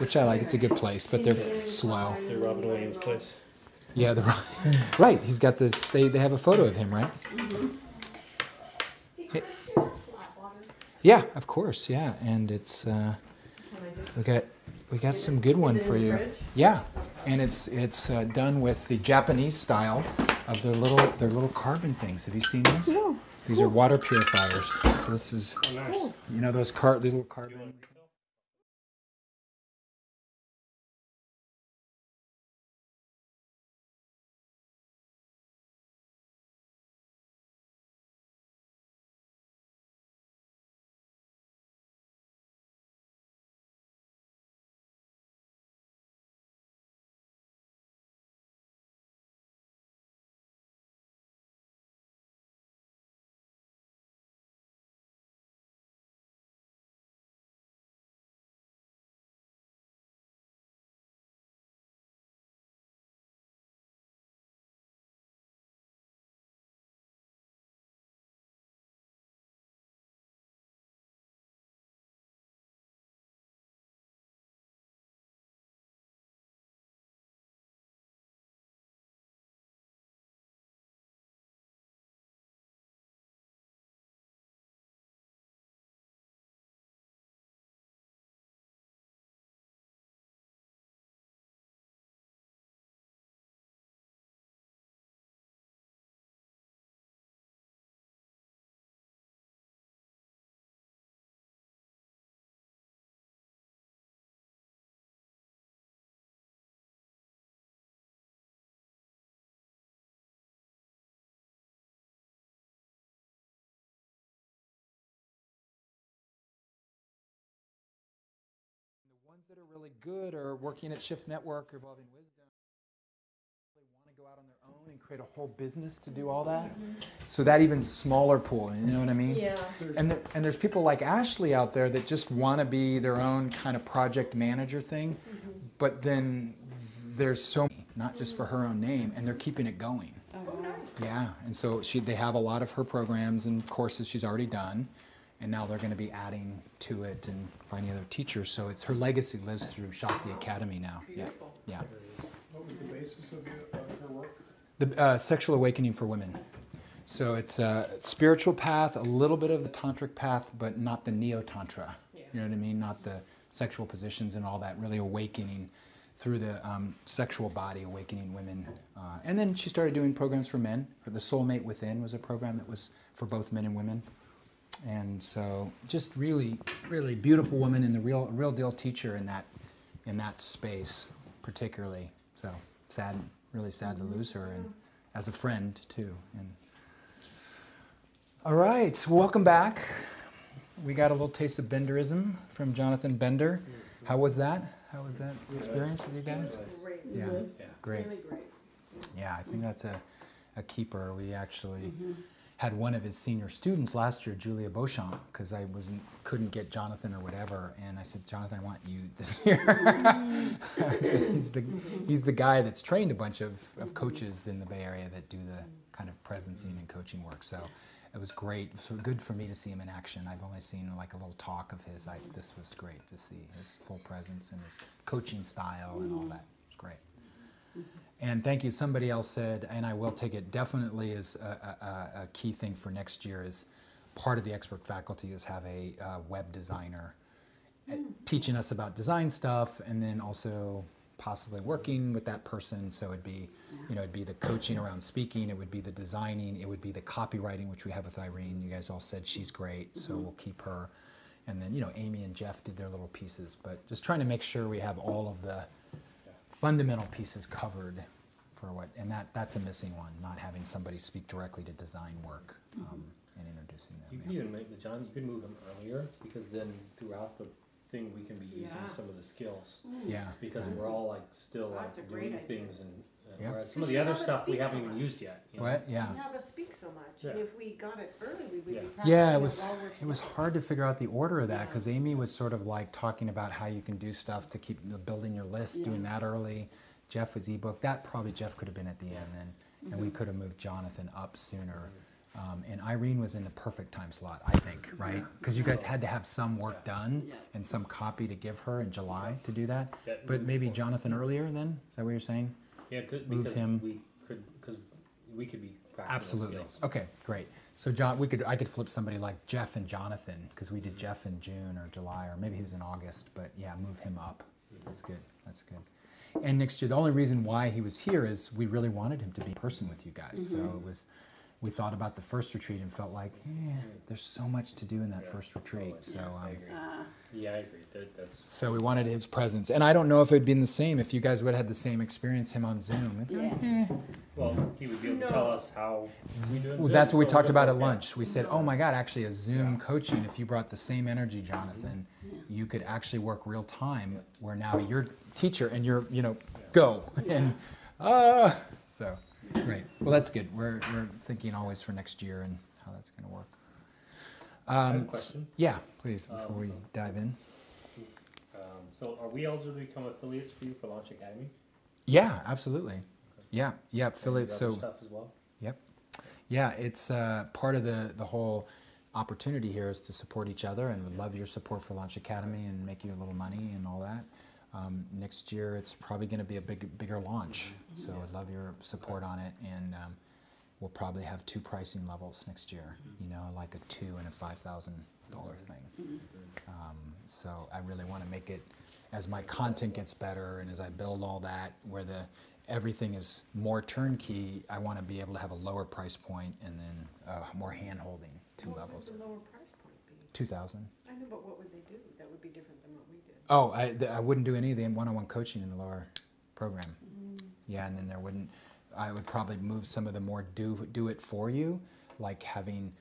which I like. It's a good place, but they're slow. The Robin Williams place. Yeah, right. He's got this. They have a photo of him, right? Hey. Yeah, of course. Yeah, and it's we got some good one for you. Yeah, and it's done with the Japanese style of their little carbon things. Have you seen these? No. These are water purifiers. So this is, you know, those little carbon. Ones that are really good are working at Shift Network, Evolving Wisdom. They want to go out on their own and create a whole business to do all that. So that even smaller pool, you know what I mean? Yeah. And there's people like Ashley out there that just want to be their own kind of project manager thing, but then there's so many, not just for her own name, and they're keeping it going. Oh, nice. Yeah, and so they have a lot of her programs and courses she's already done. And now they're going to be adding to it and finding other teachers. So it's her legacy lives through Shakti Academy now. Beautiful. Yeah. What was the basis of her work? The Sexual Awakening for Women. So it's a spiritual path, a little bit of the tantric path, but not the neo-tantra. Yeah. You know what I mean? Not the sexual positions and all that. Really awakening through the sexual body, awakening women. And then she started doing programs for men. The Soulmate Within was a program that was for both men and women. And so, just really, really beautiful woman and the real deal teacher in that space, particularly. So sad, really sad to lose her, and as a friend too. And all right, welcome back. We got a little taste of Benderism from Jonathan Bender. How was that? How was that experience with you guys? Great. Yeah, great. Really great. Yeah, I think that's a keeper. We actually had one of his senior students last year, Julia Beauchamp, because I couldn't get Jonathan or whatever, and I said, Jonathan, I want you this year. Because he's the guy that's trained a bunch of coaches in the Bay Area that do the kind of presencing and coaching work. So it was great. It was good for me to see him in action. I've only seen like a little talk of his. This was great to see his full presence and his coaching style and all that. It was great. And thank you. Somebody else said, and I will take it definitely as a key thing for next year, is part of the expert faculty is have a web designer teaching us about design stuff, and then also possibly working with that person. So it'd be, it'd be the coaching around speaking, it would be the designing, it would be the copywriting, which we have with Irene. You guys all said she's great, so we'll keep her. And then, Amy and Jeff did their little pieces, but just trying to make sure we have all of the fundamental pieces covered for and that's a missing one, not having somebody speak directly to design work and introducing them. You could even make you could move them earlier, because then throughout the thing we can be using some of the skills. Yeah. Because we're all still That's a doing great things, and Yeah. whereas some of the other stuff we haven't even used yet. What? Yeah. We have to speak so much, Yeah. and if we got it early, we would be Yeah. practicing Yeah, while we're it was together. hard to figure out the order of that, because Amy was sort of like talking about how you can do stuff to keep building your list, doing that early. Jeff was ebook. That probably Jeff could have been at the end then, and we could have moved Jonathan up sooner. And Irene was in the perfect time slot, I think, right? Because you guys had to have some work done Yeah. and some copy to give her in July to do that. Yeah, But maybe Jonathan earlier then? Is that what you're saying? Yeah, good, Move because him. because we could be practicing Absolutely. those skills. Okay, great. So I could flip somebody like Jeff and Jonathan, because we did Jeff in June or July, or maybe he was in August, but yeah, move him up. That's good, that's good. And next year, the only reason why he was here is we really wanted him to be in person with you guys. So it was, we thought about the first retreat and felt like, there's so much to do in that Yeah, first retreat. totally. So, I agree. Yeah, I agree. That's so we wanted his presence. And I don't know if it had been the same, if you guys would have had the same experience, him on Zoom. Yeah. well, he would be able to tell us how we do it. Well, that's what we talked about at Yeah. lunch. We said, oh my God, actually a Zoom coaching, if you brought the same energy, Jonathan, you could actually work real time where now you're teacher and you're, go. And, so, great. Well, that's good. We're thinking always for next year and how that's going to work. I have a question. Yeah, please, before we dive in. So are we eligible to become affiliates for you for Launch Academy? Yeah, absolutely. Yeah, affiliates. And other So, stuff as well? yep. Yeah, it's part of the whole opportunity here is to support each other, and would love your support for Launch Academy and make you a little money and all that. Next year, it's probably going to be a bigger launch, so I'd love your support on it, and we'll probably have 2 pricing levels next year. Like a $2,000 and a $5,000 thing. So I really want to make it, as my content gets better and as I build all that, where everything is more turnkey, I want to be able to have a lower price point and then more hand-holding, 2 levels. What would the lower price point be? 2,000. I know, but what would they do? That would be different than what we did. Oh, I wouldn't do any of the one-on-one coaching in the lower program. Yeah, and then I would probably move some of the more do it for you, like having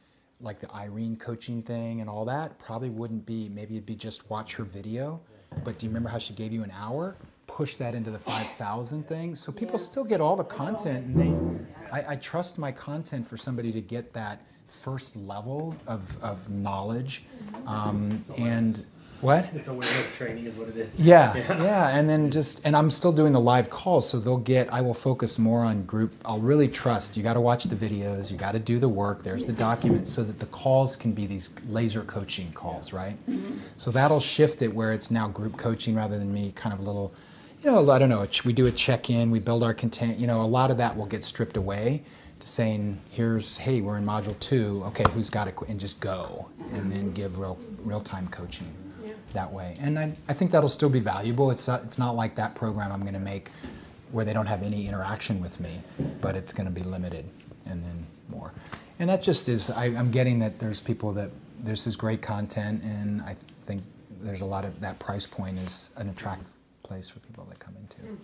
like the Irene coaching thing and all that. Probably wouldn't be, maybe it'd be just watch her video. But do you remember how she gave you an hour? Push that into the 5,000 thing. So people still get all the content, and I trust my content for somebody to get that first level of knowledge. And what? It's awareness training is what it is. Yeah, and then and I'm still doing the live calls, so I will focus more on group. I'll really trust, you got to watch the videos, you got to do the work, there's the documents, so that the calls can be these laser coaching calls, right? So that'll shift it where it's now group coaching rather than me kind of a little, I don't know, we do a check-in, we build our content, a lot of that will get stripped away to saying, hey, we're in module 2, okay, who's got it, and just go, and then give real-time coaching. That way, and I think that'll still be valuable. It's not like that program I'm going to make where they don't have any interaction with me, but it's going to be limited and then more. And that just is, I'm getting that there's this is great content, and I think there's a lot of that price point is an attractive place for people that come into.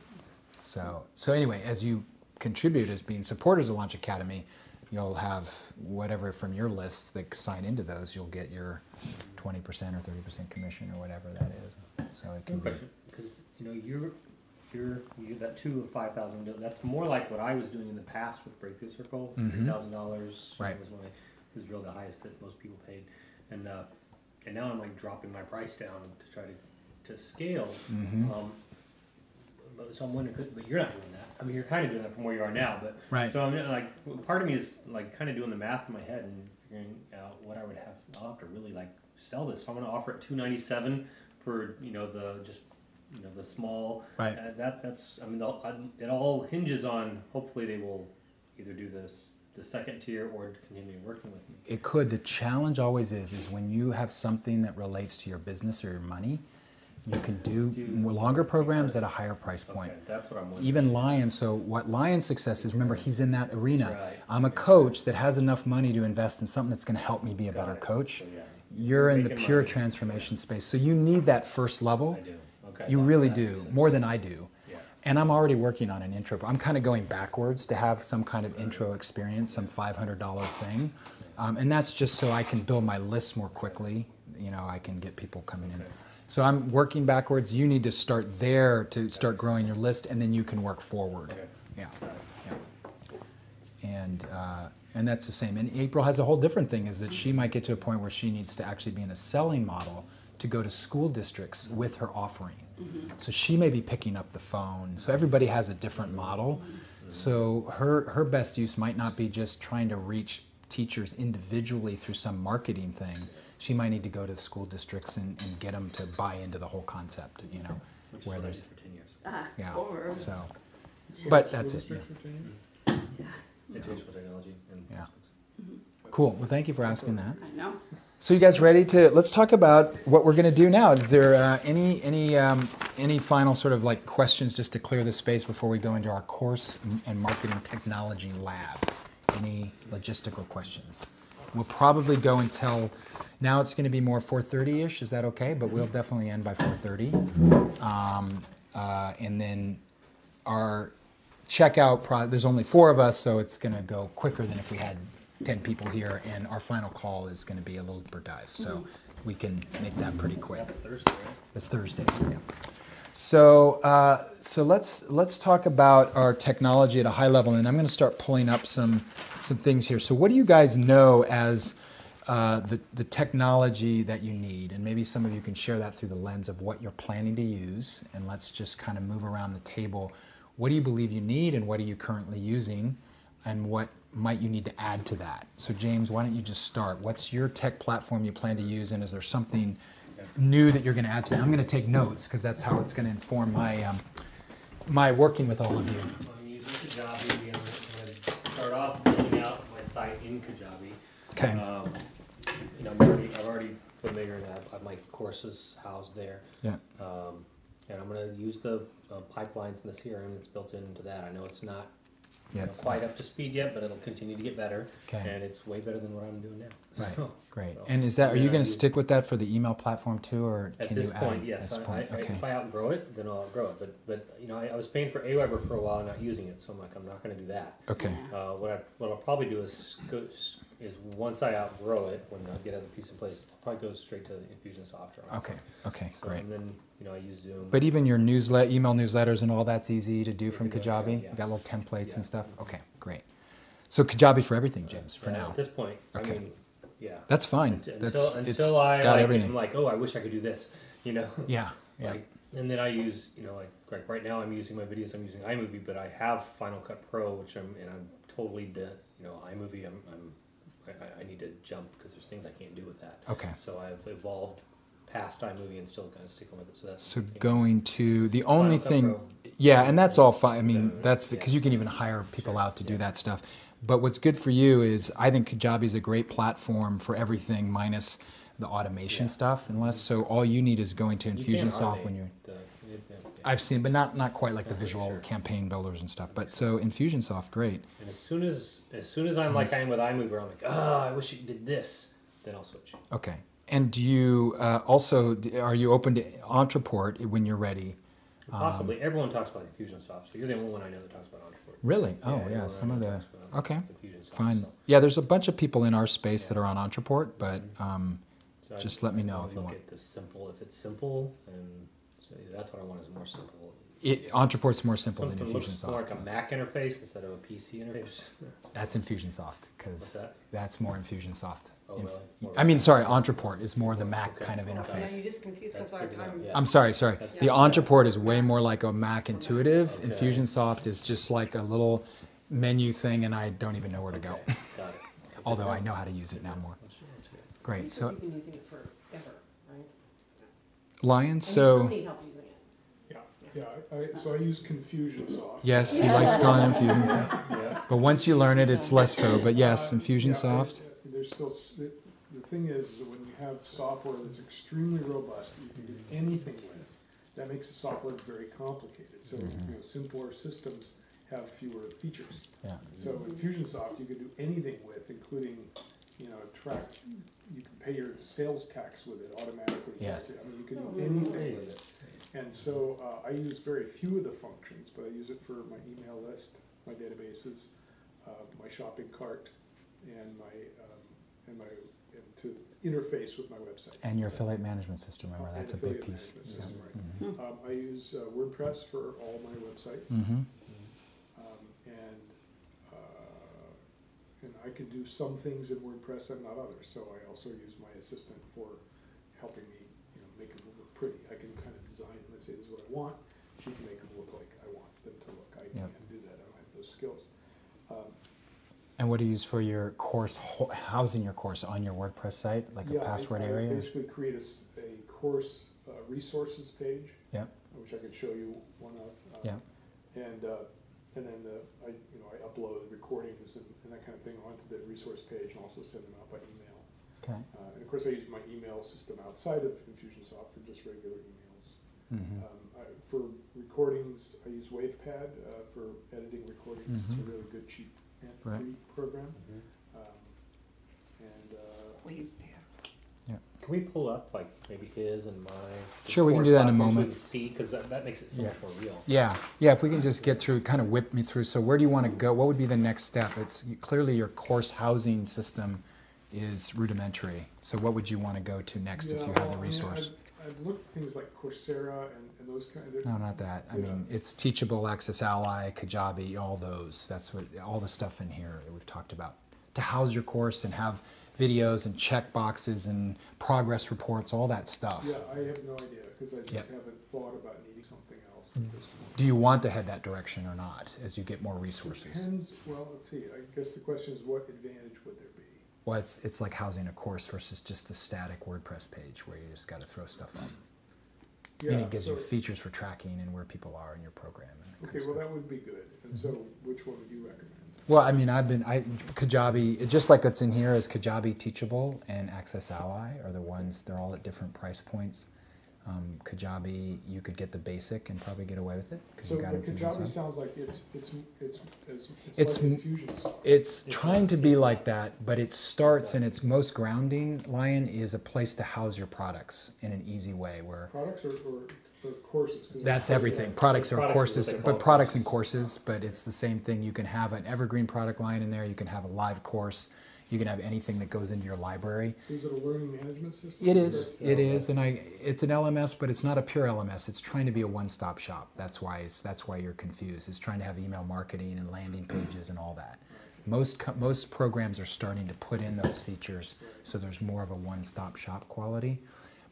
So anyway, as you contribute as being supporters of Launch Academy, you'll have whatever from your lists that sign into those, you'll get your 20% or 30% commission or whatever that is. So it can be. Because you're that 2 and 5,000. That's more like what I was doing in the past with Breakthrough Circle. $3,000 Right. was really the highest that most people paid, and now I'm like dropping my price down to try to scale. So I'm wondering, but you're not doing that. I mean, you're kind of doing that from where you are now, but Right. So I'm like, part of me is like kind of doing the math in my head and figuring out what I would have. I'll have to really like sell this. If I'm going to offer it $297 for the small. Right. That's it all hinges on hopefully they will either do the second tier or continue working with me. It could. The challenge always is when you have something that relates to your business or your money, you can do more longer programs at a higher price point. Okay, that's what I'm wondering. Even Lion, so what Lion's success is, remember, he's in that arena. That's right. I'm a coach that has enough money to invest in something that's going to help me be a better coach. So, yeah. You're in the Making pure money. transformation space. So you need that first level. I do. Okay. You really That makes do, sense. more than I do. Yeah. And I'm already working on an intro. I'm kind of going backwards to have some kind of intro experience, some $500 thing. And that's just so I can build my list more quickly. I can get people coming in. So I'm working backwards. You need to start there to start growing your list, and then you can work forward. Okay. Yeah. And that's the same. And April has a whole different thing, is that she might get to a point where she needs to actually be in a selling model to go to school districts with her offering. So she may be picking up the phone. So everybody has a different model. So her best use might not be just trying to reach teachers individually through some marketing thing, she might need to go to the school districts and get them to buy into the whole concept, you know, Which is where what I there's, did for 10 years. yeah, Or- so, So But school that's it, districts are changing? Educational technology and Yeah. textbooks. cool. Well, thank you for asking that. I know. So you guys ready to, let's talk about what we're going to do now. Is there any final sort of like questions just to clear the space before we go into our course and marketing technology lab? Any logistical questions? We'll probably go until, now it's going to be more 4:30ish, is that okay? But we'll definitely end by 4:30. And then our checkout, there's only 4 of us, so it's going to go quicker than if we had 10 people here, and our final call is going to be a little deeper dive, so we can make that pretty quick. That's Thursday, right? It's Thursday. Yeah. So let's talk about our technology at a high level, and I'm going to start pulling up some things here. So what do you guys know as the technology that you need? And maybe some of you can share that through the lens of what you're planning to use. And let's just kind of move around the table. What do you believe you need, and what are you currently using, and what might you need to add to that? So James, why don't you just start? What's your tech platform you plan to use, and is there something new that you're going to add to it? I'm going to take notes because that's how it's going to inform my working with all of you. I'm using Kajabi, and I'm going to start off building out my site in Kajabi. Okay. You know, I've already familiar and I have my courses housed there. Yeah. And I'm going to use the pipelines and the CRM that's built into that. I know it's not Yeah, not it's quite up to speed yet, but it'll continue to get better. Okay. And it's way better than what I'm doing now. Right. So, Great. so, And are you yeah, going to stick with that for the email platform too, or At can this you add? point, yes. At this point? Okay. If I outgrow it, then I'll outgrow it. But you know, I was paying for Aweber for a while and not using it, so I'm like, I'm not going to do that. Okay. What I'll probably do is once I outgrow it, when I get a piece in place, I'll probably go straight to Infusionsoft. Okay. Okay. So, Great. And then I use Zoom. But even your email newsletters and all that's easy to do from Kajabi, Kajabi? yeah. You got little templates and Yeah. stuff? Okay, great. So Kajabi for everything, James, for Yeah, now. At this point, Okay. I mean, yeah. That's fine. Until I got like, everything. I'm like, oh, I wish I could do this, Yeah, yeah. Like, and then I use, like right now I'm using my videos. I'm using iMovie, but I have Final Cut Pro, which I'm totally iMovie. I need to jump because there's things I can't do with that. Okay. So I've evolved past iMovie and still kind of sticking with it. So that's So the thing. going to the only Final Cut thing, Pro. yeah, and that's all fine. I mean, Yeah. that's because you can even hire people out to do that stuff. But what's good for you is I think Kajabi is a great platform for everything minus the automation Yeah. stuff. So all you need is going to You can Infusionsoft automate when you're. yeah. I've seen, but not quite like the Yeah, for visual sure. campaign builders and stuff. But so Infusionsoft, great. And as soon as I'm like I am with iMovie, where I'm like, I wish you did this, then I'll switch. Okay. And do you are you open to Entreport when you're ready? Possibly. Everyone talks about Infusionsoft, so you're the only one I know that talks about Entreport. Really? Oh, everyone yeah. I Some know of the. talks about Okay. Infusionsoft, Fine. so- Yeah, there's a bunch of people in our space Yeah. that are on Entreport, but so I- just let me I know wanna if you look want. at the simple. If it's simple, and so that's what I want is more simple. Entreport's more simple than Something looks more like a Infusionsoft. Mac interface instead of a PC interface. That's Infusionsoft What's because that? that's more Infusionsoft. Oh, really? More I mean, sorry, Entreport is more the Mac Okay. kind of Okay. No, interface. you just confused That's because good to know, I'm. yeah. I'm sorry. That's- The Entreport is way more like a Mac intuitive. Okay. Infusionsoft is just like a little menu thing, and I don't even know where to go. Okay, got it. Although I know how to use it now more. That's good. Great. You've So been using it forever, right? Lion. And you still So need help using it. So I use Confusionsoft. yes, he likes calling Infusionsoft. Yeah. But once you learn it, it's less so. But yes, Infusionsoft. There's still, the thing is that when you have software that's extremely robust, that you can do anything with, that makes the software very complicated. So, simpler systems have fewer features. Yeah. So Infusionsoft, you can do anything with, including, track, you can pay your sales tax with it automatically. Yes. I mean, you can do anything with it. And so I use very few of the functions, but I use it for my email list, my databases, my shopping cart, and to interface with my website. And your affiliate management system. Remember, that's a big Affiliate piece. management system, right. I use WordPress for all my websites, Mm-hmm. and I can do some things in WordPress and not others. So I also use my assistant for helping me, make them look pretty. I can kind of design. Let's say this is what I want. She can make them look like I want them to look. I Yep. can do that. I don't have those skills. And what do you use for your course, housing your course on your WordPress site, like a Yeah, password I area? basically create a course resources page. Yep. Which I could show you one of. Yep. And then I upload recordings and that kind of thing onto the resource page and also send them out by email. Okay. And of course, I use my email system outside of Infusionsoft for just regular emails. Mm-hmm. For recordings, I use WavePad for editing recordings. It's a really good, cheap, and Right. free program. Mhm. Wave Can we pull up like maybe his and my? Sure, we can do that in a platforms so we moment. can see, because that makes it so Yeah. much more real. Yeah, if we can just get through, kind of whip me through. So where do you want to go? What would be the next step? It's clearly your course housing system is rudimentary. So what would you want to go to next if you have the resource? I've looked at things like Coursera and those kind of. No, not that. I Yeah. mean, it's Teachable, Access Ally, Kajabi, all those. That's what all the stuff in here that we've talked about. To house your course and have videos and check boxes and progress reports, all that stuff. Yeah, I have no idea, because I just Yep. haven't thought about needing something else at this point. Do you want to head that direction or not as you get more resources? Depends, well, let's see, I guess the question is, what advantage would there be? Well, it's like housing a course versus just a static WordPress page where you just got to throw stuff up. And Yeah, it gives you so- features for tracking and where people are in your program. And that kind Okay, of well, stuff. that would be good, and so which one would you recommend? Well, I mean, Kajabi, just like what's in here is Kajabi, Teachable, and Access Ally are the ones, they're all at different price points. Kajabi, you could get the basic and probably get away with it because So, you got but Kajabi Infusionsoft. sounds like it's It's like Infusionsoft. It's trying to be like that, but it starts and its most grounding, Lion, is a place to house your products in an easy way where Products or courses? 'Cause that's I'm- everything. Products or Products is what courses, they call but it, products and courses, but it's the same thing. You can have an evergreen product line in there. You can have a live course. You can have anything that goes into your library. Is it a learning management system? It is, Yeah. it is, and it's an LMS, but it's not a pure LMS. It's trying to be a one-stop shop. That's why you're confused. It's trying to have email marketing and landing pages and all that. Most programs are starting to put in those features, so there's more of a one-stop shop quality.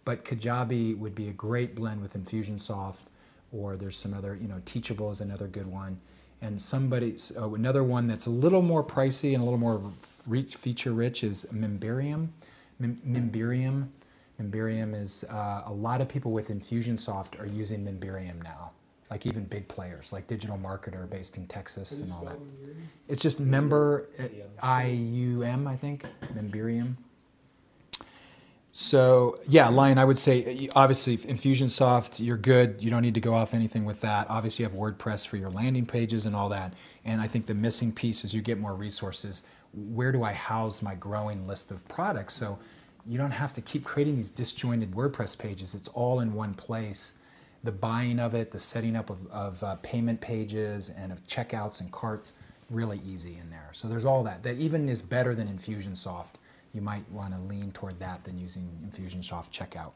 But Kajabi would be a great blend with Infusionsoft, or there's some other, Teachable is another good one. And another one that's a little more pricey and a little more feature rich is Memberium. Memberium is a lot of people with Infusionsoft are using Memberium now. Like even big players, like Digital Marketer based in Texas and all that. It's just member IUM, I think, Memberium. So yeah, Lion, I would say obviously Infusionsoft, you're good. You don't need to go off anything with that. Obviously you have WordPress for your landing pages and all that. And I think the missing piece is you get more resources. Where do I house my growing list of products? So you don't have to keep creating these disjointed WordPress pages. It's all in one place. The buying of it, the setting up of payment pages and of checkouts and carts, really easy in there. So there's all that. That even is better than Infusionsoft. You might want to lean toward that than using Infusionsoft Checkout.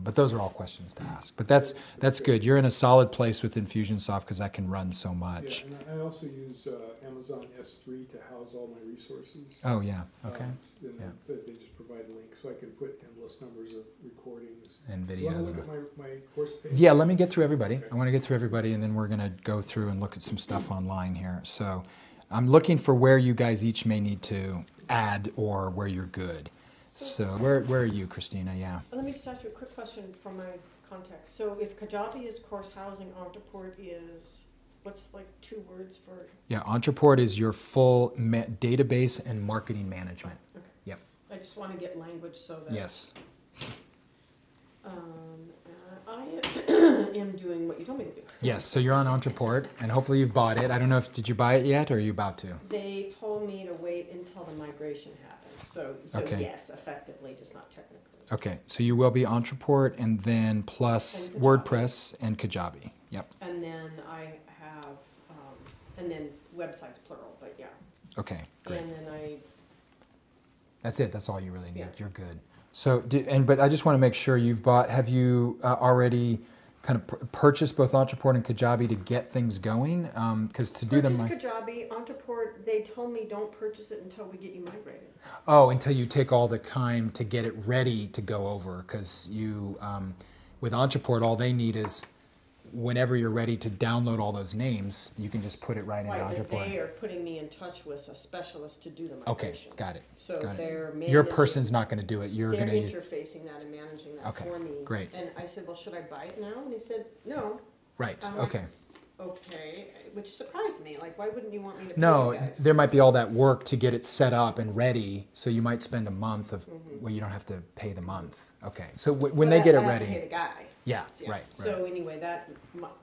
But those are all questions to ask. But that's good. You're in a solid place with Infusionsoft because that can run so much. Yeah, and I also use Amazon S3 to house all my resources. Oh yeah, okay. And Yeah. they just provide links, so I can put endless numbers of recordings. And Do you want to video. look at my course page? Yeah, let me get through everybody. Okay. I want to get through everybody, and then we're going to go through and look at some stuff online here. So I'm looking for where you guys each may need to add or where you're good. So where are you, Christina? Yeah. Let me just ask you a quick question from my context. So if Kajabi is course housing, Ontoport is, what's like 2 words for? Yeah, Entreport is your full database and marketing management. Okay. Yep. I just want to get language so that. Yes. I am doing what you told me to do. Yes, so you're on Entreport, and hopefully you've bought it. I don't know did you buy it yet, or are you about to? They told me to wait until the migration happens. So Okay. yes, effectively, just not technically. Okay, so you will be Entreport, and then plus And Kajabi. WordPress and Kajabi. Yep. And then I have, and then websites plural, but yeah. Okay, great. And then That's it. That's all you really need. Yeah. You're good. So, but I just want to make sure you've bought. Have you already kind of purchased both Entreport and Kajabi to get things going? Because to do them, Purchase Kajabi, Ontoport, they told me don't purchase it until we get you migrated. until you take all the time to get it ready to go over. Because with Entreport, all they need is whenever you're ready to download all those names, you can just put it right into Right, but they Entreport. are putting me in touch with a specialist to do the Okay, migration. got it. So got it. they're managing. Your person's not going to do it. You're They're going to use. interfacing that and managing that Okay, for me. great. And I said, well, should I buy it now? And he said, no. Right. I'm like, Okay. Okay, which surprised me. Like, why wouldn't you want me to pay No, you guys? there might be all that work to get it set up and ready, so you might spend a month of well, you don't have to pay the month. Okay, so when But they get it I have to pay ready, the guy. yeah, Yeah. right, So anyway, that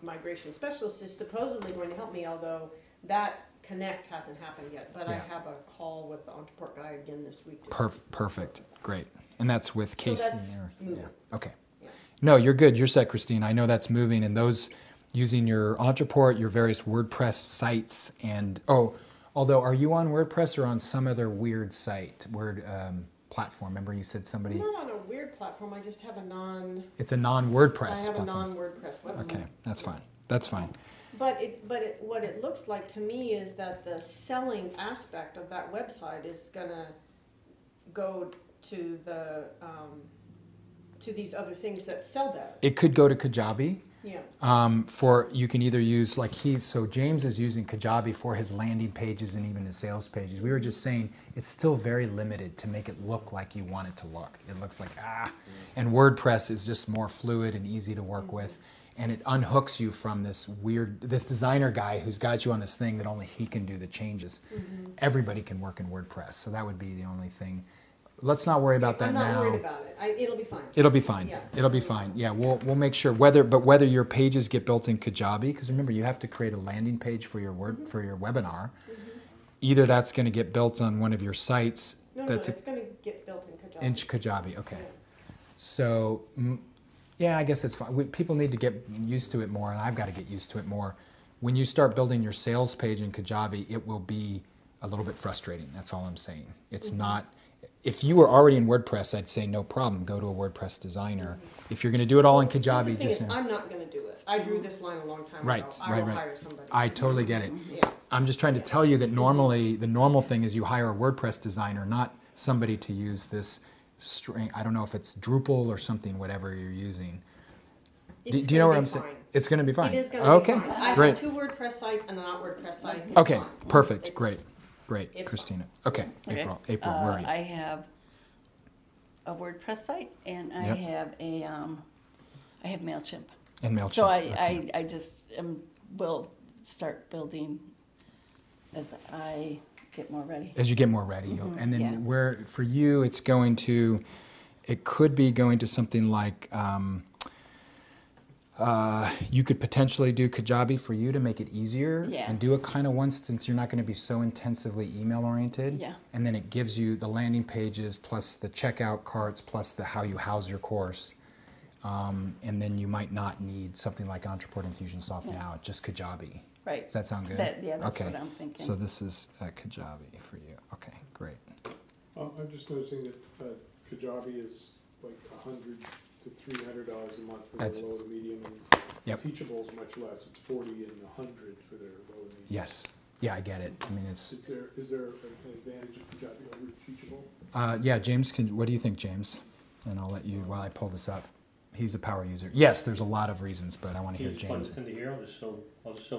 migration specialist is supposedly going to help me, although that connect hasn't happened yet. But I Yeah. have a call with the Entreport guy again this week. To Perfect, great, and that's with Casey. that's or- moving. yeah, okay. Yeah. No, you're good. You're set, Christine. I know that's moving, and those using your Entreport, your various WordPress sites, and although are you on WordPress or on some other weird site, platform? Remember you said somebody. I'm not on a weird platform. I just have a It's a non-WordPress I have a platform. non-WordPress website. Okay, that's fine. That's fine. But what it looks like to me is that the selling aspect of that website is gonna go to the to these other things that sell better. It could go to Kajabi. Yeah. You can either use so James is using Kajabi for his landing pages and even his sales pages. We were just saying it's still very limited to make it look like you want it to look. It looks like and WordPress is just more fluid and easy to work with, and it unhooks you from this designer guy who's got you on this thing that only he can do the changes. Everybody can work in WordPress, so that would be the only thing. Let's not worry about that I'm not now. worried about it. It'll be fine. It'll be fine. Yeah. It'll be fine. Yeah, we'll make sure whether your pages get built in Kajabi, because remember you have to create a landing page for your for your webinar. Either that's going to get built on one of your sites. No, that's it's gonna get built in Kajabi. in Kajabi. Okay. Yeah. So yeah, I guess it's fine. People need to get used to it more, and I've got to get used to it more. When you start building your sales page in Kajabi, it will be a little bit frustrating. That's all I'm saying. It's not. If you were already in WordPress, I'd say no problem. Go to a WordPress designer. If you're going to do it all in Kajabi, This is the thing is, now. I'm not gonna do it. I drew this line a long time Right, ago. I right, will right. hire somebody. I totally get it. Yeah. I'm just trying to tell you that normally the normal thing is you hire a WordPress designer, not somebody to use this string. I don't know if it's Drupal or something, whatever you're using. Do It's you know gonna what be I'm saying? fine. It's going to be fine. It is gonna Okay, be fine. I great. have 2 WordPress sites and a not WordPress site. It's Okay, fine. perfect. It's- Great, it's Christina. Okay, Okay. April, where are you? I have a WordPress site and I Yep. have I have MailChimp. And MailChimp. So okay. I just will start building as I get more ready. As you get more ready, and then yeah. where for you it's going to, it could be going to something like you could potentially do Kajabi for you to make it easier Yeah. and do it kind of once, since you're not going to be so intensively email oriented. Yeah. And then it gives you the landing pages plus the checkout carts plus the how you house your course. And then you might not need something like Entreport Infusionsoft Yeah. now, just Kajabi. Right. Does that sound good? That's okay. what I'm thinking. So this is Kajabi for you. Okay, great. I'm just noticing that Kajabi is like $100 to $300 a month for That's- their low and medium, and Yep. Teachable is much less. It's 40 and 100 for their low and medium. Yes. Yeah, I get it. I mean, it's Is there an advantage of Kajabi over Teachable? yeah. James, what do you think, James? And I'll let you while I pull this up. He's a power user. Yes, there's a lot of reasons, but I want to Can hear you just plug James. this into here? I'll just show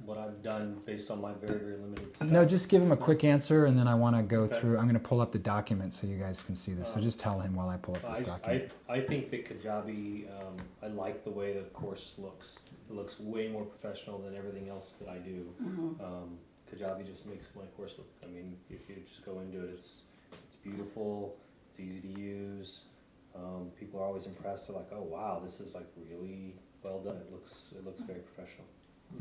what I've done based on my very, very limited stuff. No, just give him a quick answer, and then I want to go Okay. through. I'm going to pull up the document so you guys can see this. So just tell him while I pull up this document. I think that Kajabi, I like the way the course looks. It looks way more professional than everything else that I do. Kajabi just makes my course look, I mean, if you just go into it, it's beautiful, it's easy to use. People are always impressed. They're like, oh wow, this is like really well done. It looks very professional.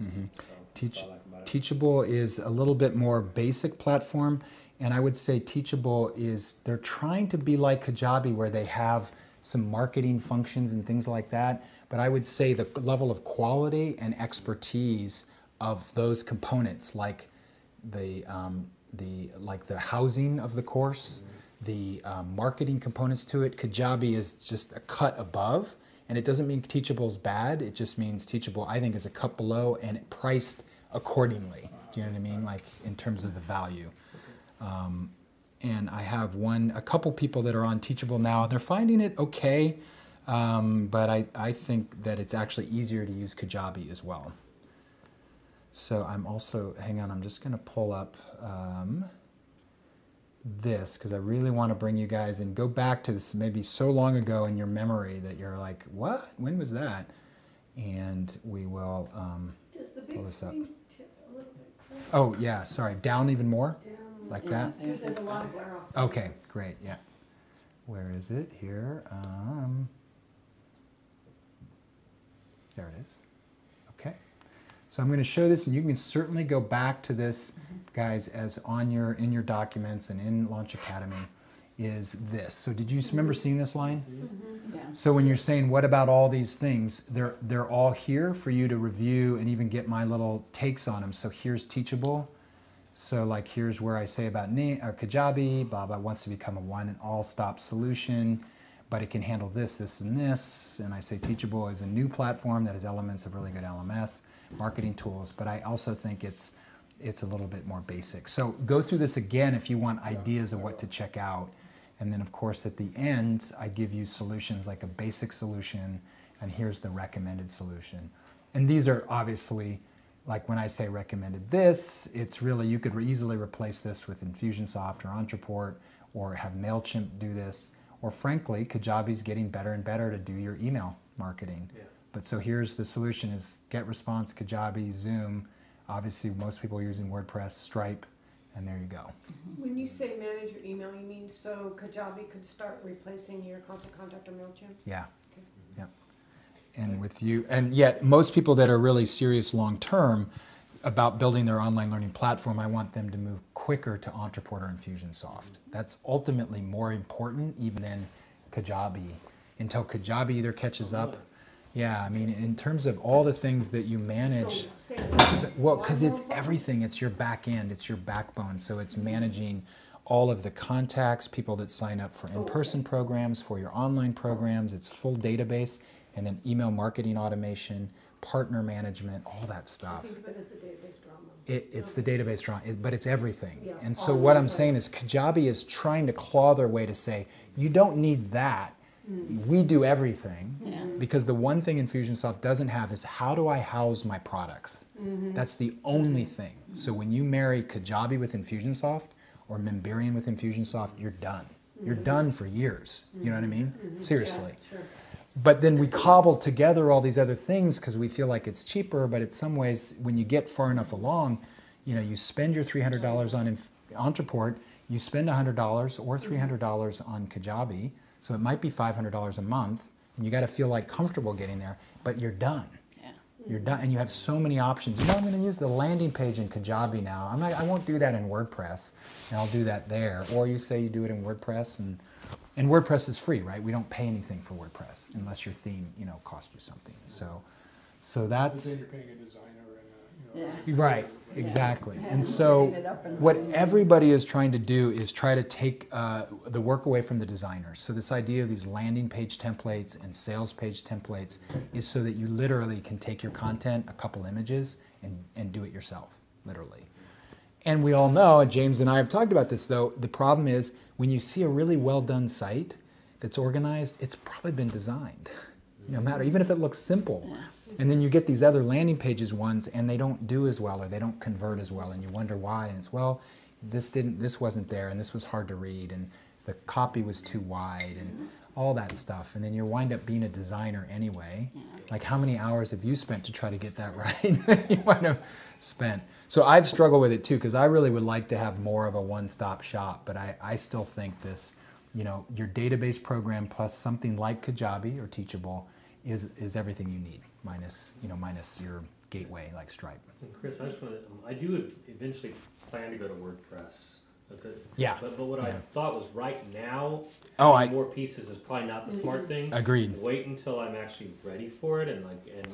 Mhm. So, Teach- that's what I like about it. Teachable is a little bit more basic platform, and I would say Teachable is, they're trying to be like Kajabi where they have some marketing functions and things like that, but I would say the level of quality and expertise of those components, like the housing of the course, the marketing components to it, Kajabi is just a cut above. And it doesn't mean Teachable's bad. It just means Teachable, I think, is a cut below and priced accordingly. Do you know what I mean? Like in terms of the value. And I have a couple people that are on Teachable now. They're finding it okay. but I think that it's actually easier to use Kajabi as well. So I'm also, hang on, I'm just going to pull up this because I really want to bring you guys and go back to this maybe so long ago in your memory that you're like, what? When was that? And we will Does the pull big this up. screen tip a little bit? Oh, yeah, sorry. Down even more? Down. Like Yeah, that? Because there's a lot of glare off. Okay, great, yeah. Where is it? Here. There it is. Okay. So I'm going to show this, and you can certainly go back to this, guys, as in your documents and in Launch Academy, is this. So did you remember seeing this line? Yeah. So when you're saying, what about all these things, they're all here for you to review and even get my little takes on them. So here's Teachable. So like here's where I say about Kajabi, blah, blah, wants to become a one and all stop solution, but it can handle this, this, and this. And I say Teachable is a new platform that has elements of really good LMS, marketing tools, but I also think it's a little bit more basic. So go through this again if you want ideas of what to check out. And then of course at the end, I give you solutions like a basic solution, and here's the recommended solution. And these are obviously, like when I say recommended this, it's really, you could easily replace this with Infusionsoft or Ontraport, or have MailChimp do this, or frankly, Kajabi's getting better and better to do your email marketing. Yeah. But so here's the solution is GetResponse, Kajabi, Zoom. Obviously most people are using WordPress, Stripe, and there you go. When you say manage your email, you mean so Kajabi could start replacing your Constant Contact or MailChimp? Yeah. Okay. Yep. And with you, and yet most people that are really serious long term about building their online learning platform, I want them to move quicker to Ontraport or Infusionsoft. That's ultimately more important even than Kajabi, until Kajabi either catches up. Yeah, I mean, in terms of all the things that you manage, well, because it's everything. It's your back end, it's your backbone. So it's managing all of the contacts, people that sign up for in-person programs, for your online programs. It's full database, and then email marketing automation, partner management, all that stuff. Think of it as the database drama. It's the database drama, but it's everything. Yeah, And so all what over. I'm saying is Kajabi is trying to claw their way to say, you don't need that. We do everything. Yeah. Because the one thing Infusionsoft doesn't have is how do I house my products? That's the only thing. So when you marry Kajabi with Infusionsoft or Memberian with Infusionsoft, you're done. You're done for years. You know what I mean? Seriously. Yeah, sure. But then we cobble together all these other things because we feel like it's cheaper, but in some ways, when you get far enough along, you know, you spend your $300 on Ontraport, you spend $100 or $300 on Kajabi, so it might be $500 a month, and you got to feel like comfortable getting there, but you're done. Yeah. You're done, and you have so many options. You know, I'm going to use the landing page in Kajabi now. I won't do that in WordPress, and I'll do that there. Or you say you do it in WordPress, and WordPress is free, right? We don't pay anything for WordPress unless your theme, you know, costs you something. So But that's then you're paying a designer and a, right, exactly. Yeah. And so Putting it up and what running. everybody is trying to do is try to take the work away from the designers. So this idea of these landing page templates and sales page templates is so that you literally can take your content, a couple images, and do it yourself, literally. And we all know, and James and I have talked about this though, the problem is when you see a really well done site that's organized, it's probably been designed. No matter, even if it looks simple. Yeah. And then you get these other landing pages ones and they don't do as well or they don't convert as well and you wonder why, and it's, well, this wasn't there and this was hard to read and the copy was too wide and all that stuff. And then you wind up being a designer anyway. Like how many hours have you spent to try to get that right? You might have spent. So I've struggled with it too because I really would like to have more of a one-stop shop, but I still think this, you know, your database program plus something like Kajabi or Teachable is everything you need, minus your gateway like Stripe. And Chris, I just want to, I do eventually plan to go to WordPress. Okay. Yeah. But what I Yeah. thought was right now, Oh, adding more pieces is probably not the smart thing. Agreed. Wait until I'm actually ready for it and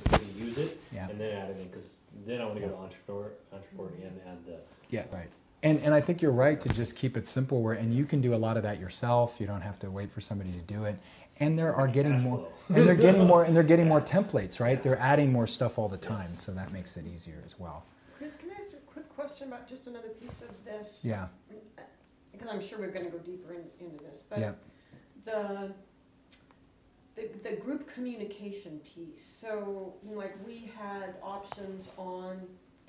to use it, Yeah. and then add it in because then I want to go to Ontraport and add the. Yeah, right. And I think you're right to just keep it simple and you can do a lot of that yourself. You don't have to wait for somebody to do it. And there are getting Cash more flow. and they're getting more templates, right? They're adding more stuff all the time, so that makes it easier as well. Chris, can I ask a quick question about just another piece of this? Yeah. Because I'm sure we're gonna go deeper into this, Yeah. but the group communication piece. So, like, we had options on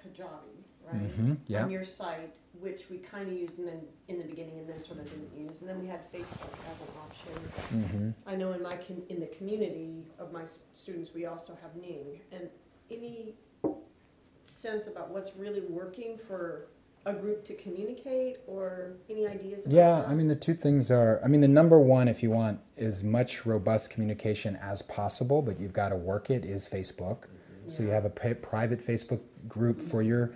Kajabi, right? Mhm, yeah. On your site, which we kind of used in the beginning and then sort of didn't use. And then we had Facebook as an option. I know in in the community of my students, we also have Ning. And any sense about what's really working for a group to communicate, or any ideas about Yeah, that? I mean, the two things are, I mean, the number one, if you want as much robust communication as possible, but you've got to work it, is Facebook. So you have a private Facebook group for your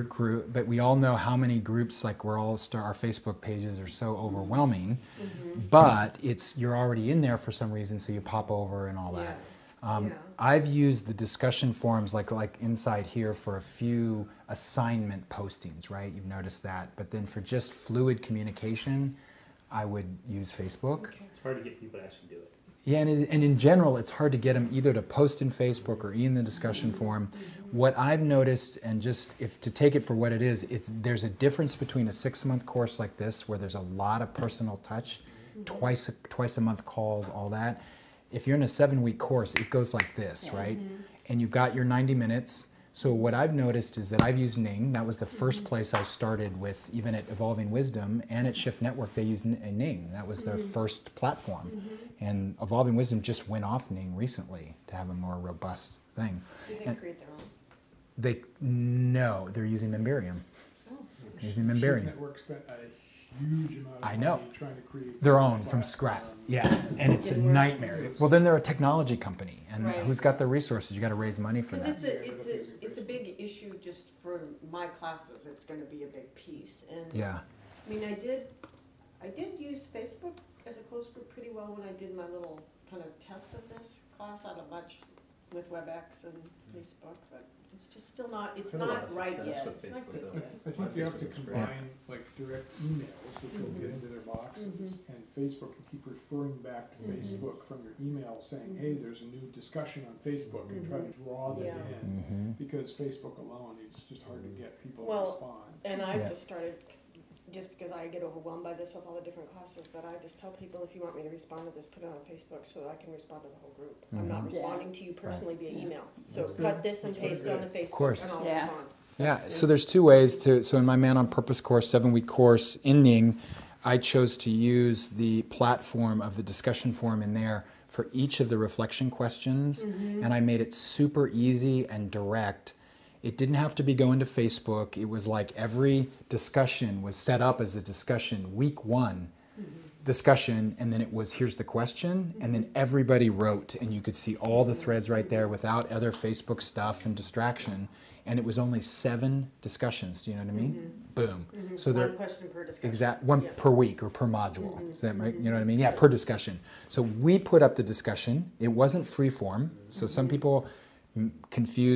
group, but we all know how many groups, like we're all our Facebook pages are so overwhelming, but you're already in there for some reason, so you pop over and all that. Yeah. I've used the discussion forums like inside here for a few assignment postings, right? You've noticed that. But then for just fluid communication, I would use Facebook. Okay. It's hard to get people to actually do it. Yeah, and in general, it's hard to get them either to post in Facebook or in the discussion forum. What I've noticed, and just to take it for what it is, there's a difference between a 6-month course like this, where there's a lot of personal touch, twice a month calls, all that. If you're in a 7-week course, it goes like this, right? And you've got your 90 minutes. So what I've noticed is that I've used Ning. That was the first place I started with, even at Evolving Wisdom and at Shift Network, they used Ning. That was their first platform. And Evolving Wisdom just went off Ning recently to have a more robust thing. Do they And create their own? They're using Memberium. Oh. They're using Shift Memberium. Network spent a huge amount of I know. money trying to create Their their own from platform. scratch. Yeah, and it's a Didn't work. nightmare. Well, then they're a technology company, and Right. who's got the resources? You got to raise money for Because that. it's a big issue just for my classes. It's going to be a big piece. And Yeah. I mean, I did use Facebook as a closed group pretty well when I did my little kind of test of this class. I had a bunch with WebEx and Facebook, but it's just still not. It's I've had a lot not of right success yet. with It's not Facebook, good though. yet. I think you have to Facebook is great. combine like direct emails, which will get into their boxes, and Facebook can keep referring back to Facebook from your email saying, hey, there's a new discussion on Facebook, and try to draw them Yeah. in, because Facebook alone, it's just hard to get people Well, to respond. And I've Yeah. just started, just because I get overwhelmed by this with all the different classes, but I just tell people, if you want me to respond to this, put it on Facebook so I can respond to the whole group. I'm not Mhm. responding to you personally via email. So That's good. cut this and That's paste it very on the Facebook course. and I'll Yeah. respond. Yeah, so there's two ways so in my Man on Purpose course, 7-week course in Ning, I chose to use the platform of the discussion forum in there for each of the reflection questions, and I made it super easy and direct. It didn't have to be going to Facebook. It was like every discussion was set up as a discussion, week 1 discussion, and then it was, here's the question, and then everybody wrote, and you could see all the threads right there without other Facebook stuff and distraction. And it was only 7 discussions. Do you know what I mean? Boom. So One they're question per discussion. one Yeah. per week or per module. Is that right? You know what I mean? Yeah, per discussion. So we put up the discussion. It wasn't free form. So some people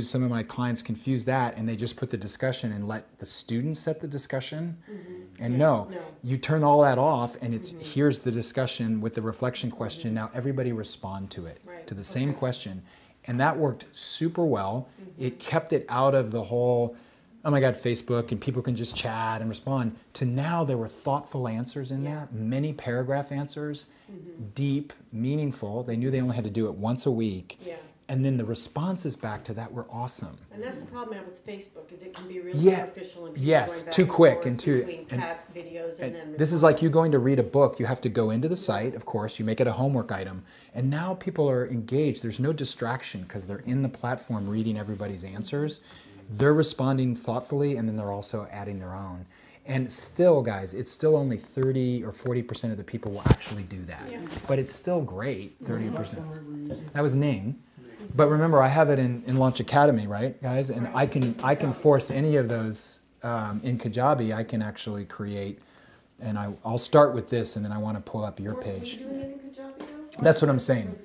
some of my clients confuse that, and they just put the discussion and let the students set the discussion. And Yeah, no, no. you turn all that off, and it's here's the discussion with the reflection question. Now everybody respond to it, Right, to the same okay. question. And that worked super well. It kept it out of the whole, oh my God, Facebook, and people can just chat and respond, to now there were thoughtful answers in there, many paragraph answers, deep, meaningful. They knew they only had to do it once a week. Yeah. And then the responses back to that were awesome. And that's the problem I have with Facebook, is it can be really Yeah. superficial and Yes, going back too and quick forth and too- between and- cat videos and then This is like you going to read a book. You have to go into the site, of course, you make it a homework item. And now people are engaged. There's no distraction because they're in the platform reading everybody's answers. They're responding thoughtfully, and then they're also adding their own. And still, guys, it's still only 30 or 40% of the people will actually do that. Yeah. But it's still great, What 30%. platform were you using? That was Ning. But remember, I have it in Launch Academy, right, guys? And I can force any of those in Kajabi. I can actually create, and I'll start with this, and then I want to pull up your Are page. you doing it in Kajabi now? That's what I'm saying.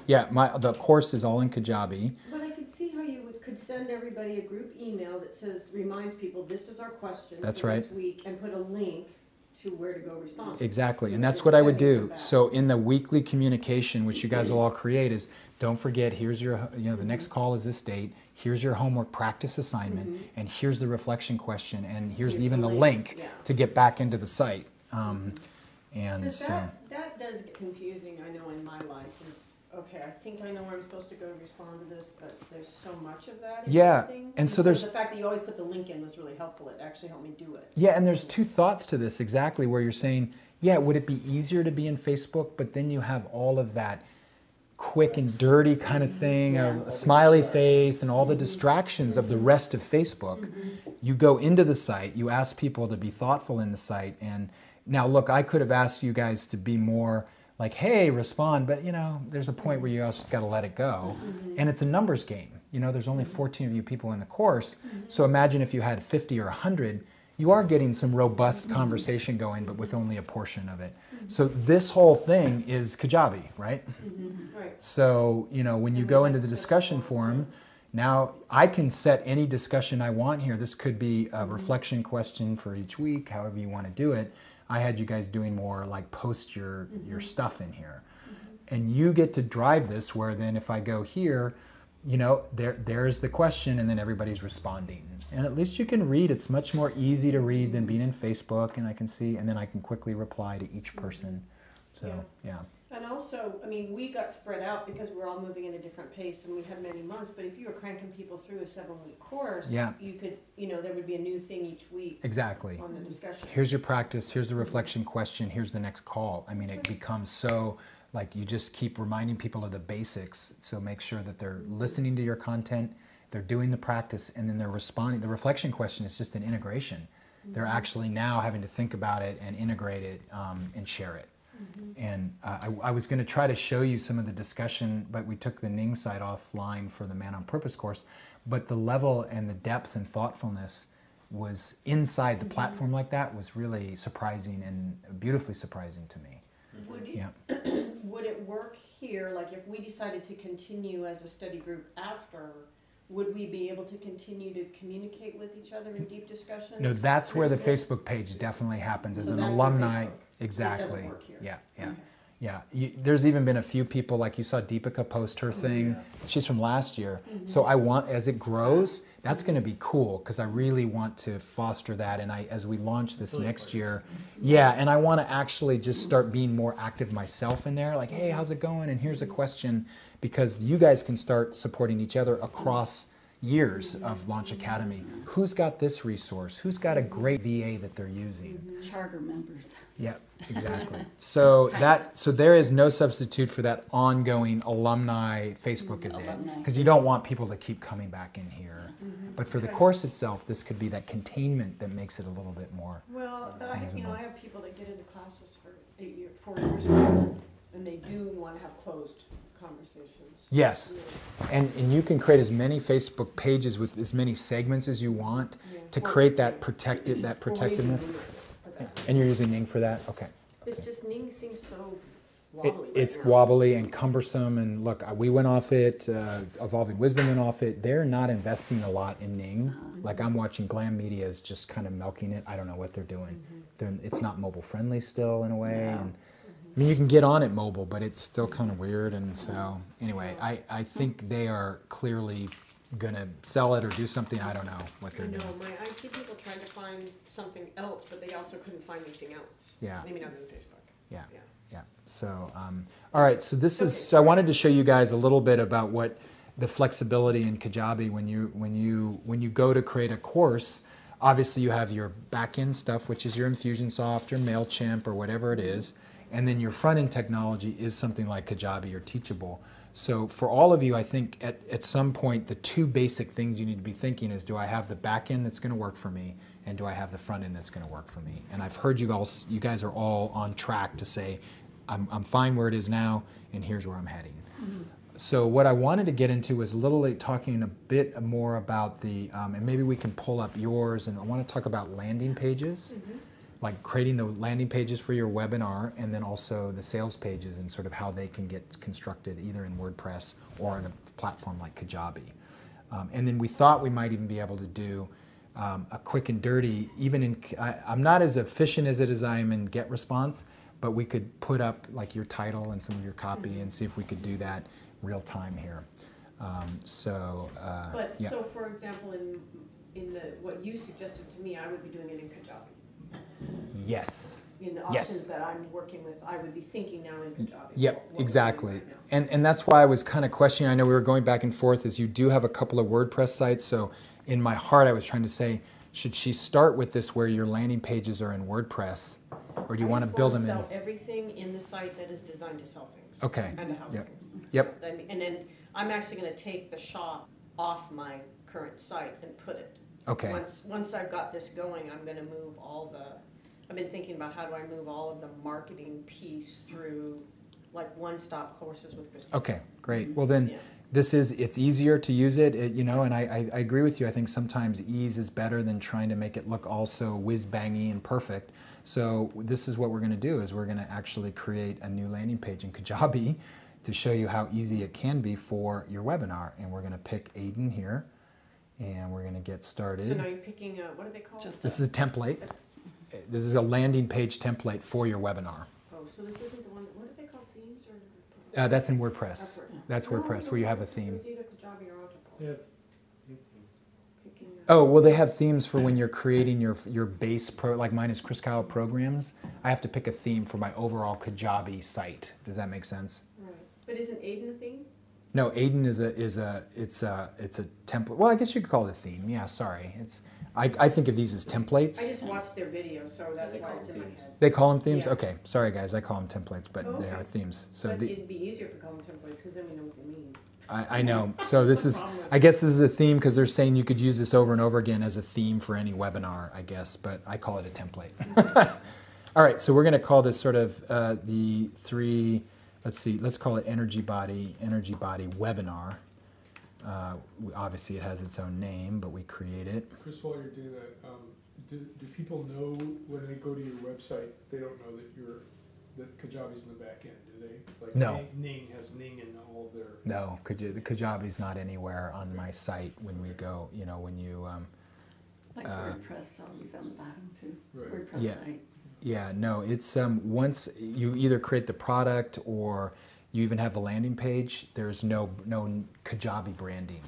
Yeah, the course is all in Kajabi. But I could see how you could send everybody a group email that says, reminds people, this is our question That's for right. this week, and put a link to where to go respond. Exactly, and that's what I would Sending do. them back. So in the weekly communication, which you guys will all create, is don't forget, here's your, the next call is this date, here's your homework practice assignment, and here's the reflection question, and here's Here's even the the link, link yeah. to get back into the site. And Because so, that does get confusing, I know, in my life, is okay, I think I know where I'm supposed to go to respond to this, but there's so much of that in Yeah, everything. and so there's- the fact that you always put the link in was really helpful. It actually helped me do it. Yeah, and there's two thoughts to this exactly where you're saying, yeah, would it be easier to be in Facebook, but then you have all of that quick and dirty kind of thing, Yeah. a smiley face and all the distractions of the rest of Facebook. You go into the site, you ask people to be thoughtful in the site, and now look, I could have asked you guys to be more like, hey, respond, but you know, there's a point where you also got to let it go. And it's a numbers game. You know, there's only 14 of you people in the course, so imagine if you had 50 or 100, you are getting some robust conversation going, but with only a portion of it. So this whole thing is Kajabi, right? Right. So, you know, when you go into the discussion forum, now I can set any discussion I want here. This could be a reflection question for each week, however you want to do it. I had you guys doing more like post your stuff in here. And you get to drive this where then if I go here, you know, there's the question and then everybody's responding. And at least you can read. It's much more easy to read than being in Facebook, and I can see, and then I can quickly reply to each person. So, yeah. And also, I mean, we got spread out because we're all moving at a different pace and we had many months, but if you were cranking people through a 7-week course, Yeah. you could, you know, there would be a new thing each week Exactly. on the discussion. Here's your practice, here's the reflection question, here's the next call. I mean, it becomes so, like, you just keep reminding people of the basics. So make sure that they're listening to your content, they're doing the practice, and then they're responding. The reflection question is just an integration. They're actually now having to think about it and integrate it and share it. And I was going to try to show you some of the discussion, but we took the Ning side offline for the Man on Purpose course. But the level and the depth and thoughtfulness was inside the platform like that was really surprising and beautifully surprising to me. Would it, Yeah. would it work here, like if we decided to continue as a study group after, would we be able to continue to communicate with each other in deep discussions? No, that's where the There's- Facebook page definitely happens as So an that's for alumni. Facebook. Exactly. It doesn't work here. Yeah, yeah. Okay. Yeah, there's even been a few people, like you saw Deepika post her thing. She's from last year. So I want, as it grows, that's going to be cool because I really want to foster that. And as we launch this next year, yeah, and I want to actually just start being more active myself in there. Like, hey, how's it going? And here's a question, because you guys can start supporting each other across years of Launch Academy. Who's got this resource? Who's got a great VA that they're using? Charter members. Yeah, exactly. So there is no substitute for that ongoing alumni Facebook is it, Alumni. because you don't want people to keep coming back in here. But for the course itself, this could be that containment that makes it a little bit more. Well, but I Reasonable. have people that get into classes for 4 years now, and they do want to have closed conversations. Yes, and you can create as many Facebook pages with as many segments as you want to create that protectiveness. And you're using Ning for that? Okay. It's just Ning seems so wobbly right It's now. wobbly and cumbersome, and look, we went off it, Evolving Wisdom went off it. They're not investing a lot in Ning. Like I'm watching Glam Media is just kind of milking it. I don't know what they're doing. It's not mobile friendly still in a way. No. And I mean, you can get on it mobile, but it's still kind of weird. And so anyway, I think they are clearly going to sell it or do something. I don't know what I they're know, doing. my IT people tried to find something else, but they also couldn't find anything else. Yeah. Maybe not on Facebook. Yeah. Yeah. Yeah. So, all right. So this is. So I wanted to show you guys a little bit about what the flexibility in Kajabi when you go to create a course. Obviously, you have your back-end stuff, which is your Infusionsoft or Mailchimp or whatever it is, and then your front-end technology is something like Kajabi or Teachable. So for all of you, I think at some point the two basic things you need to be thinking is: do I have the back-end that's going to work for me, and do I have the front-end that's going to work for me? And I've heard you guys are all on track to say, I'm fine where it is now, and here's where I'm heading. So what I wanted to get into was talking a bit more about the, and maybe we can pull up yours, and I want to talk about landing pages, like creating the landing pages for your webinar, and then also the sales pages and sort of how they can get constructed either in WordPress or on a platform like Kajabi. And then we thought we might even be able to do a quick and dirty, I'm not as efficient as I am in GetResponse, but we could put up like your title and some of your copy and see if we could do that real time here. But yeah. so, for example, in what you suggested to me, I would be doing it in Kajabi. Yes. in the Yes. options that I'm working with, I would be thinking now in Kajabi. Yep, what we're doing exactly. right now. And that's why I was kind of questioning. I know we were going back and forth, as you do have a couple of WordPress sites. So in my heart, I was trying to say, should she start with this where your landing pages are in WordPress, or do you want to build them in? sell everything in the site that is designed to sell things. Okay. And to house Yep. things. Yep. And then I'm actually gonna take the shop off my current site and put it. Okay. Once I've got this going, I'm gonna move all the, I've been thinking about how do I move all of the marketing piece through like one-stop courses with Christine. Okay, great. Well then, Yeah. it's easier to use it, you know, and I agree with you. I think sometimes ease is better than trying to make it look all so whiz-bangy and perfect. So this is what we're going to do, is we're going to actually create a new landing page in Kajabi to show you how easy it can be for your webinar. And we're going to pick Aiden here, and we're going to get started. So now you're picking, what are they called? Just This is a template. This is a landing page template for your webinar. Oh, so this isn't the one, what are they called, themes or? That's in WordPress. Word. That's WordPress, where you have a theme. It was either Kajabi or Autopilot. Yeah. Picking Oh, well, they have themes for when you're creating your base like mine is Chris Kyle programs. I have to pick a theme for my overall Kajabi site. Does that make sense? Right, but isn't Aiden a theme? No, Aiden is a template. Well, I guess you could call it a theme. Yeah, sorry. I think of these as I templates. just watched their video, so that's they why call it's them in my themes. head. They call them themes? Yeah. Okay, sorry guys, I call them templates, but Oh, they okay. are themes. So But the, it'd be easier if we call them templates, because then we know what they mean. I know. So this is, Problem. I guess this is a theme because they're saying you could use this over and over again as a theme for any webinar, I guess, but I call it a template. All right, so we're going to call this sort of the three, let's call it Energy Body Webinar. Obviously it has its own name, but we create it. Chris, while you're doing that, do people know when they go to your website, they don't know that Kajabi's in the back end, do they? Like No. Ning has Ning in all of their. No, the Kajabi's not anywhere on my site when we go, you know, when you, Like WordPress, always on the bottom too. Right. WordPress Yeah. site. yeah, no, it's, once you either create the product or you even have the landing page, there's no Kajabi branding,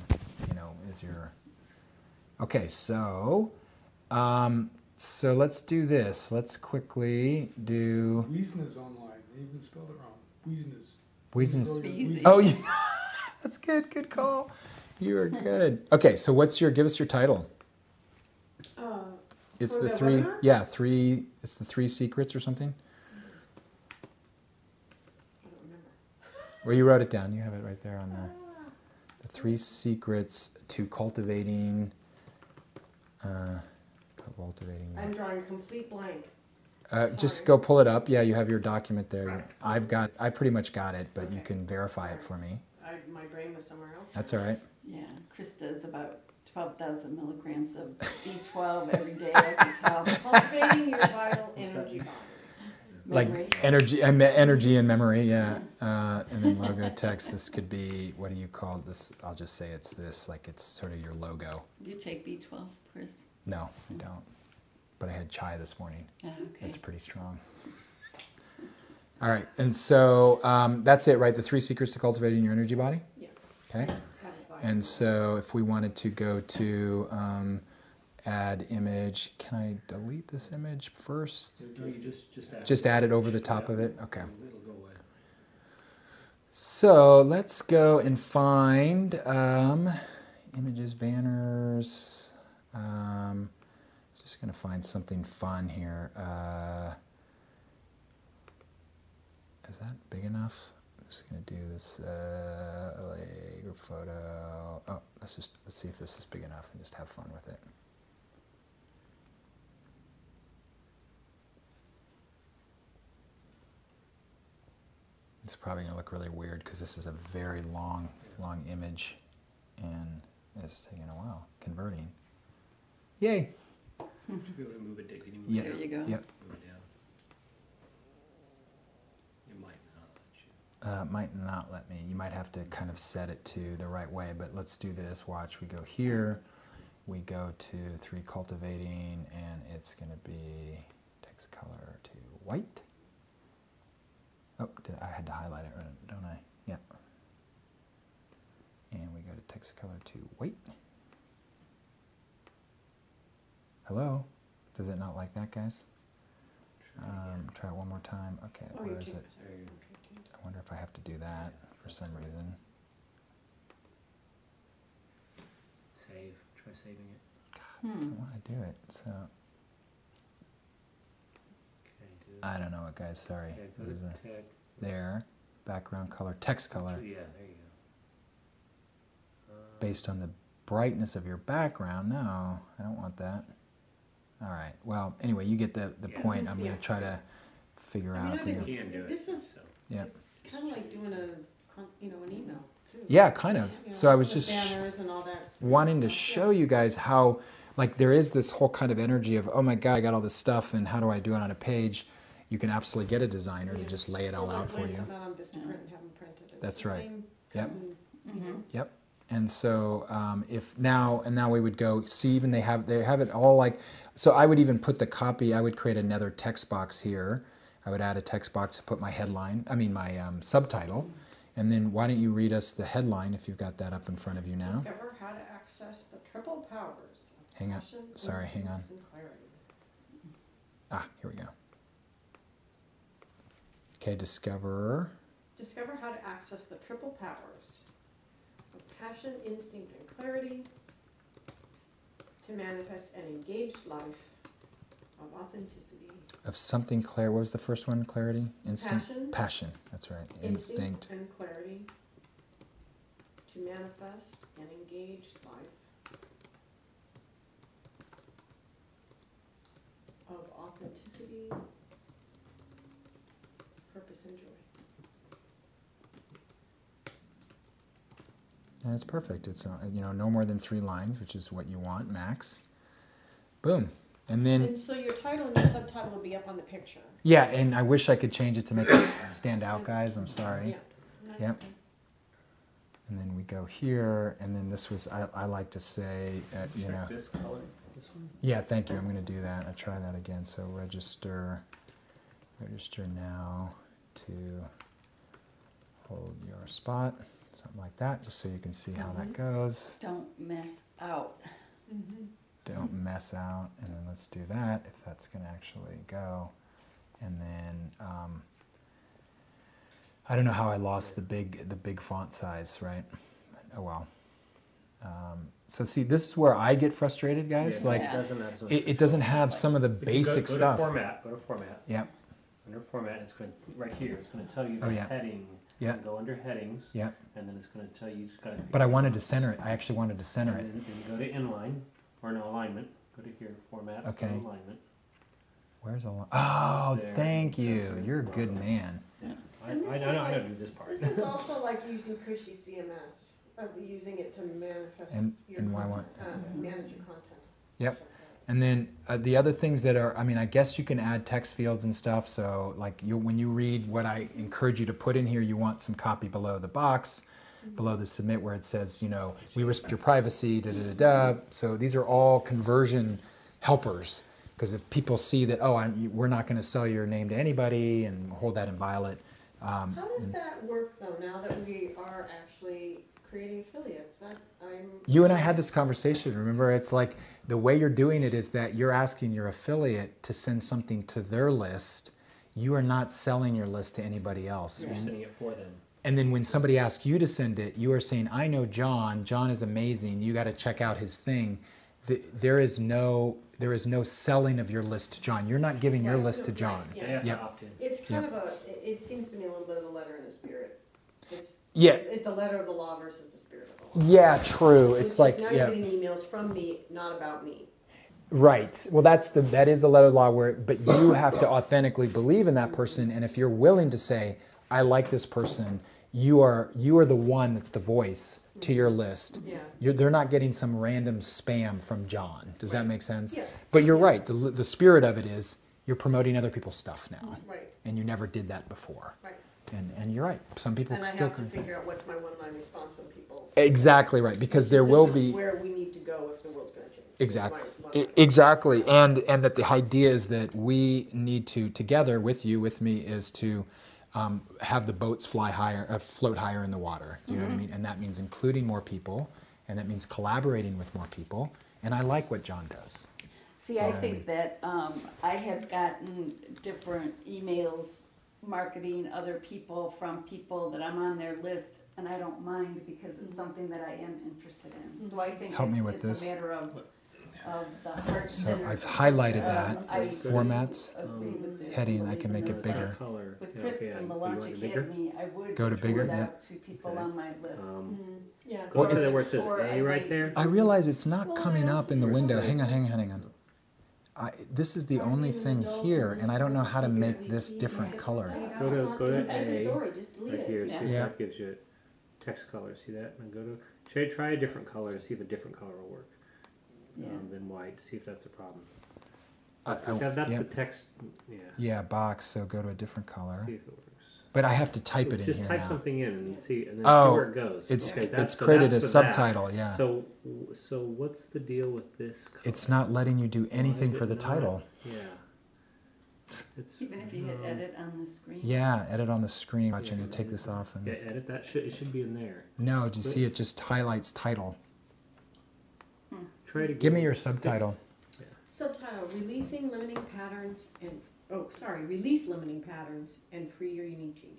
you know, is your, okay, so let's do this. Let's quickly do, Wiesna's online. They even spelled it wrong. Wiesna's. Wiesna's. Easy. Oh, yeah, that's good call. You are good. Okay, so give us your title. It's For the the three, webinar? yeah, it's the 3 secrets or something. I don't remember. Well, you wrote it down. You have it right there on the 3 secrets to cultivating. Cultivating. I'm drawing a complete blank. Just sorry. go pull it up. Yeah, you have your document there. Right. I pretty much got it, but you Okay. can verify it for me. My brain was somewhere else. That's all right. Yeah, Chris does about 12,000 milligrams of B12 every day, I can tell. Cultivating your vital energy body. Memory. Like energy and memory, yeah. And then logo text. This could be, what do you call this? I'll just say it's this, like it's sort of your logo. Do you take B12, Chris? No, I don't. But I had chai this morning. Yeah, okay. That's pretty strong. All right, and so that's it, right? The 3 secrets to cultivating your energy body? Yeah. Okay. Have it by And so if we wanted to go to add image, can I delete this image first? No, you just add. Just add it over the top of it? Okay. It'll go away. So let's go and find images, banners. Just gonna find something fun here. Is that big enough? I'm just gonna do this LA group photo. Oh, let's see if this is big enough and just have fun with it. It's probably gonna look really weird because this is a very long image, and it's taking a while converting. Yay! Should be able to move it, Dave. Can you move Yeah. it There you go. Yep. Move it down. It might not let you. Might not let me. You might have to kind of set it to the right way, but let's do this. Watch, we go here, we go to 3 cultivating, and it's gonna be text color to white. Oh, I had to highlight it, don't I? Yeah. And we go to text color to white. Hello? Does it not like that, guys? Try it one more time. Okay, Oh, where you is changed it? it. Okay, changed it. I wonder if I have to do that for some reason. Save. Try saving it. I don't want to do it. So Okay, do it. I don't know what, guys. Sorry. Okay, go This is to a- tag. there. Background color, text color, Yeah, there you go. based on the brightness of your background. No, I don't want that. All right. Well, anyway, you get the Yeah. point. I'm Yeah. going to try to figure I mean, out I for think you. You can do it. This is- So. Yeah. It's kind of like doing an email too. Yeah, kind of. You know, So I was with just banners and all that wanting to stuff, show you guys how, like, there is this whole kind of energy of, oh my God, I got all this stuff, and how do I do it on a page? You can absolutely get a designer to Yeah. just lay it all Or out for lay you. something out on Vistaprint and have them printed. It's That's the right. same Yep. pattern, you know. Yep. And so if now we would go see, even they have it all, like, so I would even put the copy. I would create another text box here. I would add a text box to put my headline. I mean my subtitle. And then why don't you read us the headline if you've got that up in front of you now? Discover how to access the triple powers of Hang on. passion, Sorry, hang on. instinct, and clarity. Ah, here we go. Okay, discover. Discover how to access the triple powers of passion, instinct, and clarity to manifest an engaged life of authenticity. Of something clear. What was the first one? Clarity? Instinct? Passion. Passion. That's right. Instinct. And clarity to manifest an engaged life of authenticity, purpose, and joy. And it's perfect. It's no more than 3 lines, which is what you want, max. Boom. And then And so your title and your subtitle will be up on the picture. yeah, and I wish I could change it to make it stand out, guys. I'm sorry. Yeah. That's Yep. okay. And then we go here, and then this was I like to say, Check this color. This one. Yeah, thank you. I'm going to do that. I'll try that again. So register now to hold your spot, something like that, just so you can see how that goes. Don't miss out. Mm-hmm. Don't mess out. And then let's do that if that's going to actually go. And then I don't know how I lost the big font size, right? Oh well. So see, this is where I get frustrated, guys. Yeah, Like it doesn't have it doesn't have some of the If you basic go stuff. To format. Go to format. Yep. Under format, it's going to right here. It's going to tell you the Oh, yeah. heading. Yeah. Go under headings. Yeah. And then it's going to tell you. Just got to. But I wanted to center it. I actually wanted to center it. Then go to inline or no alignment. Go to here, format. Okay. Go to alignment. Where's the line? Oh, There. thank you. You're a good man. I And this know is how to like- do this part. This is also like using Cushy CMS, using it to manifest And- your and why content, manage your content. Yep. Stuff like that. And then the other things that are, I mean, I guess you can add text fields and stuff. So like when you read what I encourage you to put in here, you want some copy below the box, below the submit where it says, we respect your privacy, da da da da. So these are all conversion helpers. Because if people see that, we're not going to sell your name to anybody and hold that inviolate. How does that work though, now that we are actually creating affiliates? You and I had this conversation, remember? It's like the way you're doing it is that you're asking your affiliate to send something to their list. You are not selling your list to anybody else. You're sending it for them. And then when somebody asks you to send it, you are saying, I know John. John is amazing. You got to check out his thing. There is no selling of your list to John. You're not giving your Right, list to right, John. yeah. They have Yep. to opt in. It's kind of it seems to me a little bit of a letter in the spirit. Yeah. It's the letter of the law versus the spirit of the law. Yeah, true. It's just like, now yeah. you're getting emails from me, not about me. Right. Well, that is the letter of the law but you have to authentically believe in that person. And if you're willing to say, I like this person, you are the one that's the voice to your list. Yeah. They're not getting some random spam from John. Does that make sense? Yeah. But you're right. The spirit of it is you're promoting other people's stuff now. Right. And you never did that before. Right. And you're right. Some people And I still have to can. figure out what's my one-line response when people. Exactly right. Because there This will is be. where we need to go if the world's going to change. Exactly. My one-line. Exactly. And that the idea is that we need to, together with you, with me, is to have the boats float higher in the water. Do you know what I mean? And that means including more people, and that means collaborating with more people. And I like what John does. See, I Yeah, I think mean- that I have gotten different emails marketing other people from people that I'm on their list, and I don't mind because it's something that I am interested in. So I think Help me with it's this. a matter of the heart So center. I've highlighted that. I Formats, agree with this. heading, I can make it Believe bigger. Color. With Yeah, Chris okay, and the you Launch want it bigger? Academy, I would Go to bigger, forward yeah. out to people Okay. on my list. Yeah. Go to it's- the where it says Or A I right might- there. I realize it's not Well, coming I up in the also- window. Hang on. This is the only thing here, and I don't know how to make this different color. Go to End of A story, just delete right it. here. See if Yeah. that gives you text color. See that? And go to try a different color. See if a different color will work Yeah. than white. See if that's a problem. I- That's yeah. the text. Yeah. Yeah, box. So go to a different color. See if it works. But I have to type it in Just here type now. something in and see, and then Oh, see where it goes. It's Okay, it's so created a that's for that. subtitle. Yeah. So what's the deal with this? Color? It's not letting you do Why anything is for it the not? title. Yeah. It's, Even if you hit edit on the screen. Yeah, edit on the screen. Watch, Yeah, I'm gonna take edit this that. off and. Yeah, edit that. It should be in there. No, do you see it just highlights title? Try to Give me your subtitle. Subtitle, releasing limiting patterns and, release limiting patterns and free your unique genius.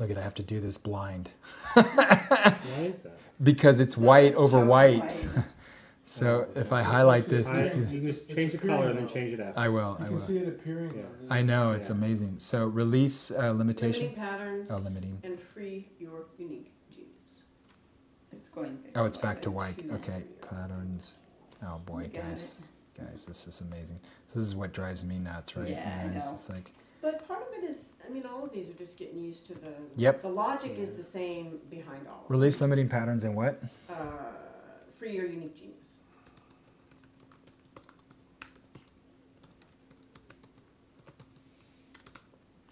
Look at, I have to do this blind Why is that? because it's Well, white it's over showing white. white. So if I highlight this, do you see? You just change the color and then change it after. I will. You I can will. see it appearing. Yeah. on I know it's Yeah. amazing. So release limitation. Limiting patterns Oh, limiting. and free your unique genius. It's going. Oh, it's back to white. Two. Okay, patterns. Oh boy, You got guys, this is amazing. So this is what drives me nuts, right? Yeah, I guys? know. It's like, But part of it is, I mean, all of these are just getting used to the. Yep. The logic is the same behind all of them. release limiting patterns and what? Free your unique genius.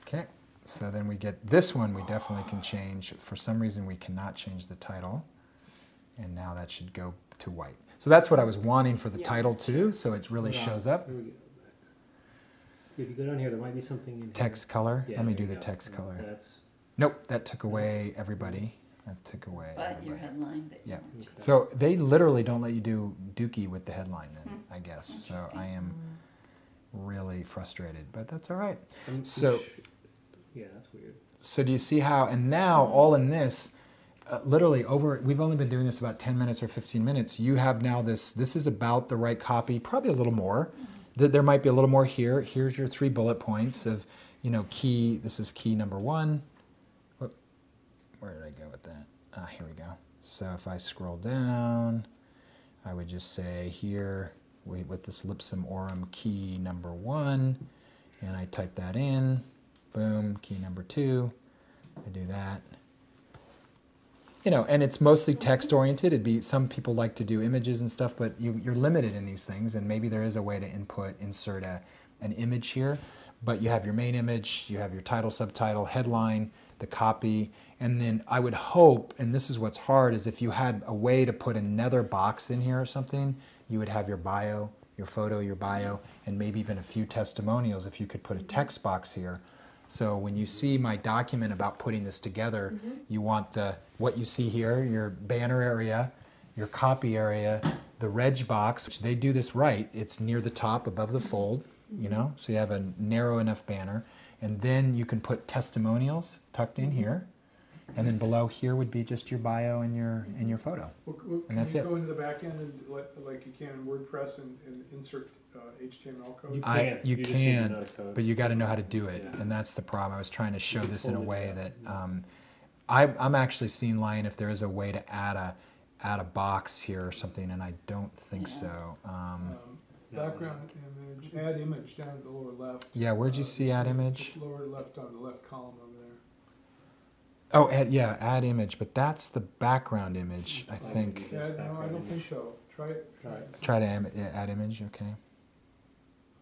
Okay. So then we get this one. We definitely can change. For some reason, we cannot change the title, and now that should go to white. So that's what I was wanting for the Yeah. title too. So it really Hold on. shows up. There we go. If you go down here, there might be something in here. Text color. Yeah, Let me there do you the go. text color. That's Nope, that took away everybody. That took away. But your everybody. headline that you Yeah. want. okay. So they literally don't let you do Dookie with the headline then, I guess. So Interesting. I am really frustrated, but that's all right. So So- yeah, that's weird. So do you see how, and now all in this, literally over, we've only been doing this about 10 minutes or 15 minutes. You have now this is about the right copy, probably a little more. There might be a little more here. Here's your 3 bullet points of, key, this is key number 1. Where did I go with that? Here we go. So if I scroll down, I would just say here, with this Lipsum Aurum key number 1, and I type that in, boom, key number 2, I do that. And it's mostly text oriented. It'd be, some people like to do images and stuff, but you're limited in these things, and maybe there is a way to insert an image here. But you have your main image, you have your title, subtitle, headline, the copy, and then I would hope, and this is what's hard, is if you had a way to put another box in here or something, you would have your bio, your photo, your bio, and maybe even a few testimonials if you could put a text box here. So when you see my document about putting this together, you want what you see here, your banner area, your copy area, the reg box, which they do this right, it's near the top above the fold, so you have a narrow enough banner, and then you can put testimonials tucked in here, and then below here would be just your bio and your photo. Can that's you it. go into the back end and like you can in WordPress and insert HTML code? You You just need to can, know the code. but you got to know how to do it, Yeah. and that's the problem. I was trying to show You can this in a totally way do that that. I'm actually seeing, Lion, if there is a way to add a box here or something, and I don't think Yeah. so. Background image, add image down at the lower left. Yeah, where'd you see add image? Lower left on the left column over there. Oh, add image, but that's the background image, I think. Yes, No, I background don't think image. so. Try it. Try to add image, okay.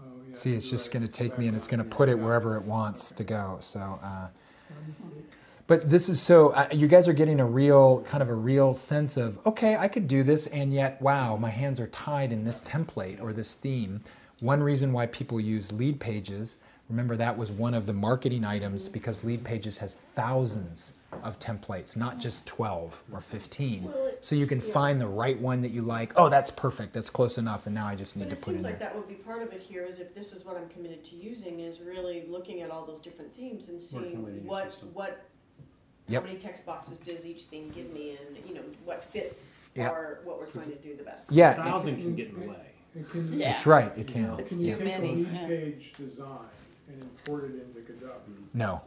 Oh, yeah, See, it's you're just right. going to take me, and it's going to Background, put it yeah. wherever it wants to go. So. Let me see. But this is you guys are getting a real sense of, okay, I could do this, and yet, wow, my hands are tied in this template or this theme. One reason why people use lead pages Remember, that was one of the marketing items because Lead Pages has thousands of templates, not just 12 or 15. Well, So you can find the right one that you like. Oh, that's perfect. That's close enough. And now I just need But to it put in seems like there. that would be part of it here, is if this is what I'm committed to using, is really looking at all those different themes and Working seeing within your what, system. Yep. how many text boxes does each thing give me, and, you know, what fits Yep. are what we're trying to do the best. Yeah, 1,000 can get in the way. And can you, Yeah. that's right. It can. It's can you too take a many, lead yeah. page design and import it into Kajabi? No.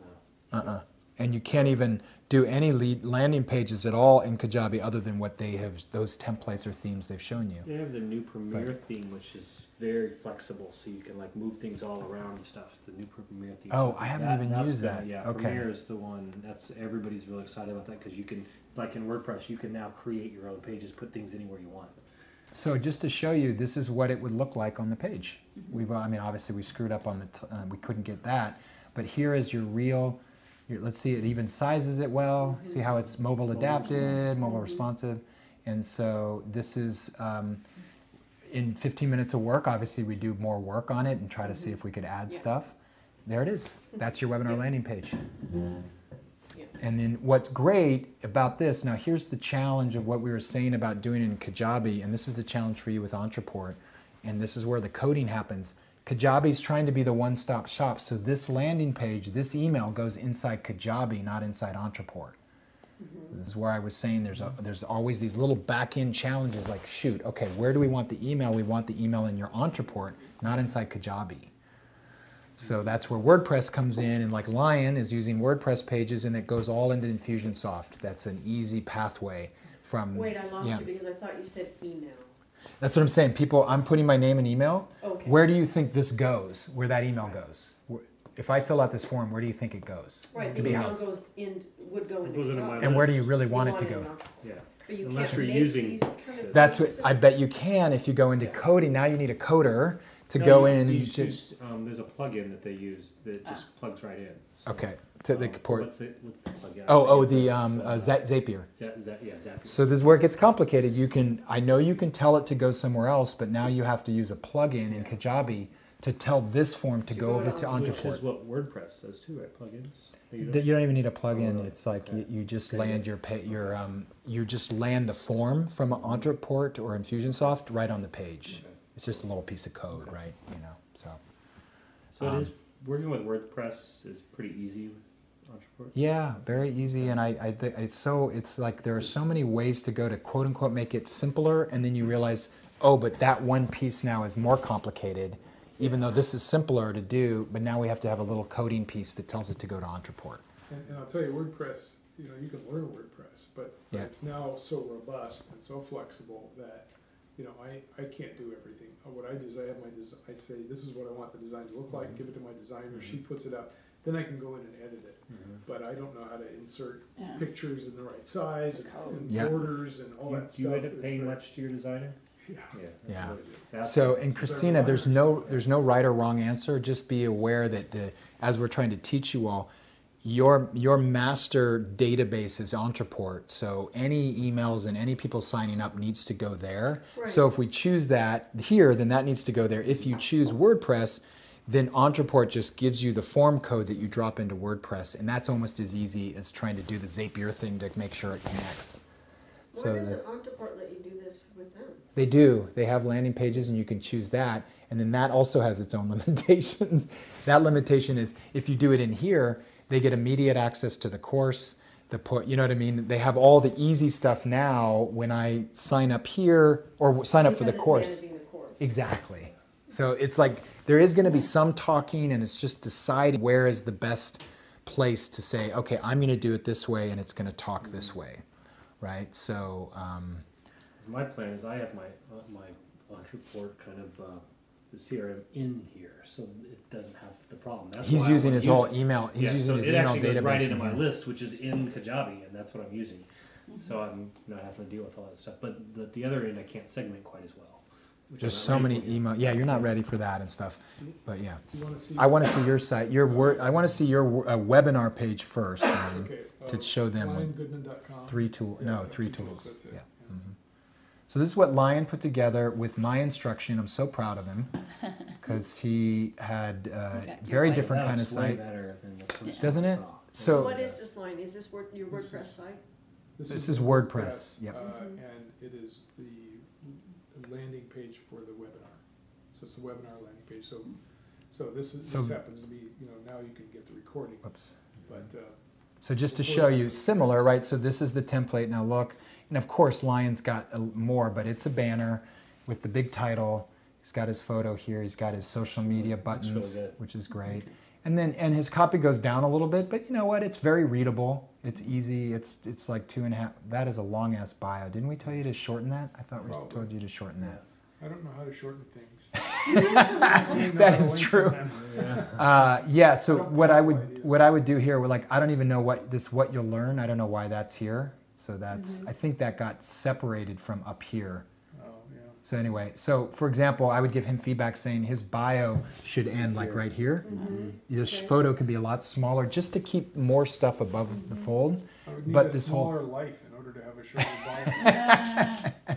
And you can't even do any lead landing pages at all in Kajabi other than what they have, those templates or themes they've shown you. They have the new Premiere theme, which is very flexible, so you can like move things all around and stuff. The new Premiere theme. Oh, I haven't even that's used been- that. Yeah, Okay. Premiere is the one. That's everybody's really excited about that because you can, like in WordPress, you can now create your own pages, put things anywhere you want. So just to show you, this is what it would look like on the page. I mean, obviously we screwed up on we couldn't get that, but here is your real. Let's see, it even sizes it well. See how it's mobile adapted, mobile responsive, and so this is in 15 minutes of work. Obviously, we do more work on it and try to see if we could add Yeah. stuff. There it is. That's your webinar landing page. Yeah. And then what's great about this, now here's the challenge of what we were saying about doing it in Kajabi, and this is the challenge for you with Entreport, and this is where the coding happens. Kajabi's trying to be the one-stop shop, so this landing page, this email goes inside Kajabi, not inside Entreport. This is where I was saying there's always these little back-end challenges like, shoot, okay, where do we want the email? We want the email in your Entreport, not inside Kajabi. So that's where WordPress comes in, and like Lion is using WordPress pages, and it goes all into Infusionsoft. That's an easy pathway from. Wait, I lost yeah. you because I thought you said email. That's what I'm saying. People, I'm putting my name and email. Okay. Where do you think this goes? Where that email goes? If I fill out this form, where do you think it goes? Right, To the be email housed. would go into Goes into Kajabi. my And where do you really You want it to in go? Entreport. Yeah. But you Unless can't you're make using- these kind of That's what things. I bet you can if you go into coding. Now you need a coder to No, go you- in you and just, there's a plugin that they use that just plugs right in. So, okay to the port. What's the plugin? Oh, the Zapier. Yeah, Zapier. So this is where it gets complicated. I know you can tell it to go somewhere else, but now you have to use a plugin in Kajabi to tell this form to go over to Which is Entreport. what WordPress does too, right? Plugins. You don't even need a plugin. Oh, It's like okay. you just Okay. land you just land the form from Entreport or Infusionsoft right on the page. Okay. It's just a little piece of code, right? You know, so. So it is working with WordPress is pretty easy with Entreport. Yeah, very easy, and it's like there are so many ways to go to quote unquote make it simpler, and then you realize, oh, but that one piece now is more complicated, even though this is simpler to do, but now we have to have a little coding piece that tells it to go to Entreport. And I'll tell you, WordPress, you know, you can learn WordPress, but Yeah. it's now so robust and so flexible that, you know, I can't do everything. What I do is I have I say, this is what I want the design to look like, give it to my designer, she puts it up, then I can go in and edit it. But I don't know how to insert Yeah. pictures in the right size and Yeah. borders and all that stuff. Do you end up is paying very- much to your designer? Yeah. Yeah. That's what I do. That's So, what- and Christina, there's no right or wrong answer. Just be aware that as we're trying to teach you all, your master database is Entreport. So any emails and any people signing up needs to go there. Right. So if we choose that here, then that needs to go there. If you choose WordPress, then Entreport just gives you the form code that you drop into WordPress, and that's almost as easy as trying to do the Zapier thing to make sure it connects. Why So doesn't that's- Entreport let you do this with them? they do. They have landing pages, and you can choose that. And then that also has its own limitations. That limitation is if you do it in here, they get immediate access to the course. You know what I mean? They have all the easy stuff now when I sign up here or sign up for the Because it's course. managing the course. Exactly. So it's like there is going to be some talking, and it's just deciding where is the best place to say, okay, I'm going to do it this way, and it's going to talk this way, right? So. So my plan is I have my Entreport kind of the CRM in here, so it doesn't have the problem. That's He's why I using wanna his use whole it. email. He's Yeah, using so his it email actually goes right database. into in my here. list, which is in Kajabi, and that's what I'm using. So I'm not having to deal with all that stuff. But the other end, I can't segment quite as well. which There's I'm so not many ready for. email. Yeah, you're not ready for that and stuff. But yeah, You wanna see? I want to see your site, your word. I want to see your webinar page first, Ryan, Okay, to show them what LionGoodman.com. three tools. No, Yeah, three tools. that's it. Yeah. So this is what Lion put together with my instruction. I'm so proud of him because he had Okay, very you're right. different That kind of looks way site. better than the first Doesn't one I it? saw. So- What is this line? Is this your WordPress site? This is WordPress, yep. And it is the landing page for the webinar. So it's the webinar landing page. So this happens to be, now you can get the recording, Whoops. but, So just to show you, similar, right? So this is the template. Now look, and of course Lion's got more, but it's a banner with the big title. He's got his photo here. He's got his social media buttons, really good. which is great. And his copy goes down a little bit, but you know what? It's very readable. It's easy. It's like 2.5. That is a long ass bio. Didn't we tell you to shorten that? I thought we Probably. told you to shorten that. I don't know how to shorten things. That is true. Yeah. So I don't what I know would idea. what I would do here, like I don't even know what you'll learn. I don't know why that's here. So that's I think that got separated from up here. Oh, yeah. So anyway, so for example, I would give him feedback saying his bio should end like right here. This Okay. photo can be a lot smaller just to keep more stuff above the fold. I would need But a this whole- smaller life in order to have a shorter bio.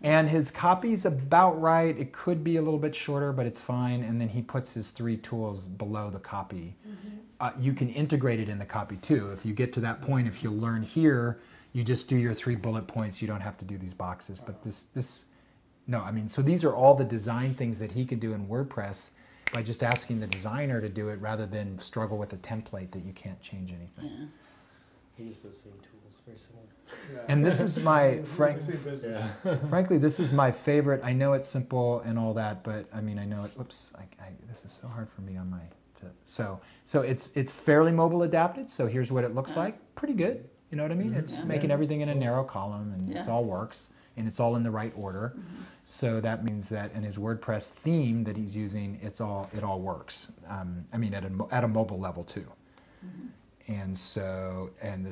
And his copy's about right. It could be a little bit shorter, but it's fine. And then he puts his 3 tools below the copy. You can integrate it in the copy too. If you get to that point, if you learn here, you just do your 3 bullet points. You don't have to do these boxes. But so these are all the design things that he can do in WordPress by just asking the designer to do it rather than struggle with a template that you can't change anything. Yeah. I use those same tools, very similar. Yeah. And this is my We're in the same business. frankly, this is my favorite. I know it's simple and all that, but I mean, I know it. Whoops, this is so hard for me on my. So it's fairly mobile adapted. So here's what it looks like. Pretty good. You know what I mean? It's Yeah. making everything in a narrow column, and it Yeah. all works, and it's all in the right order. So that means that in his WordPress theme that he's using, it all works. I mean, at a mobile level too. And so and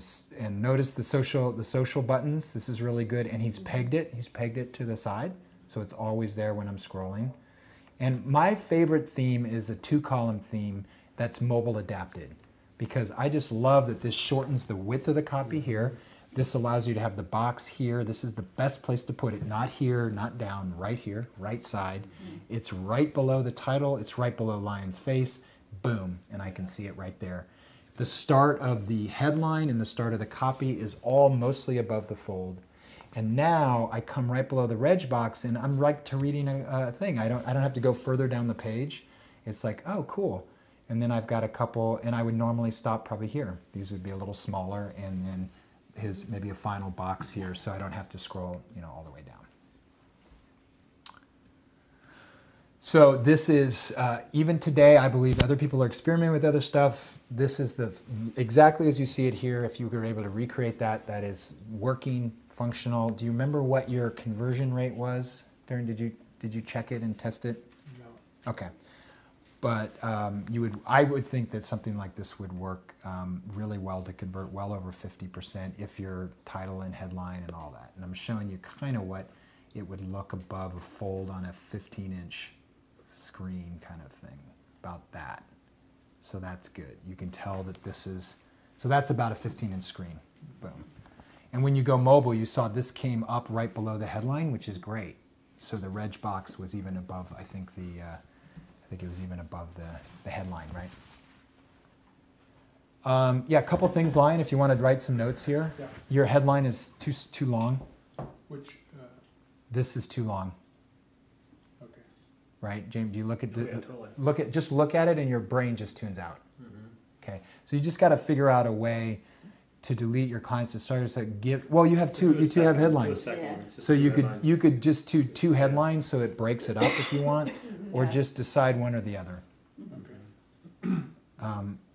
notice the social buttons. This is really good, and he's pegged it to the side, so it's always there when I'm scrolling. And my favorite theme is a 2-column theme that's mobile adapted, because I just love that this shortens the width of the copy here. This allows you to have the box here. This is the best place to put it. Not here, not down, right here, right side. It's right below the title. It's right below Lion's face. Boom, and I can see it right there. The start of the headline and the start of the copy is all mostly above the fold. And now I come right below the reg box and I'm right to reading a thing. I don't have to go further down the page. It's like, oh, cool. And then I've got a couple, and I would normally stop probably here. These would be a little smaller, and then maybe a final box here, so I don't have to scroll, all the way down. So this is, even today, I believe other people are experimenting with other stuff. This is exactly as you see it here. If you were able to recreate that, that is working, functional. Do you remember what your conversion rate was? Darren, did you check it and test it? No. Okay. But I would think that something like this would work really well to convert well over 50% if your title and headline and all that. And I'm showing you kind of what it would look above a fold on a 15-inch screen kind of thing, about that. So that's good. You can tell that so that's about a 15-inch screen. Boom. And when you go mobile, you saw this came up right below the headline, which is great. So the reg box was even above, I think it was even above the headline, right? Yeah, a couple things, Lion, if you want to write some notes here. Yeah. Your headline is too long. Which, This is too long, okay. right? James, do you look at Yeah, totally. look at it and your brain just tunes out. Okay, so you just got to figure out a way to delete your clients to start. So you have two. You two have headlines. Yeah. So you could just do 2 headlines so it breaks it up if you want, or Yeah. just decide one or the other. Okay.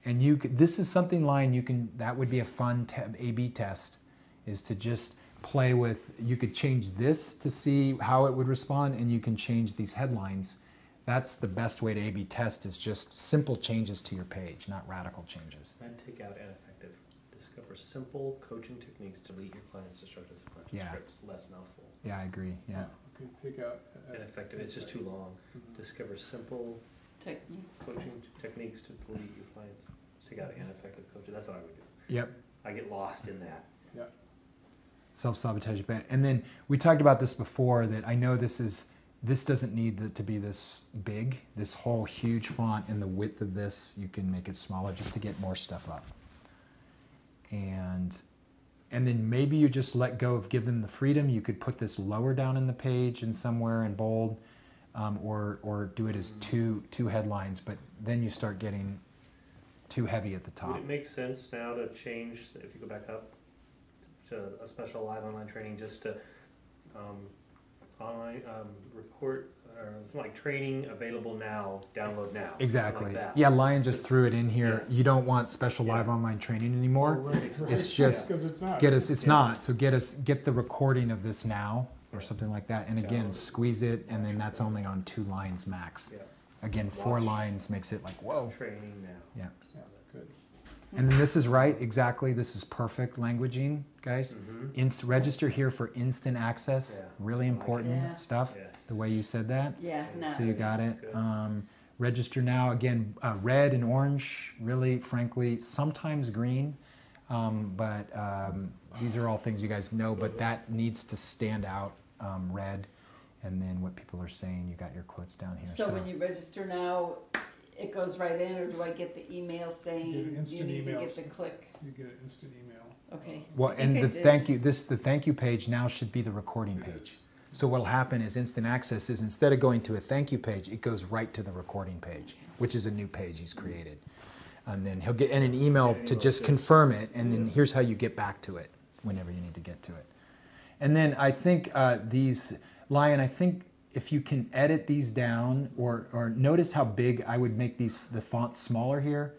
And this is something, Lion, that would be a fun A/B test, is to just play with. You could change this to see how it would respond, and you can change these headlines. That's the best way to A/B test, is just simple changes to your page, not radical changes. I'd take out ineffective. Discover simple coaching techniques to lead your clients to structure Yeah. scripts, less mouthful. Yeah, I agree. Yeah. Okay, take out. Ineffective, it's just too long. Mhm. Discover simple Techniques. coaching techniques to lead your clients. Take out ineffective coaching, that's what I would do. Yep. I get lost in that. Self-sabotage. And then we talked about this before, that I know this is This doesn't need to be this big, this whole huge font, and the width of this, you can make it smaller just to get more stuff up. And then maybe you just let go of, give them the freedom. You could put this lower down in the page and somewhere in bold, or do it as two headlines, but then you start getting too heavy at the top. Would it make sense now to change, if you go back up, to a special live online training, just to online record, or it's like training available now, download now? Exactly. Like that. Yeah, Lion just threw it in here. Yeah. You don't want special live online training anymore. Well, right, It's just Because it's not. it's not. So get the recording of this now or something like that. And again, squeeze it, and then that's only on 2 lines max. Yeah. Again, 4 Watch. lines makes it like, whoa. Training now. Yeah. Yeah, good. And then this is right, exactly. This is perfect languaging, guys. Register here for instant access. Yeah. Really important Yeah. stuff. Yes. The way you said that. Yeah, no. So you got it. Good. Register now. Again, red and orange. Really, frankly, sometimes green. But these are all things you guys know. But that needs to stand out. Red, and then what people are saying. You got your quotes down here. So when you register now, it goes right in, or do I get the email You saying get you instant need to emails. get the click? You get an instant email. Okay. Well, I think and I the did. thank you. The thank you page now should be the recording page. So what'll happen is instant access is, instead of going to a thank you page, it goes right to the recording page, which is a new page he's created. And then he'll get in an email to just confirm it, and then here's how you get back to it whenever you need to get to it. And then I think Lion, I think if you can edit these down, or notice how big I would make the font smaller here,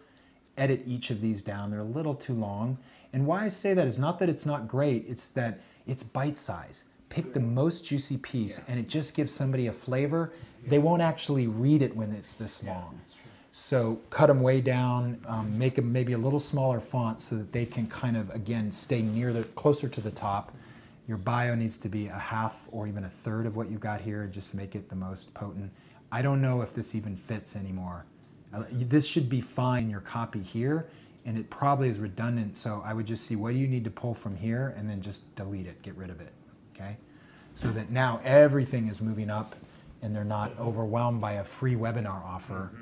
edit each of these down. They're a little too long. And why I say that is not that it's not great, it's that it's bite size. Pick the most juicy piece, and it just gives somebody a flavor. They won't actually read it when it's this long. So cut them way down, make them maybe a little smaller font so that they can kind of, again, stay closer to the top. Your bio needs to be a half or even a third of what you've got here, and just make it the most potent. I don't know if this even fits anymore. This should be fine in your copy here, and it probably is redundant, so I would just see what do you need to pull from here, and then just delete it, get rid of it, okay? So that now everything is moving up, and they're not overwhelmed by a free webinar offer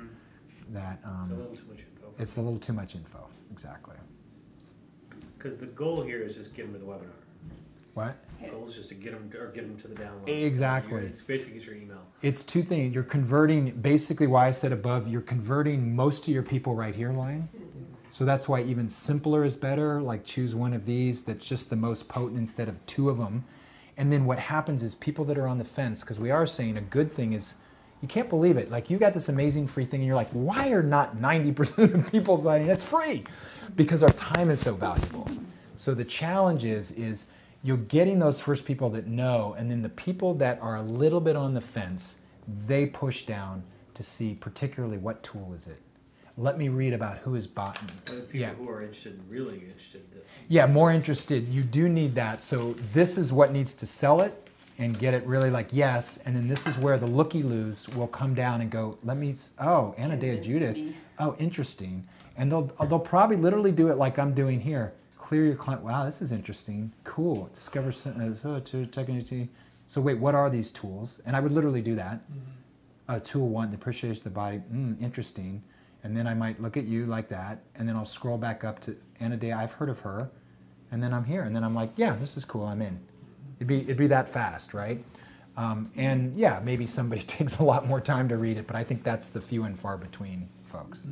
that It's a little too much info. it's a little too much info, exactly. Because the goal here is just get them to the webinar. What? The goal is just to get them to the download. Exactly. It's basically get your email. It's 2 things. You're converting, basically why I said above, you're converting most of your people right here, Lion. So that's why even simpler is better, like choose one of these that's just the most potent instead of 2 of them. And then what happens is people that are on the fence, because we are saying a good thing is, you can't believe it. Like, you got this amazing free thing and you're like, why are not 90% of the people signing? It's free because our time is so valuable. So the challenge is you're getting those first people that know, and then the people that are a little bit on the fence, they push down to see particularly what tool is it. Let me read about who is bought. The people who are interested, really interested. Yeah, more interested. You do need that. So this is what needs to sell it and get it really like yes, and then this is where the looky-loos will come down and go, Anna Dea Convince Judith. me. Oh, interesting. And they'll probably literally do it like I'm doing here. Clear your client. Wow, this is interesting. Cool. Discover technology. So wait, what are these tools? And I would literally do that. Tool 1, the appreciation of the body. Interesting. And then I might look at you like that, and then I'll scroll back up to Anna Dea. I've heard of her, and then I'm here, and then I'm like, yeah, this is cool. I'm in. It'd be that fast, right? And yeah, maybe somebody takes a lot more time to read it, but I think that's the few and far between folks.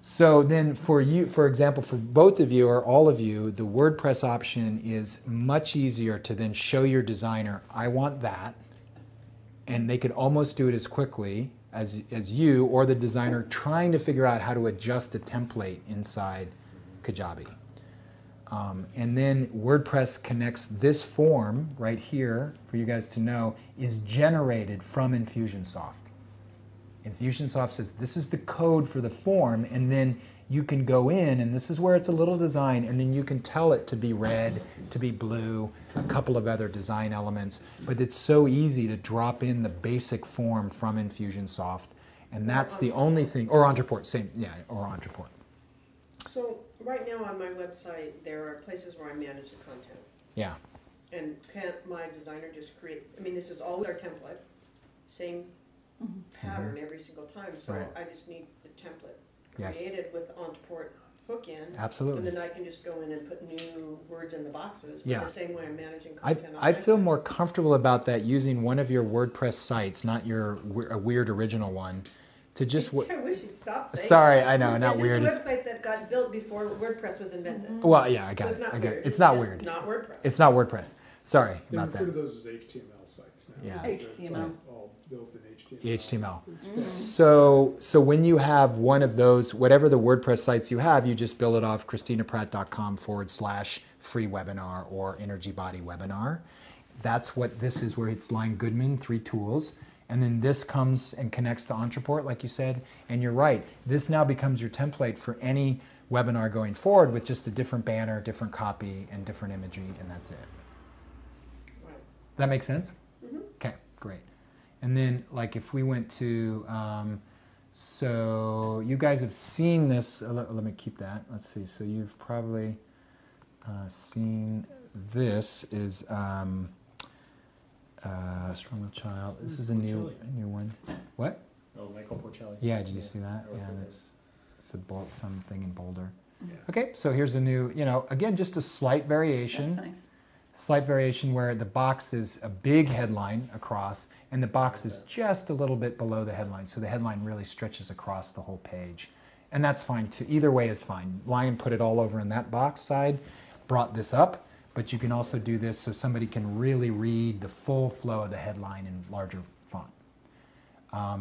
So then for you, for example, for both of you or all of you, the WordPress option is much easier to then show your designer, I want that. And they could almost do it as quickly as you or the designer trying to figure out how to adjust a template inside Kajabi. And then WordPress connects this form right here, for you guys to know, is generated from Infusionsoft. Infusionsoft says this is the code for the form, and then you can go in, and this is where it's a little design, and then you can tell it to be red, to be blue, a couple of other design elements. But it's so easy to drop in the basic form from Infusionsoft, and that's the only thing, or Ontraport, same, yeah, or Ontraport. So right now on my website, there are places where I manage the content. Yeah. and can't my designer just create, I mean, this is always our template, same pattern every single time, so Right. I just need the template Yes. created with Ontport hook in. And Absolutely. then I can just go in and put new words in the boxes, Yeah. the same way I'm managing I, content on I my feel site. more comfortable about that using one of your WordPress sites, not your a weird original one, to just. I wish you'd stop saying Sorry, that. I know, not weird. It's just a website that got built before WordPress was invented. Well, yeah, I So got it's it. not I got weird. it. It's not just weird. not WordPress. It's not WordPress. Sorry They about refer that. to those as HTML sites now. Yeah. It's HTML. all built in HTML. HTML. It's- So when you have one of those, whatever the WordPress sites you have, you just build it off christinapratt.com/free webinar or energy body webinar. That's what this is, where it's line Goodman, 3 tools. And then this comes and connects to Ontraport, like you said. And you're right, this now becomes your template for any webinar going forward with just a different banner, different copy, and different imagery, and that's it. Right. That make sense? Mhm. Okay, great. And then, like, if we went to, so you guys have seen this. Let me keep that. Let's see. So you've probably seen this. Is Strong Willed Child. This is a new one. What? Oh, Michael Porcelli. Yeah, did you see that? I Yeah, recognize that's it's a something in Boulder. Yeah. Okay, so here's a new. Again, just a slight variation. That's nice. Slight variation where the box is a big headline across and the box is just a little bit below the headline. So the headline really stretches across the whole page. And that's fine too. Either way is fine. Lion put it all over in that box side, brought this up, but you can also do this so somebody can really read the full flow of the headline in larger font.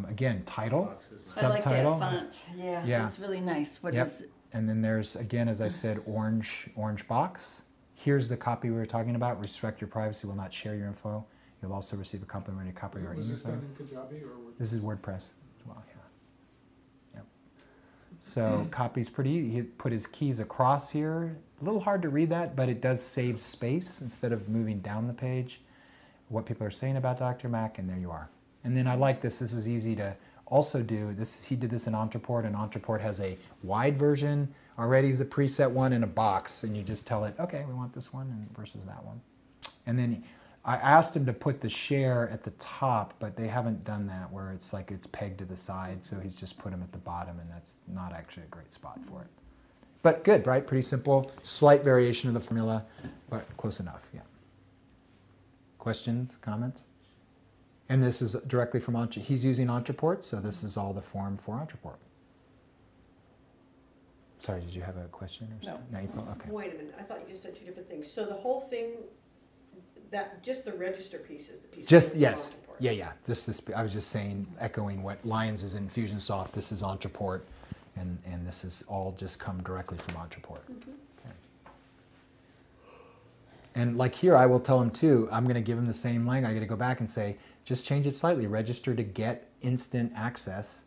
Again, title, Boxes. I like that subtitle. font. Yeah, Yeah. it's really nice. What Yep. is it? And then there's, again, as I said, orange box. Here's the copy we were talking about. Respect your privacy, will not share your info. You'll also receive a complimentary copy of our Was this e-newsletter. done in Kajabi or was This is WordPress as well, yeah. Yep. So copy's pretty easy. He put his keys across here. A little hard to read that, but it does save space instead of moving down the page. What people are saying about Dr. Mac, and there you are. And then I like this. This is easy to also do. This he did this in Ontraport, and Ontraport has a wide version already as a preset one in a box, and you just tell it, okay, we want this one and versus that one. And then I asked him to put the share at the top, but they haven't done that where it's like it's pegged to the side, so he's just put them at the bottom, and that's not actually a great spot for it. But good, right? Pretty simple. Slight variation of the formula, but close enough, yeah. Questions, comments? And this is directly from Ontraport. He's using Ontraport, so this is all the form for Ontraport. Sorry, did you have a question or No. something? No, April? Okay. Wait a minute, I thought you just said 2 different things. So the whole thing, that, just the register piece is the piece. Just, from yes. Ontport. Yeah, yeah. This, I was just saying, echoing what Lions is in Fusionsoft, this is Ontraport, and this is all just come directly from Ontraport. Okay. And like here, I will tell him too, I'm going to give him the same link. I got to go back and say, just change it slightly. Register to get instant access,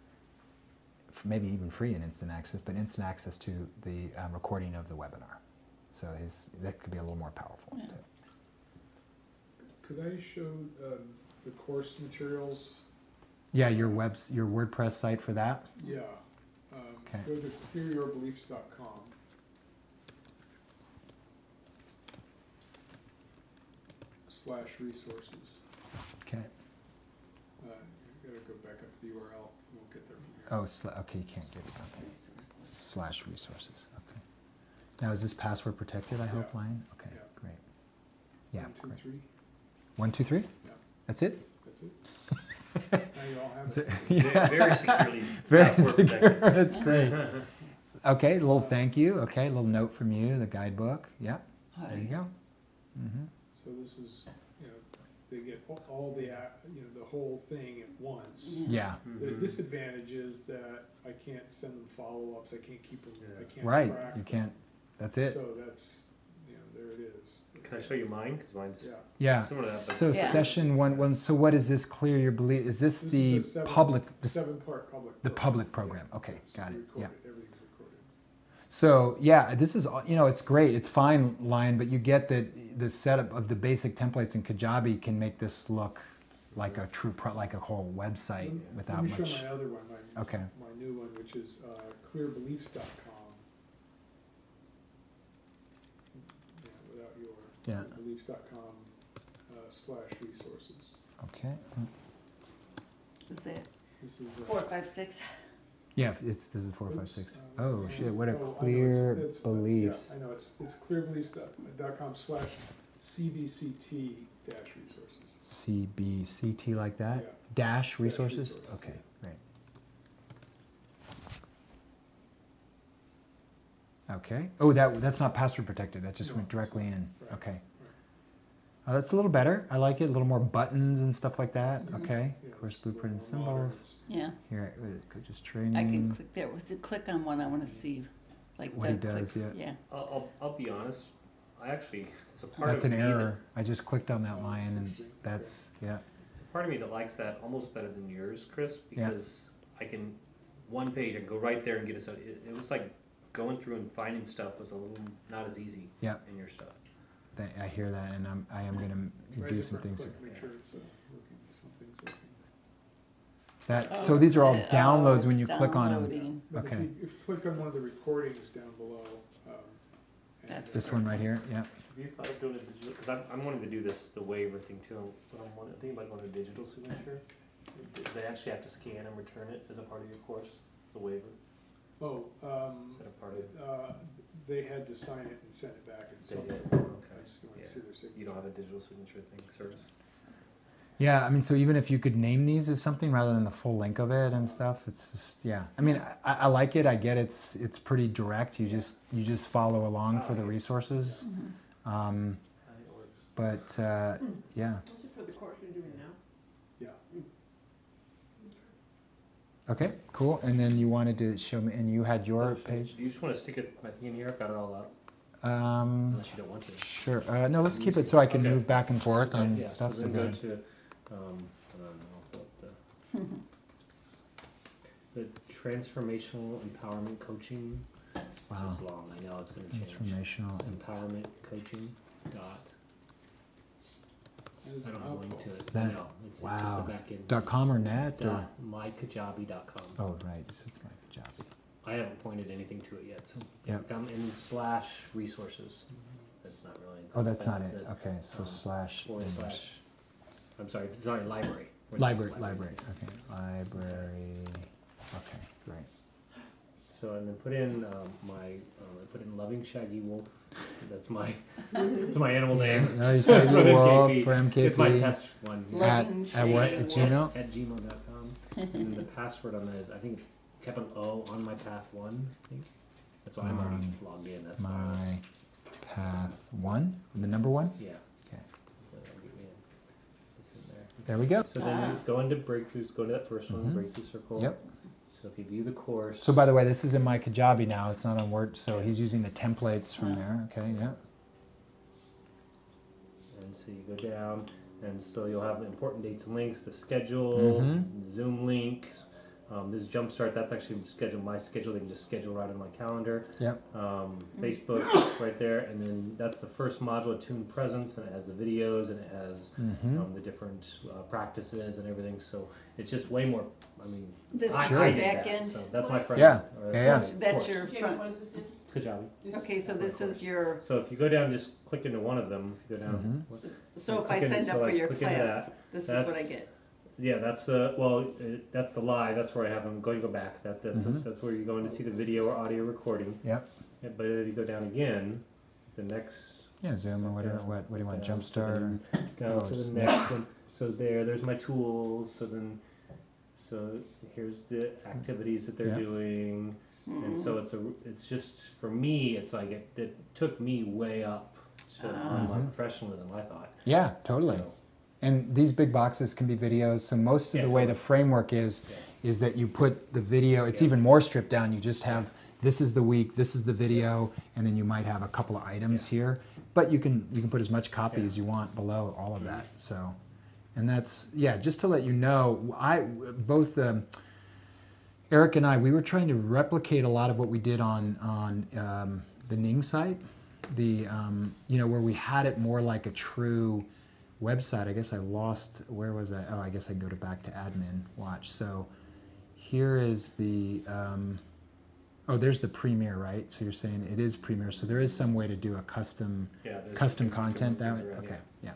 maybe even free and instant access, but instant access to the recording of the webinar. So that could be a little more powerful Yeah. too. Could I show the course materials? Yeah, your WordPress site for that. Yeah. Okay. Go to clearyourbeliefs.com. /resources. Okay. You gotta go back up to the URL. We'll get there from here. Oh, okay, you can't get it. Okay. /resources. Okay. Now, is this password protected, I hope, Yeah. Lion? Okay, Yeah. great. Yeah, 1, 2, great. 3. 1, 2, 3? Yeah. That's it? That's it. Now you all have Is it. it? Very securely. Very password secure. protected. That's great. Okay, a little thank you. Okay, a little note from you, the guidebook. Yeah, there you go. Mm-hmm. So this is, they get all the, the whole thing at once. Yeah, The Mhm. disadvantage is that I can't send them follow-ups, I can't keep them, I can't right. track You them. can't. That's it. So that's, there it is. Can I show you mine? Because mine's. Yeah. Yeah. Similar to that, but- So Yeah. session one. So what is this? Clear your belief. Is this This the is the public? The 7-part public. the program. public program. Okay, It's got it. recorded, Yeah. everything's recorded. So yeah, this is it's great. It's fine, Lion, but you get that the setup of the basic templates in Kajabi can make this look like a true like a whole website without Let me much. show my other one, Okay. my new one, which is clearbeliefs.com. Yeah, without your. Yeah. beliefs.com/resources. Okay. Is it This is 456? Yeah, this is 456. Oh shit! What a I know, clear it's, beliefs. Yeah, I know, it's clearbeliefs.com/cbct-resources. CBCT like that? Yeah. Dash resources? resources, Okay, great. Okay. Oh, that's not password protected. That just No, went it's directly not. in. Right, Okay. right. That's a little better. I like it. A little more buttons and stuff like that. Mhm. Okay. Yeah, Course it's a little blueprint and more modern. symbols. Yeah, Here, just I training. can click there. With the click on one, I want to see, like What the he does, click. yeah. I'll be honest. I actually, it's a part That's of an me error. I just clicked on that Oh, line and interesting. that's, yeah. There's a part of me that likes that almost better than yours, Chris, Yeah. because I can one page I can go right there and get it. So it was like going through and finding stuff was a little not as easy Yeah. in your stuff. I hear that and I am going to Try do a some different things. click, Make sure it's working, something's working. So these are all Oh, downloads it's when you click on them. downloading. But Okay. if you click on one of the recordings down below. and, That's- This one right here, yeah. Have you thought of doing a digital? Because I'm wanting to do this the waiver thing too. But I'm thinking about going to digital signature. They actually have to scan and return it as a part of your course. The waiver. Oh, Is that a part of it? they had to sign it and send it back in They some did. form. Okay. I just didn't want Yeah. to see their signature. You don't have a digital signature thing service. Yeah, I mean, so even if you could name these as something rather than the full link of it and stuff, it's just, yeah. I mean, I like it. I get it's pretty direct. You just follow along for the resources. Mhm. Um, I think it works. but yeah. This is for the course you're doing now. Yeah. Okay, cool. And then you wanted to show me, and you had your page. Do you just want to stick it I think in here? I've got it all up. Unless you don't want to. Sure. No, let's keep it so I can Okay. move back and forth on Yeah, stuff. so So then go good. to, hold on, I'll pull up the transformational empowerment coaching. This Wow. is long, I know it's gonna change. Transformational. Empowerment coaching dot, That is I a don't have a link to mouthful. it. That- I know, it's just wow. the back end. .com or net or? Dot mykajabi.com. Oh, right. So it's my Kajabi. I haven't pointed anything to it yet, so. Yep. I'm in slash resources. That's not really. Oh, that's not it. Okay, so slash. Forward English. slash, I'm sorry, library. Library. Okay. Library. Okay, great. So and then put in I put in loving shaggy wolf. That's my that's my animal name. No, you said From you wolf MKP. for MKP. It's my test one. Love- At, Loving at what? Shaggy At Wolf. Gmail? At gmail.com. And then the password on that is I think it's capital O on my path one. I think that's why I'm already logged in. That's why. My path 1? The number 1? Yeah. Okay. So that'll get me in. It's in there. There we go. So then go into breakthroughs. Go to that first one, Mhm. breakthrough circle. Yep. So if you view the course. So by the way, this is in my Kajabi now. It's not on Word, so he's using the templates from Yeah. there. Okay, yeah. And so you go down, and so you'll have the important dates and links, the schedule, Mhm. Zoom link. This Jumpstart, that's actually my schedule. They can just schedule right on my calendar. Yep. Facebook right there, and then that's the first module, Attune Presence, and it has the videos and it has Mm-hmm. the different practices and everything. So it's just way more. I mean, This I, is Sure. I your did back that, end? so that's my front Yeah. end, or Yeah, yeah. my That's course. your Jamie, front. what is this in? It's Kajabi. Okay, so this is your, So if you go down, just click into one of them. Go down. Mhm. so if I Click in- signed up so for I your click into class, that. this is what I That's- get. Yeah, that's that's the live. That's where I have them. Go back. That's where you're going to see the video or audio recording. Yep. Yeah, but if you go down again, the next Yeah, Zoom or whatever. What do you want? down, so Jumpstart? then down Oh, to it's the next one. So there's my tools. So here's the activities that they're Yeah. doing, and Mhm. so it's just for me. It's like it took me way up on my Mhm. professionalism. I thought. Yeah, totally. So, And these big boxes can be videos. So most of Yeah, the way the totally. framework is that you put the video. It's Yeah. even more stripped down. You just have this is the week, this is the video, and then you might have a couple of items here. But you can put as much copy Yeah. as you want below all of that. So, and that's just to let you know. Both Eric and I, we were trying to replicate a lot of what we did on the Ning site. The where we had it more like a true website. I guess I lost, where was I? Oh, I guess I go back to admin watch. So here is the, Oh, there's the Premiere, right? So you're saying it is Premiere. So there is some way to do a custom Yeah, there's- custom you can content that move way? things around, Okay, yeah.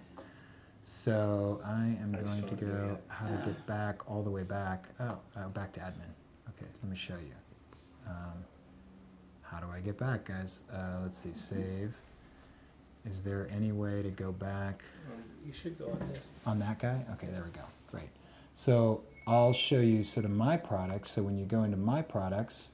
So I am I just going to don't do go it. how to get back all the way back. Oh, back to admin. Okay, let me show you. How do I get back, guys? Let's see, save. Is there any way to go back You should go on this. on that guy? Okay, there we go. Great. So I'll show you sort of my products. So when you go into my products,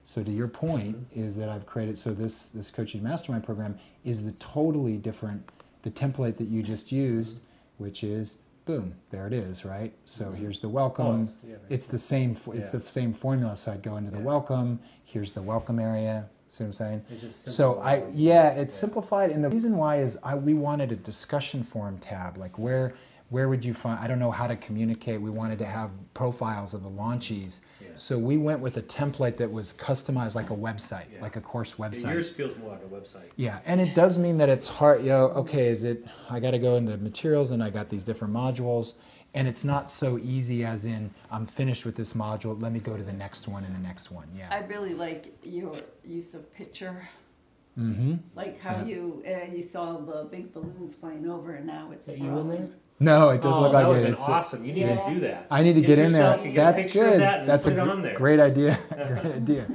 so to your point is that I've created, so this coaching mastermind program is the totally different, the template that you just used, which is, boom, there it is, right? So here's the welcome. It's the same, it's the same formula. So I'd go into the Yeah. welcome, here's the welcome area. See what I'm saying? It's just So simple. it's simplified, and the reason why is we wanted a discussion forum tab, like where would you find, I don't know how to communicate, we wanted to have profiles of the launchies, Yeah. so we went with a template that was customized like a website, Yeah. like a course Yeah, website. yours feels more like a website. Yeah, and it does mean that it's hard, okay, I gotta go in the materials and I got these different modules, and it's not so easy as in, I'm finished with this module, let me go to the next one and the next one, I yeah. really like your use of picture, Mm-hmm. like how Yeah. you saw the big balloons flying over and now it's Is that you in there? rolling. No, it doesn't Oh, look that like would've it. been It's awesome. You need Yeah. to do that. I need to get in there. yourself- get a That's picture of good. that and That's put it a on there. great idea. Great idea.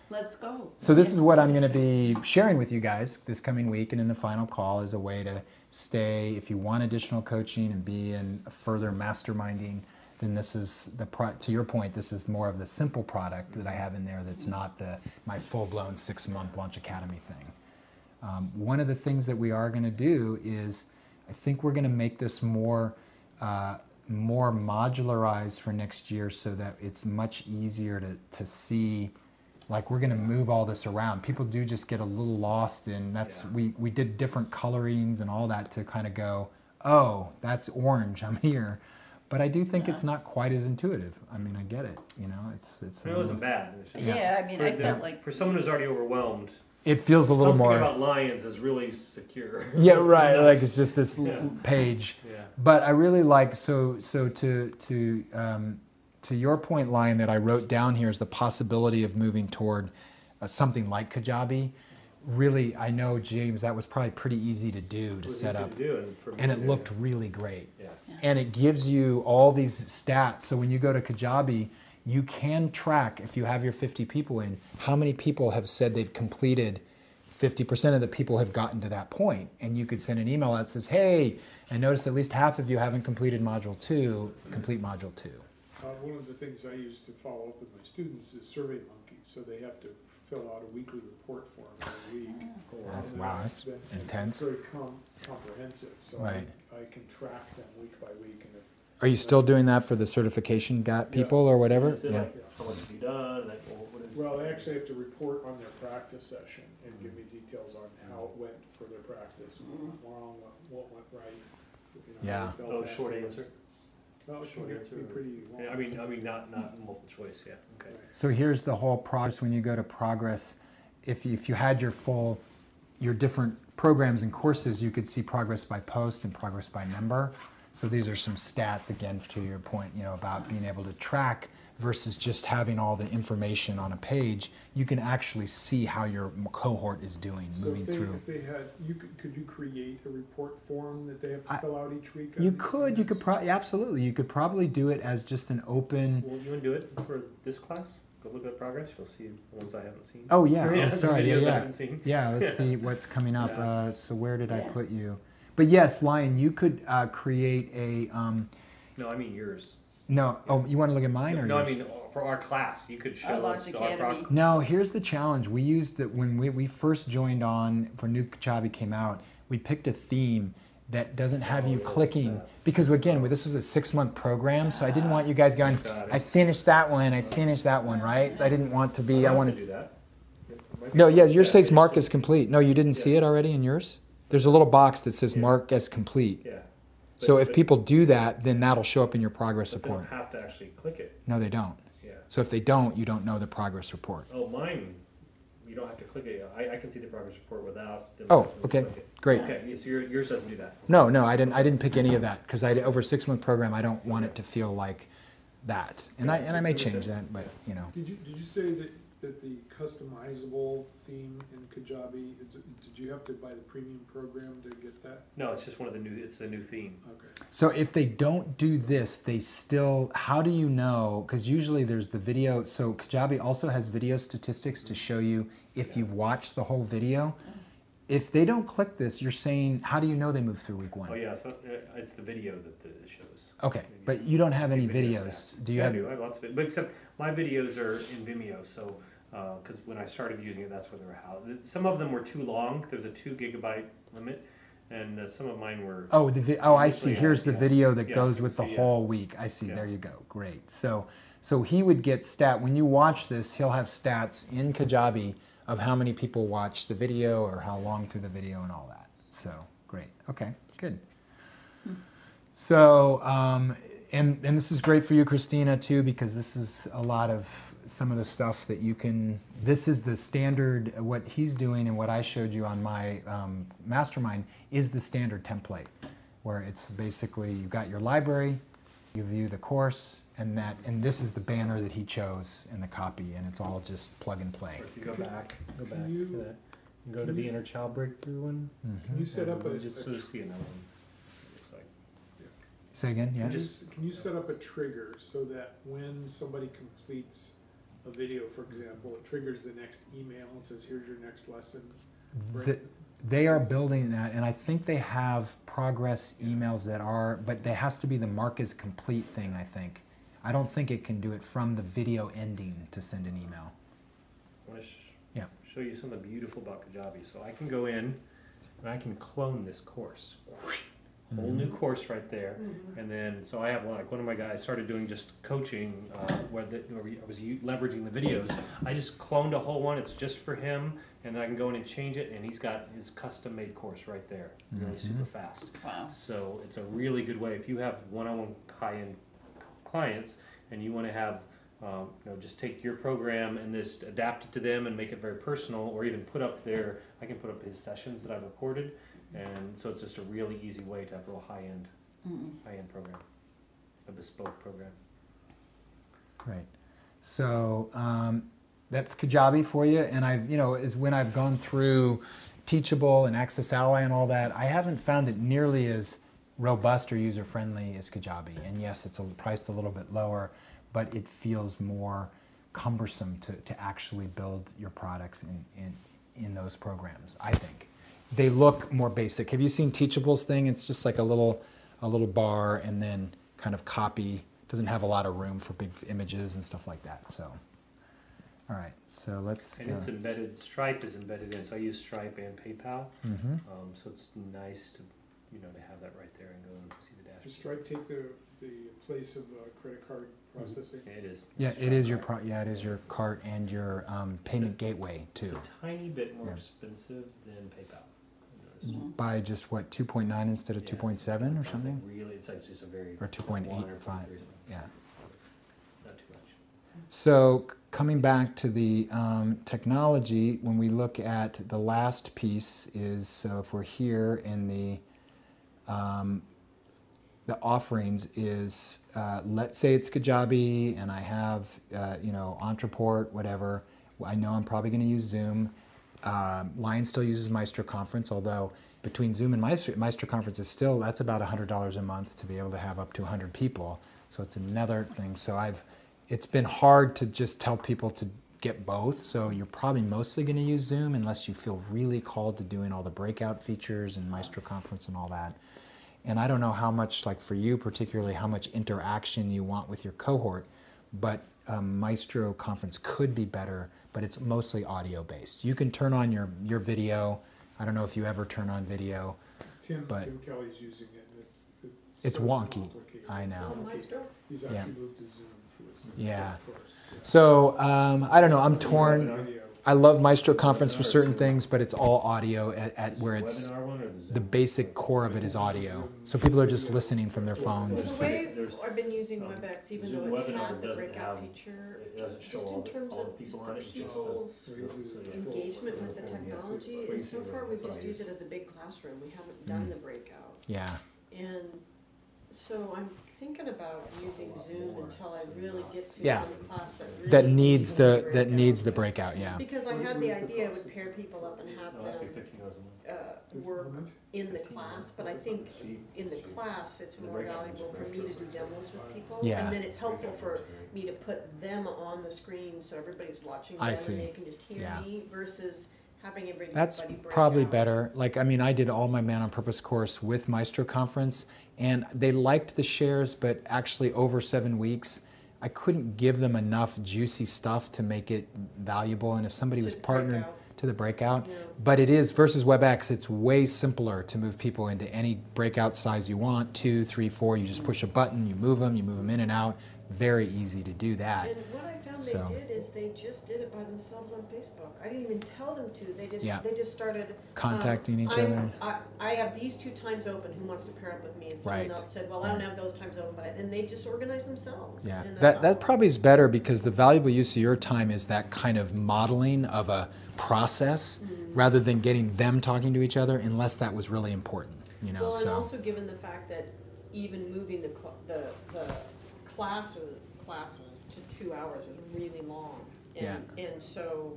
Let's go. So this is what I'm going to be sharing with you guys this coming week and in the final call as a way to stay. If you want additional coaching and be in further masterminding, then this is to your point, this is more of the simple product that I have in there. That's not my full-blown 6-month Launch Academy thing. One of the things that we are going to do is, I think we're going to make this more modularized for next year, so that it's much easier to see. Like, we're going to move all this around. People do just get a little lost in that's. Yeah. We did different colorings and all that to kind of go, oh, that's orange. I'm here. But I do think it's not quite as intuitive. I mean, I get it. It's. It wasn't bad. It's just- Yeah, I mean, I For felt like for someone who's already overwhelmed, It feels a little something more. about lions is really secure. Yeah, right. Like Nice. it's just this Yeah. page. Yeah. But I really like to your point, Lion, that I wrote down here is the possibility of moving toward something like Kajabi. Really, I know, James, that was probably pretty easy to do It to was set easy up, to do, and for me and it to- looked really great. Yeah. And it gives you all these stats. So when you go to Kajabi, you can track, if you have your 50 people in, how many people have said they've completed. 50% of the people have gotten to that point, and you could send an email that says, hey, I noticed at least half of you haven't completed module 2, complete module 2. One of the things I use to follow up with my students is SurveyMonkey, so they have to fill out a weekly report for them every week. That's, And wow, that's been intense. Very comprehensive, so Right. I can track them week by week. And Are you still doing that for the certification people or whatever? Is it Yeah. like, how much have you done? Like, what is well, they actually have to report on their practice session and give me details on how it went for their practice, what went wrong, what went right. You know, Yeah. how they felt Oh, short afterwards. answer? Well, it Short can answer, be or- pretty long. Yeah, I mean, not multiple choice. Yeah. Okay. So here's the whole progress. When you go to progress, if you had your different programs and courses, you could see progress by post and progress by member. So these are some stats, again, to your point, about being able to track versus just having all the information on a page. You can actually see how your cohort is doing, moving through. If they had, could you create a report form that they have to fill out each week? You could absolutely. You could probably do it as just an open. Well, you want to do it for this class? Go look at progress. You'll see the ones I haven't seen. Oh yeah, the sorry, videos I yeah. haven't seen. Yeah, let's see what's coming up. Yeah. So where did I Yeah. put you? But yes, Lion, you could create a. No, I mean yours. No, oh, you want to look at mine or No, I yours? mean for our class, you could show Our us Launch Academy. No, here's the challenge. We used that when we first joined on for New Kajabi came out. We picked a theme that doesn't have you yeah, clicking yeah. because again, this is a 6-month program, so I didn't want you guys going. Got it. I finished that one. I finished that one. Right? I didn't want to be. I I wanted. to do that. It might be- No, yeah, yours says yeah, mark as complete. No, you didn't see Yeah. it already in yours? There's a little box that says Yeah. mark as complete. Yeah. So But- if but- people do that, then that'll show up in your progress but they don't report. have to actually click it. No, they don't. Yeah. So if they don't, you don't know the progress report. Oh, mine. You don't have to click it. I can see the progress report without. them Oh, having to okay. click it. Great. Okay. Yeah, so yours doesn't do that. No, I didn't pick any of that because over a 6-month program, I don't want it to feel like that. And I may change that, but Did you say that that the customizable theme in Kajabi, did you have to buy the premium program to get that? No, it's just one of the new. It's the new theme. Okay. So if they don't do this, they still, how do you know? Because usually there's the video. So Kajabi also has video statistics to show you if you've watched the whole video. If they don't click this, you're saying, how do you know they moved through week 1? Oh yeah, so it's the video that it shows. Okay, but you don't have See any video videos. stats. Do you Yeah, have? I do. I have lots of it, but except my videos are in Vimeo. So because when I started using it, that's where they were housed. Some of them were too long. There's a 2 gigabyte limit, and some of mine were. Oh, I see. Here's the video that Yeah, goes so with the see, whole week. I see. Yeah. There you go. Great. So he would get when you watch this, he'll have stats in Kajabi of how many people watched the video or how long through the video and all that. So great. Okay, good. So, and this is great for you, Christina, too, because this is a lot of some of the stuff that you can, this is the standard, what he's doing and what I showed you on my mastermind is the standard template, where it's basically you've got your library, you view the course, and this is the banner that he chose in the copy, and it's all just plug and play. Or if you go back to that. And go to can the you- inner child breakthrough one. Can you set up a, Just so to see another one. Looks like. Say again, yeah? can you set up a trigger so that when somebody completes a video, for example, it triggers the next email and says, here's your next lesson? They are building that, and I think they have progress emails that are, but there has to be the mark as complete thing, I think. I don't think it can do it from the video ending to send an email. I want to Yeah. show you something beautiful about Kajabi. So I can go in and I can clone this course. Whole new course right there. And then, so I have like one of my guys started doing just coaching where I was leveraging the videos. I just cloned a whole one. It's just for him. And then I can go in and change it. And he's got his custom made course right there. Really super fast. Wow. So it's a really good way. If you have one-on-one high-end clients and you want to have just take your program and just adapt it to them and make it very personal, or even put up I can put up his sessions that I've recorded, and so it's just a really easy way to have a real high-end program, a bespoke program. Right. So that's Kajabi for you, and is when I've gone through Teachable and Access Ally and all that, I haven't found it nearly as robust or user-friendly as Kajabi. And yes, it's priced a little bit lower, but it feels more cumbersome to actually build your products in those programs, I think. They look more basic. Have you seen Teachable's thing? It's just like a little bar and then kind of copy. Doesn't have a lot of room for big images and stuff like that. So, all right. So let's. And it's embedded. Stripe is embedded in. So I use Stripe and PayPal. Mm-hmm. So it's nice to to have that right there and go and see the Does dashboard. Stripe take the place of credit card processing? Yeah, it is. Yeah, It's it is your Stripe. it is your cart and your payment gateway It's too. a tiny bit more Yeah. expensive than PayPal. I've noticed. By just what 2.9 instead of Yeah. 2.7 or It's something, like really, it's like just a very or 2.85. Yeah. Not too much. So coming back to the technology, when we look at the last piece is, so if we're here in the offerings is, let's say it's Kajabi and I have, Entreport, whatever. I know I'm probably going to use Zoom. Lion still uses Maestro Conference, although between Zoom and Maestro Conference is still, that's about $100 a month to be able to have up to 100 people. So it's another thing. So it's been hard to just tell people to get both. So you're probably mostly going to use Zoom unless you feel really called to doing all the breakout features and Maestro Conference and all that. And I don't know how much, like for you particularly, how much interaction you want with your cohort, but Maestro Conference could be better, but it's mostly audio based. You can turn on your video. I don't know if you ever turn on video. Tim Kelly's using it, and It's so wonky. complicated. I know. Oh, Maestro? He's Yeah. actually moved to Zoom for this. Yeah. course. So I don't know. I'm torn. Video. I love Maestro Conference for certain things, but it's all audio at where it's Webinar one or the Zoom? the basic core of it is audio. So people are just listening from their phones. The and way There's- I've been using WebEx, even Zoom though it's Webinar had the doesn't breakout have- feature, it doesn't show just all in the- terms all the of people just on the it, it's just people's So you use it for engagement with the Yeah, technology so- is so far we've That's what just I used use. it as a big classroom. We haven't done the breakout. Yeah. And So I'm thinking about using Zoom until I really get to Yeah. some class that really That needs the breakdown. that needs the breakout. Yeah. Because I had the idea I would pair people up and have No, that'd be them $15 a month. work in the class, but I think in the class, it's more valuable for me to do demos with people. Yeah. And then it's helpful for me to put them on the screen so everybody's watching them I and see. they can just hear Yeah. me versus having everybody That's break probably out. better. Like, I mean, I did all my Man on Purpose course with Maestro Conference, and they liked the shares, but actually over 7 weeks, I couldn't give them enough juicy stuff to make it valuable. And if somebody To was break partnered out. to the breakout, Yeah. but it is versus WebEx, it's way simpler to move people into any breakout size you want, 2, 3, 4. You just push a button, you move them in and out. Very easy to do that. And what I found So- they did is they just did it by themselves on Facebook. I didn't even tell them to. Yeah. They just started Contacting each I'm- other. I have these 2 times open. Who wants to pair up with me? And someone Right. else said, "Well, I don't have those times open," and they just organized themselves. Yeah, And I that thought, probably is better because the valuable use of your time is that kind of modeling of a process rather than getting them talking to each other, unless that was really important, you know. Well, and So also given the fact that even moving the classes to 2 hours is really long. And so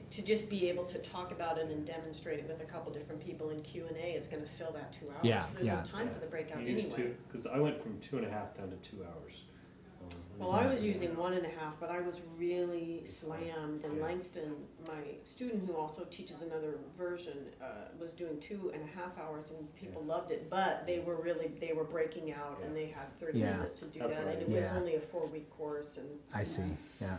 to just be able to talk about it and demonstrate it with a couple different people in Q&A, it's gonna fill that 2 hours. Yeah, So there's yeah. no time for the breakout You used anyway. to, because I went from 2.5 down to 2 hours. Well, I was using 1.5, but I was really slammed, and Langston, my student who also teaches another version, was doing 2.5 hours, and people loved it, but they were breaking out, and they had 30 Yeah. minutes to do That's that, what I and it did. was Yeah. only a 4-week course, and, I see. Yeah.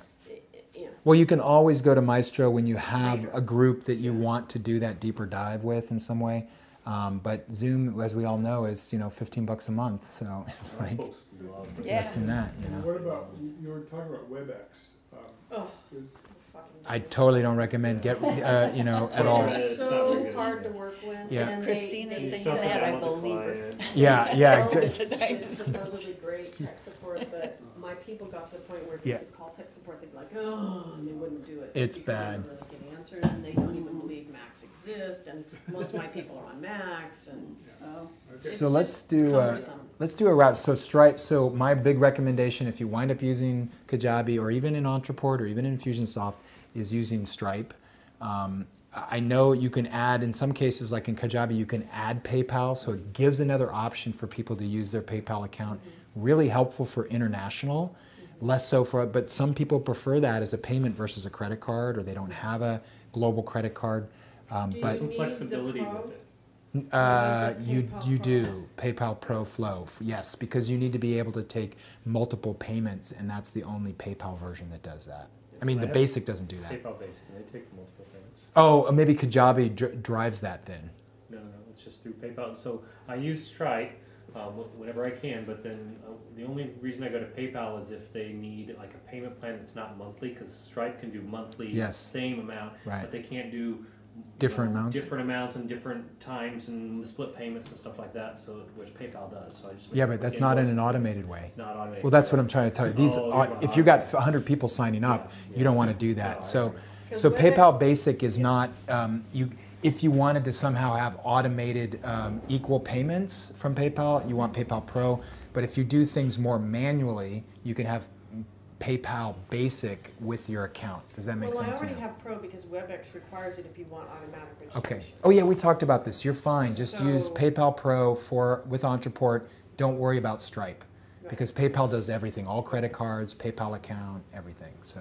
you know. Well, you can always go to Maestro when you have a group that you want to do that deeper dive with in some way. But Zoom, as we all know, is $15 a month, so it's like Folks do a lot of- Yeah. less than that. What about, you were talking about WebEx, Oh, is, fucking. I totally don't recommend at all. It's not So very good. hard to work with. Yeah. and Christina they sings Stuff said- that, I want the believe her. client. Yeah, yeah, Well, exactly. It's supposedly great tech support, but my people got to the point where if Yeah. you could call tech support, they'd be like, oh, and they wouldn't do it. It's because they bad. don't really get answers, and they don't even believe Macs exist, and most of my people are on Macs, and Oh. it's So let's just do cumbersome. let's do a route. So Stripe. So my big recommendation, if you wind up using Kajabi or even in Entreport or even in Infusionsoft, is using Stripe. I know you can add, in some cases, like in Kajabi, you can add PayPal, so it gives another option for people to use their PayPal account. Really helpful for international, less so for, but some people prefer that as a payment versus a credit card, or they don't have a global credit card. Do you But Some need flexibility the Pro? with it. You you need do PayPal Pro Flow, yes, because you need to be able to take multiple payments, and that's the only PayPal version that does that. I mean, the basic doesn't do that. PayPal Basic, and they take multiple payments. Oh, maybe Kajabi drives that then. No, it's just through PayPal. And so I use Stripe whenever I can, but then the only reason I go to PayPal is if they need like a payment plan that's not monthly, because Stripe can do monthly, Yes. same amount, Right. but they can't do Different amounts? different amounts and different times and split payments and stuff like that. So which PayPal does. So I just Yeah, but that's not in an automated way. It's not automated. Well, that's what I'm trying to tell you. These, Oh, you are, want if you got automated. 100 people signing up, Yeah, you don't want to do No, I that. So, agree. so 'Cause PayPal WebEx Basic is not you. If you wanted to somehow have automated equal payments from PayPal, you want PayPal Pro. But if you do things more manually, you can have PayPal Basic with your account. Does that make Well, I sense? already Neil? have Pro because WebEx requires it if you want automatic Okay. registration. Oh yeah, we talked about this. You're fine. Just use So- PayPal Pro with Entreport. Don't worry about Stripe, Right. because PayPal does everything. All credit cards, PayPal account, everything. So.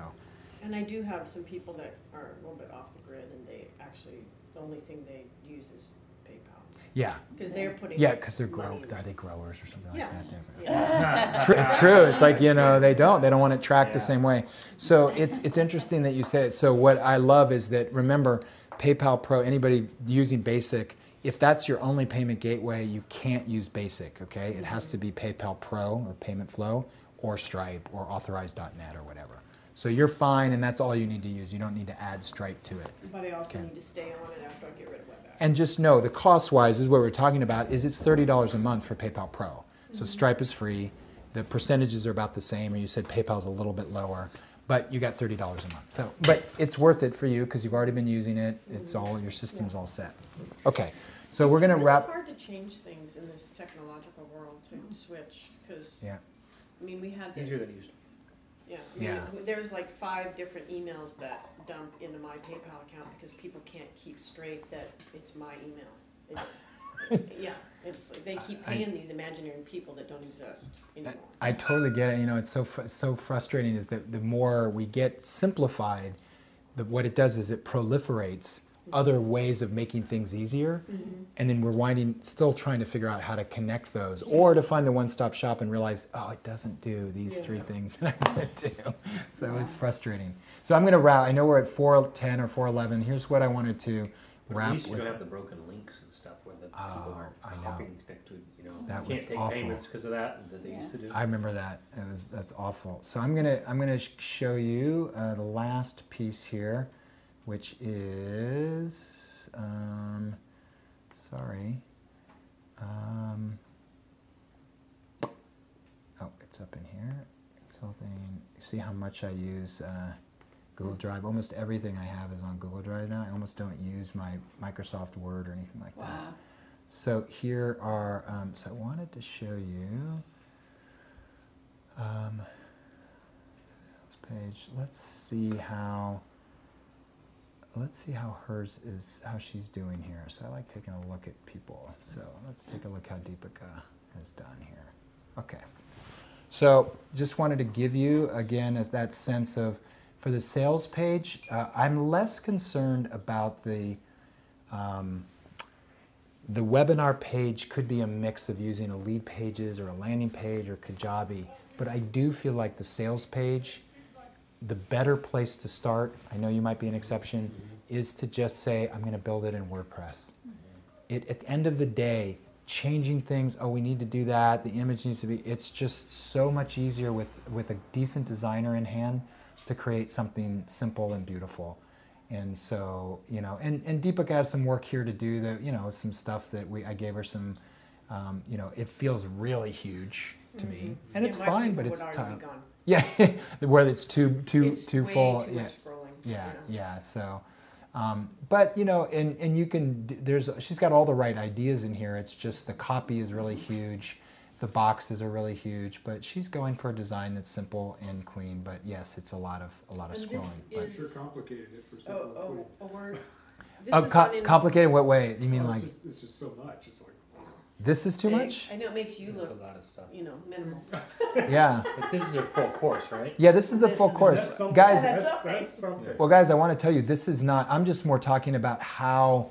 And I do have some people that are a little bit off the grid, and they actually, the only thing they use is PayPal. Yeah. Because they're putting. Yeah, because they're money in. Are they growers or something Yeah. like that? Yeah. It's true. It's like, they don't want it tracked the Yeah. same way. So it's interesting that you say it. So what I love is that, remember, PayPal Pro, anybody using Basic, if that's your only payment gateway, you can't use Basic, okay? It has to be PayPal Pro or Payment Flow or Stripe or Authorize.net or whatever. So you're fine, and that's all you need to use. You don't need to add Stripe to it. But I also Okay. need to stay on it after I get rid of WebEx. And just know, the cost-wise is what we're talking about, is it's $30 a month for PayPal Pro. So Stripe is free. The percentages are about the same, or you said PayPal's a little bit lower, but you got $30 a month. So, but it's worth it for you because you've already been using it. It's all, your system's all set. Okay, So we're gonna wrap. It's really hard to change things in this technological world to switch, because, Yeah. I mean, we had to, Easier than used. yeah, I mean, Yeah. there's like 5 different emails that dump into my PayPal account because people can't keep straight that it's my email. It's, yeah, it's like they keep paying these imaginary people that don't exist anymore. I totally get it. You know, it's so frustrating. Is that the more we get simplified, what it does is it proliferates other ways of making things easier, and then we're still trying to figure out how to connect those, or to find the one-stop shop and realize, oh, it doesn't do these 3 things that I want to do. So it's frustrating. So I'm going to wrap. I know we're at 4:10 or 4:11. Here's what I wanted to But wrap at least you with. don't have the broken links and stuff where the people aren't I know. copying to, you know, That you was can't take awful. payments because of that they used to do. I remember that. That's awful. So I'm gonna show you the last piece here, which is sorry. Oh, it's up in here. Consulting. See how much I use Google Drive. Almost everything I have is on Google Drive now. I almost don't use my Microsoft Word or anything like that. Wow. So here are, so I wanted to show you, sales page. Let's see how hers is, how she's doing here. So I like taking a look at people. So let's take a look how Deepika has done here. Okay. So just wanted to give you, again, as that sense of, for the sales page, I'm less concerned about the webinar page could be a mix of using a lead pages or a landing page or Kajabi, but I do feel like the sales page, the better place to start, I know you might be an exception, is to just say, I'm going to build it in WordPress. At the end of the day, changing things, oh, we need to do that, the image needs to be, it's just so much easier with a decent designer in hand to create something simple and beautiful. And so, you know, and Deepika has some work here to do, that, you know, some stuff that I gave her some, you know, it feels really huge to me, and it's my fine, people but it's would already tough. be gone. Yeah, where it's too It's way full. too Yeah, much scrolling. yeah, you know. yeah. So, but you know, and you can. She's got all the right ideas in here. It's just the copy is really huge, the boxes are really huge, but she's going for a design that's simple and clean. But yes, it's a lot of And scrolling. this But is- Sure complicated it for simple and clean. A word. This is done in complicated what way? You mean Well, like it's just so much, it's like, this is too big. much? I know it makes you That's look, a lot of stuff. you know, minimal. Yeah, But this is a full course, right? yeah. This is the This full is- course, that's something. guys. That's something. Well, guys, I want to tell you, this is not, I'm just more talking about how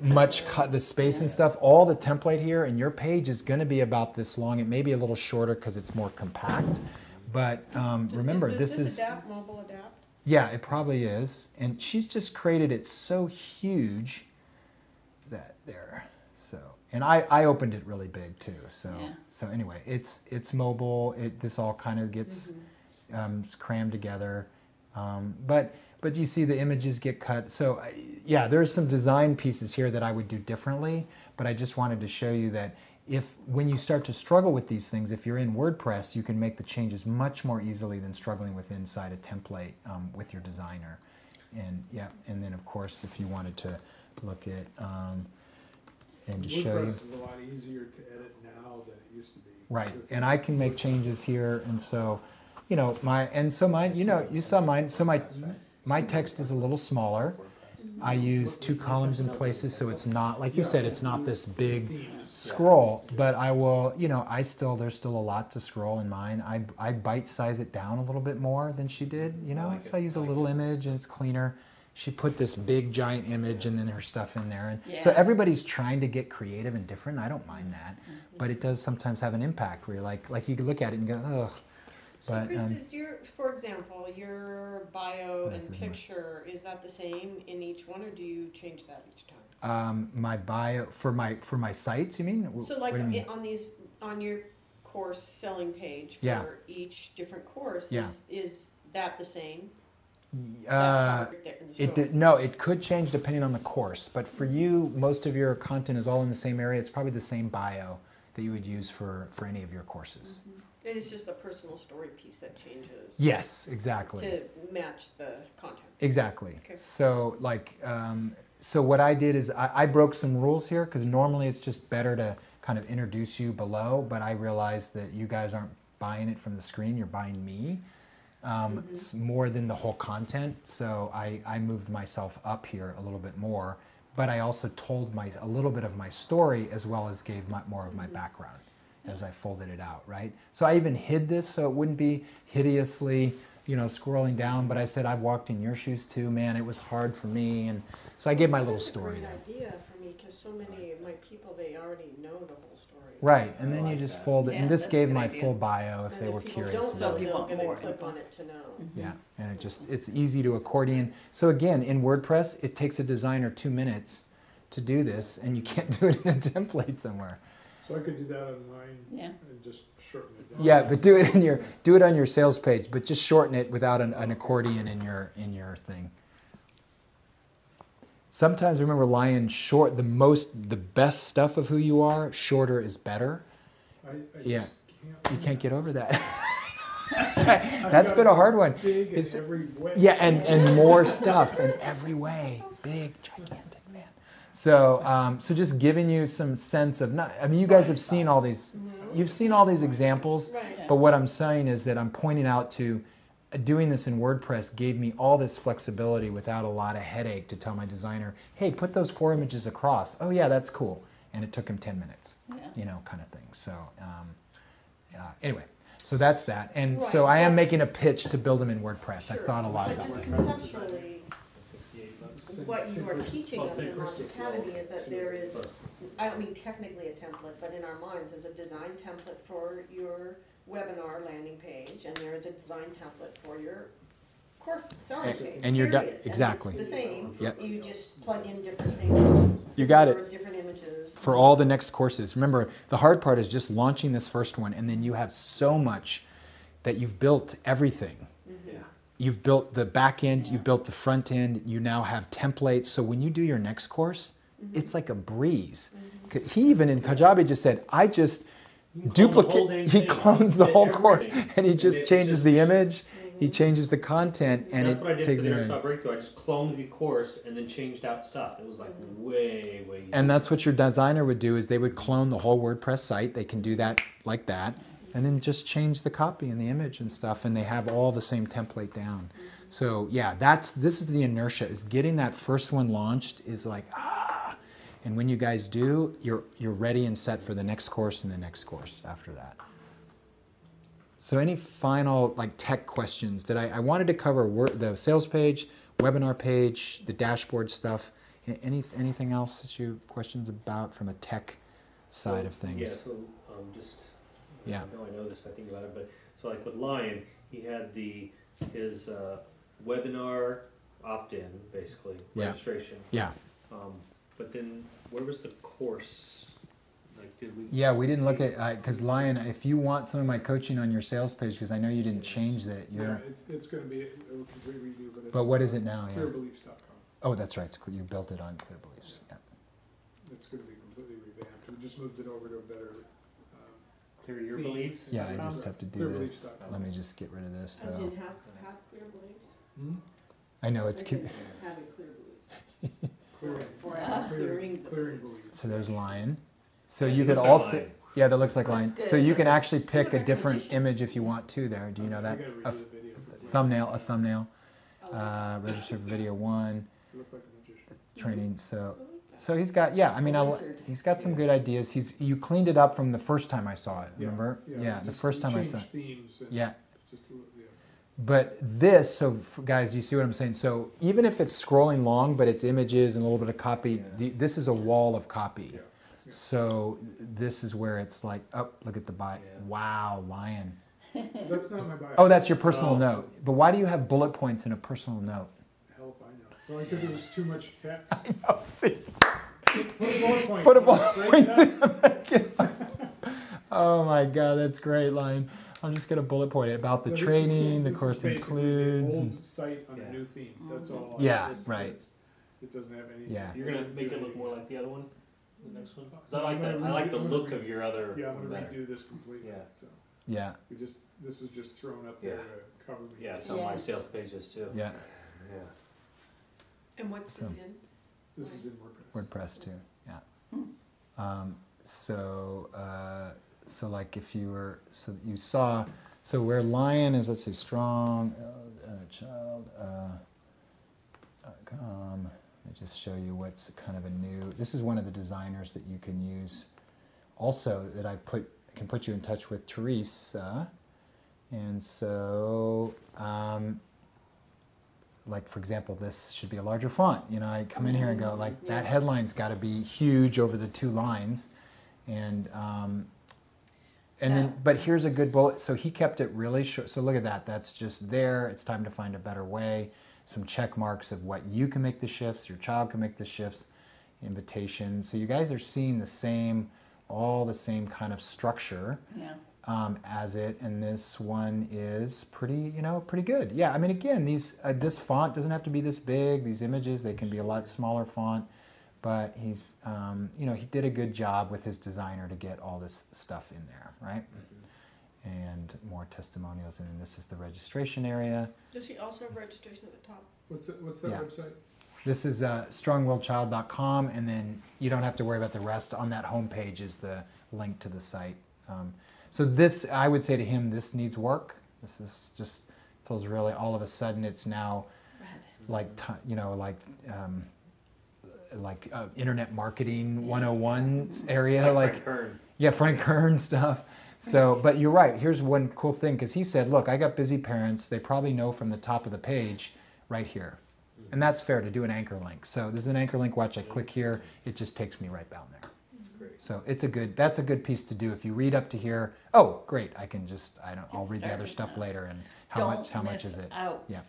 much the space and stuff. All the template here, and your page is going to be about this long. It may be a little shorter because it's more compact. But remember, Does this is, adapt, mobile adapt? yeah, it probably is. And she's just created it so huge that there. So, and I opened it really big too. So, Yeah. so anyway, it's mobile. This all kind of gets crammed together. But you see the images get cut. So yeah, there's some design pieces here that I would do differently, but I just wanted to show you that when you start to struggle with these things, if you're in WordPress, you can make the changes much more easily than struggling with inside a template with your designer. And yeah, and then of course, if you wanted to look at, and to show you. WordPress is a lot easier to edit now than it used to be. Right, and I can make changes here, and so, you know, mine, you know, you saw mine, so my text is a little smaller. I use 2 columns in places, so it's not, like you said, it's not this big scroll, but I will, you know, there's still a lot to scroll in mine. I bite size it down a little bit more than she did, you know, so I use a little image and it's cleaner. She put this big giant image and then her stuff in there. And so Yeah. everybody's trying to get creative and different. I don't mind that, but it does sometimes have an impact where you're like you can look at it and go, ugh. So But, Chris, is for example, your bio This and is my- picture, is that the same in each one, or do you change that each time? My bio for my sites, you mean? So What like do you mean? on your course selling page for Yeah. each different course, Yeah. is that the same? That Uh, part there in the It scroll? no, it could change depending on the course, but for you, most of your content is all in the same area. It's probably the same bio that you would use for any of your courses. And it's just a personal story piece that changes Yes, exactly. to match the content. Exactly. Okay. So like, so what I did is I broke some rules here because normally it's just better to kind of introduce you below, but I realized that you guys aren't buying it from the screen, you're buying me it's more than the whole content. So I moved myself up here a little bit more, but I also told a little bit of my story as well as gave more of my background as I folded it out, right? So I even hid this so it wouldn't be hideously, scrolling down, but I said, I've walked in your shoes too, man, it was hard for me. And so I gave my little story there. That's a great idea for me, because so many of my people, they already know the whole story. Right, and I then you like just that. fold it, Yeah, and this that's a gave good my idea. full bio if And they if were people curious. don't So know, if you they're want gonna more click info. on it to know. Yeah, and it's easy to accordion. So again, in WordPress, it takes a designer 2 minutes to do this, and you can't do it in a template somewhere. So I could do that on mine Yeah. and just shorten it down. Yeah, but do it on your sales page, but just shorten it without an accordion in your thing. Sometimes remember, Lion, the best stuff of who you are, shorter is better. I Yeah. just You can't get over that. I've That's got been a hard one. Big in It's- every way. Yeah, and more stuff in every way. Big, gigantic, man. So just giving you some sense of you guys have seen all these, you've seen all these examples, Right. but what I'm saying is that I'm pointing out to doing this in WordPress gave me all this flexibility without a lot of headache to tell my designer, hey, put those 4 images across. Oh yeah, that's cool. And it took him 10 minutes, Yeah. kind of thing. So anyway, so that's that. And so Right, I am that's- making a pitch to build them in WordPress. I Sure. thought a lot But about just it. conceptually, Same- what you same are person. teaching us in Launch Academy is that there is, Close. I don't mean technically a template, but in our minds, there's a design template for your webinar landing page, and there is a design template for your course selling And- page. and you're done- period. And exactly. it's the same. Yep. You just plug in different things. You got it. Words, different images. For all the next courses. Remember, the hard part is just launching this first one, and then you have so much that you've built everything. Yeah. You've built the back end, you've built the front end, you now have templates. So when you do your next course, it's like a breeze. He even in Kajabi just said, I just You can clone the whole duplicate, dang he thing. clones the Did whole course, everything. and he And just it's changes just- the image, he changes the content, and That's what I it did takes for the it. Airshot Breakthrough. I just cloned the course and then changed out stuff. It was like way easy. And that's what your designer would do is they would clone the whole WordPress site. They can do that like that. And then just change the copy and the image and stuff, and they have all the same template down. So yeah, this is the inertia, is getting that first one launched is like, and when you guys do, you're ready and set for the next course and the next course after that. So any final tech questions that I wanted to cover the sales page, webinar page, the dashboard stuff. Anything else that you have questions about from a tech side of things? Yeah, so just, Yeah. I know this when I think about it, but so like with Lion, he had his webinar opt-in, basically, Yeah. registration. Yeah. But then where was the course? Like, did we? Yeah, we didn't look at, because Lion, if you want some of my coaching on your sales page, because I know you didn't change that, Yeah, it's gonna be a complete redo, but it's. but what is it now? Yeah. Clearbeliefs.com. Oh, that's right, you built it on Clear Beliefs. Yeah. It's gonna be completely revamped. We just moved it over to a better, Clear your Theme. beliefs? Yeah, I just have to do this. Clearbeliefs.com. Let me just get rid of this As though. in half clear beliefs. Hmm? I know it's Like cute. having clear beliefs. Clearing, Or clearing. clearing beliefs. So there's Lion. So Yeah, you it could looks like also, Lion. yeah, that looks like That's Lion. good. So you can actually Look pick a like different magician. image if you want to there. Do you know that? We gotta A redo the video. a thumbnail, register for video 1, You look like a magician. training. So he's got, yeah, I mean, Wizard. he's got some good ideas. You cleaned it up from the first time I saw it, remember? Yeah, the just first time I saw it. changed themes and Yeah. just a little- yeah. But this, guys, you see what I'm saying? So even if it's scrolling long, but it's images and a little bit of copy, this is a wall of copy. Yeah. So this is where it's like, oh, look at the bio. Yeah. Wow, Lion. That's not my bio. Oh, that's your personal Oh. note. But why do you have bullet points in a personal note? Hell if I know. Well, because it was too much text. Oh, see, Put a bullet point. put a bullet Break it point. up. Oh my God, that's great, Lion. I'm just gonna bullet point it about the So this is- training. The this is course basically includes. the and- old site on Yeah. a new theme. That's Mhm. all. Yeah, It's- right. It doesn't have any. Yeah. You're gonna make it look more like the other one, the next one? 'Cause I I'm like gonna that. I like the redo- I'm look gonna of your other Yeah, I'm one gonna better. redo this completely. Yeah. So Yeah, this is just thrown up there Yeah. to cover me. Yeah, it's on my Yeah. sales pages too. yeah. Yeah. And what's this So- in? This is in WordPress. WordPress too, yeah. So like if you were, so you saw, so where lion is, let's see, strong, child, let me just show you what's kind of a new, this is one of the designers that you can use also that I can put you in touch with Teresa. And so, like for example, this should be a larger font. You know, I come in here and go like, that headline's got to be huge over the 2 lines. And then, but here's a good bullet. So he kept it really short. So look at that. That's just there. It's time to find a better way. Some check marks of what you can make the shifts, your child can make the shifts, invitation. So you guys are seeing the same, all the same kind of structure as it. And this one is pretty, you know, pretty good. Yeah, I mean, again, these this font doesn't have to be this big. These images, they can be a lot smaller font. But he's, you know, he did a good job with his designer to get all this stuff in there, right? And more testimonials, and then this is the registration area. Does he also have registration at the top? What's that Yeah. website? This is strongwillchild.com, and then you don't have to worry about the rest. On that homepage is the link to the site. So this, I would say to him, this needs work. This is just, feels really, all of a sudden it's now like, you know, like internet marketing 101 area, It's like like Frank Kern. yeah, Frank Kern stuff. So, but you're right. Here's one cool thing, because he said, look, I got busy parents. They probably know from the top of the page right here. And that's fair to do an anchor link. So this is an anchor link. Watch, I click here. It just takes me right down there. That's great. So it's a good, that's a good piece to do. If you read up to here, oh, great. I can just, I'll read the other started stuff now. later. And how much is it? Out. Yeah.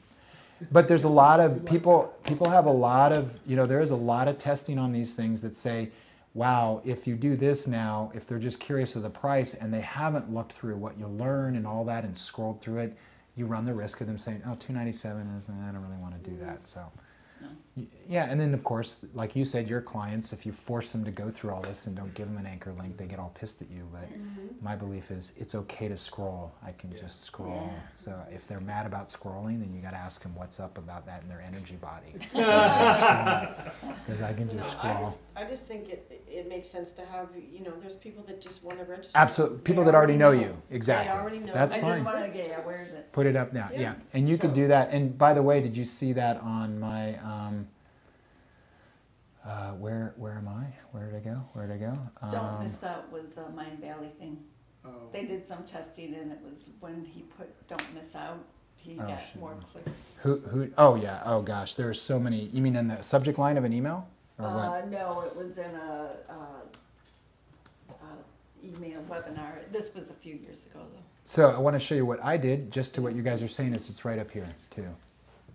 But there's a lot of people have a lot of, you know, there is a lot of testing on these things that say, wow, if you do this now, if they're just curious of the price and they haven't looked through what you learn and all that and scrolled through it, you run the risk of them saying, oh, $297 is, I don't really want to do that. So, yeah, and then of course, like you said, your clients, if you force them to go through all this and don't give them an anchor link, they get all pissed at you. But my belief is it's okay to scroll. I can just scroll. Yeah. So if they're mad about scrolling, then you got to ask them what's up about that in their energy body. Because I can just scroll. I just think it makes sense to have, you know, there's people that just want to register. Absolutely, people They that already know already you. know. Exactly. They already know. That's I fine. just wanted to get, yeah, where is it? Put it up now. Yeah. Yeah, and you could So- do that. And by the way, did you see that on my? Where am I? Where did I go? Where did I go? Don't Miss Out was a Mind Valley thing. Oh. They did some testing and it was when he put Don't Miss Out, he Oh, got shit. more clicks. Who? Oh yeah. Oh gosh, there are so many. You mean in the subject line of an email, or what? No, it was in a email webinar. This was a few years ago though. So I want to show you what I did. Just to what you guys are saying is it's right up here too.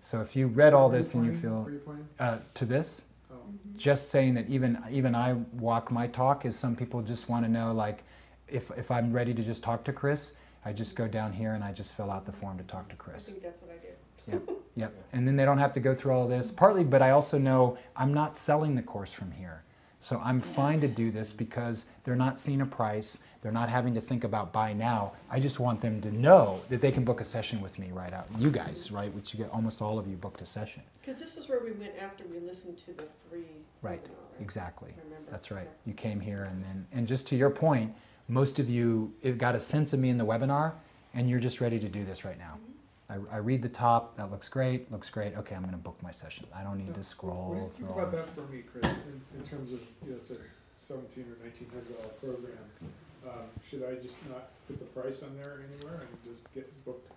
So if you read all this and you feel Where are you pointing? to this, Oh. just saying that even I walk my talk is some people just want to know, like if I'm ready to just talk to Chris, I just go down here and I just fill out the form to talk to I Chris. think that's what I did. Yep. And then they don't have to go through all of this. Partly, but I also know I'm not selling the course from here. So I'm fine to do this because they're not seeing a price. They're not having to think about buy now. I just want them to know that they can book a session with me right out. You guys, right? Which you get, almost all of you booked a session. Because this is where we went after we listened to the free Right. webinar, Exactly. Remember? That's right. You came here and then, and just to your point, most of you got a sense of me in the webinar and you're just ready to do this right now. I read the top, that looks great, okay, I'm gonna book my session. I don't need to What scroll do you through think all about this. that for me, Chris, in terms of, you know, it's a $1,700 or $1,900 program? Should I just not put the price on there anywhere and just get booked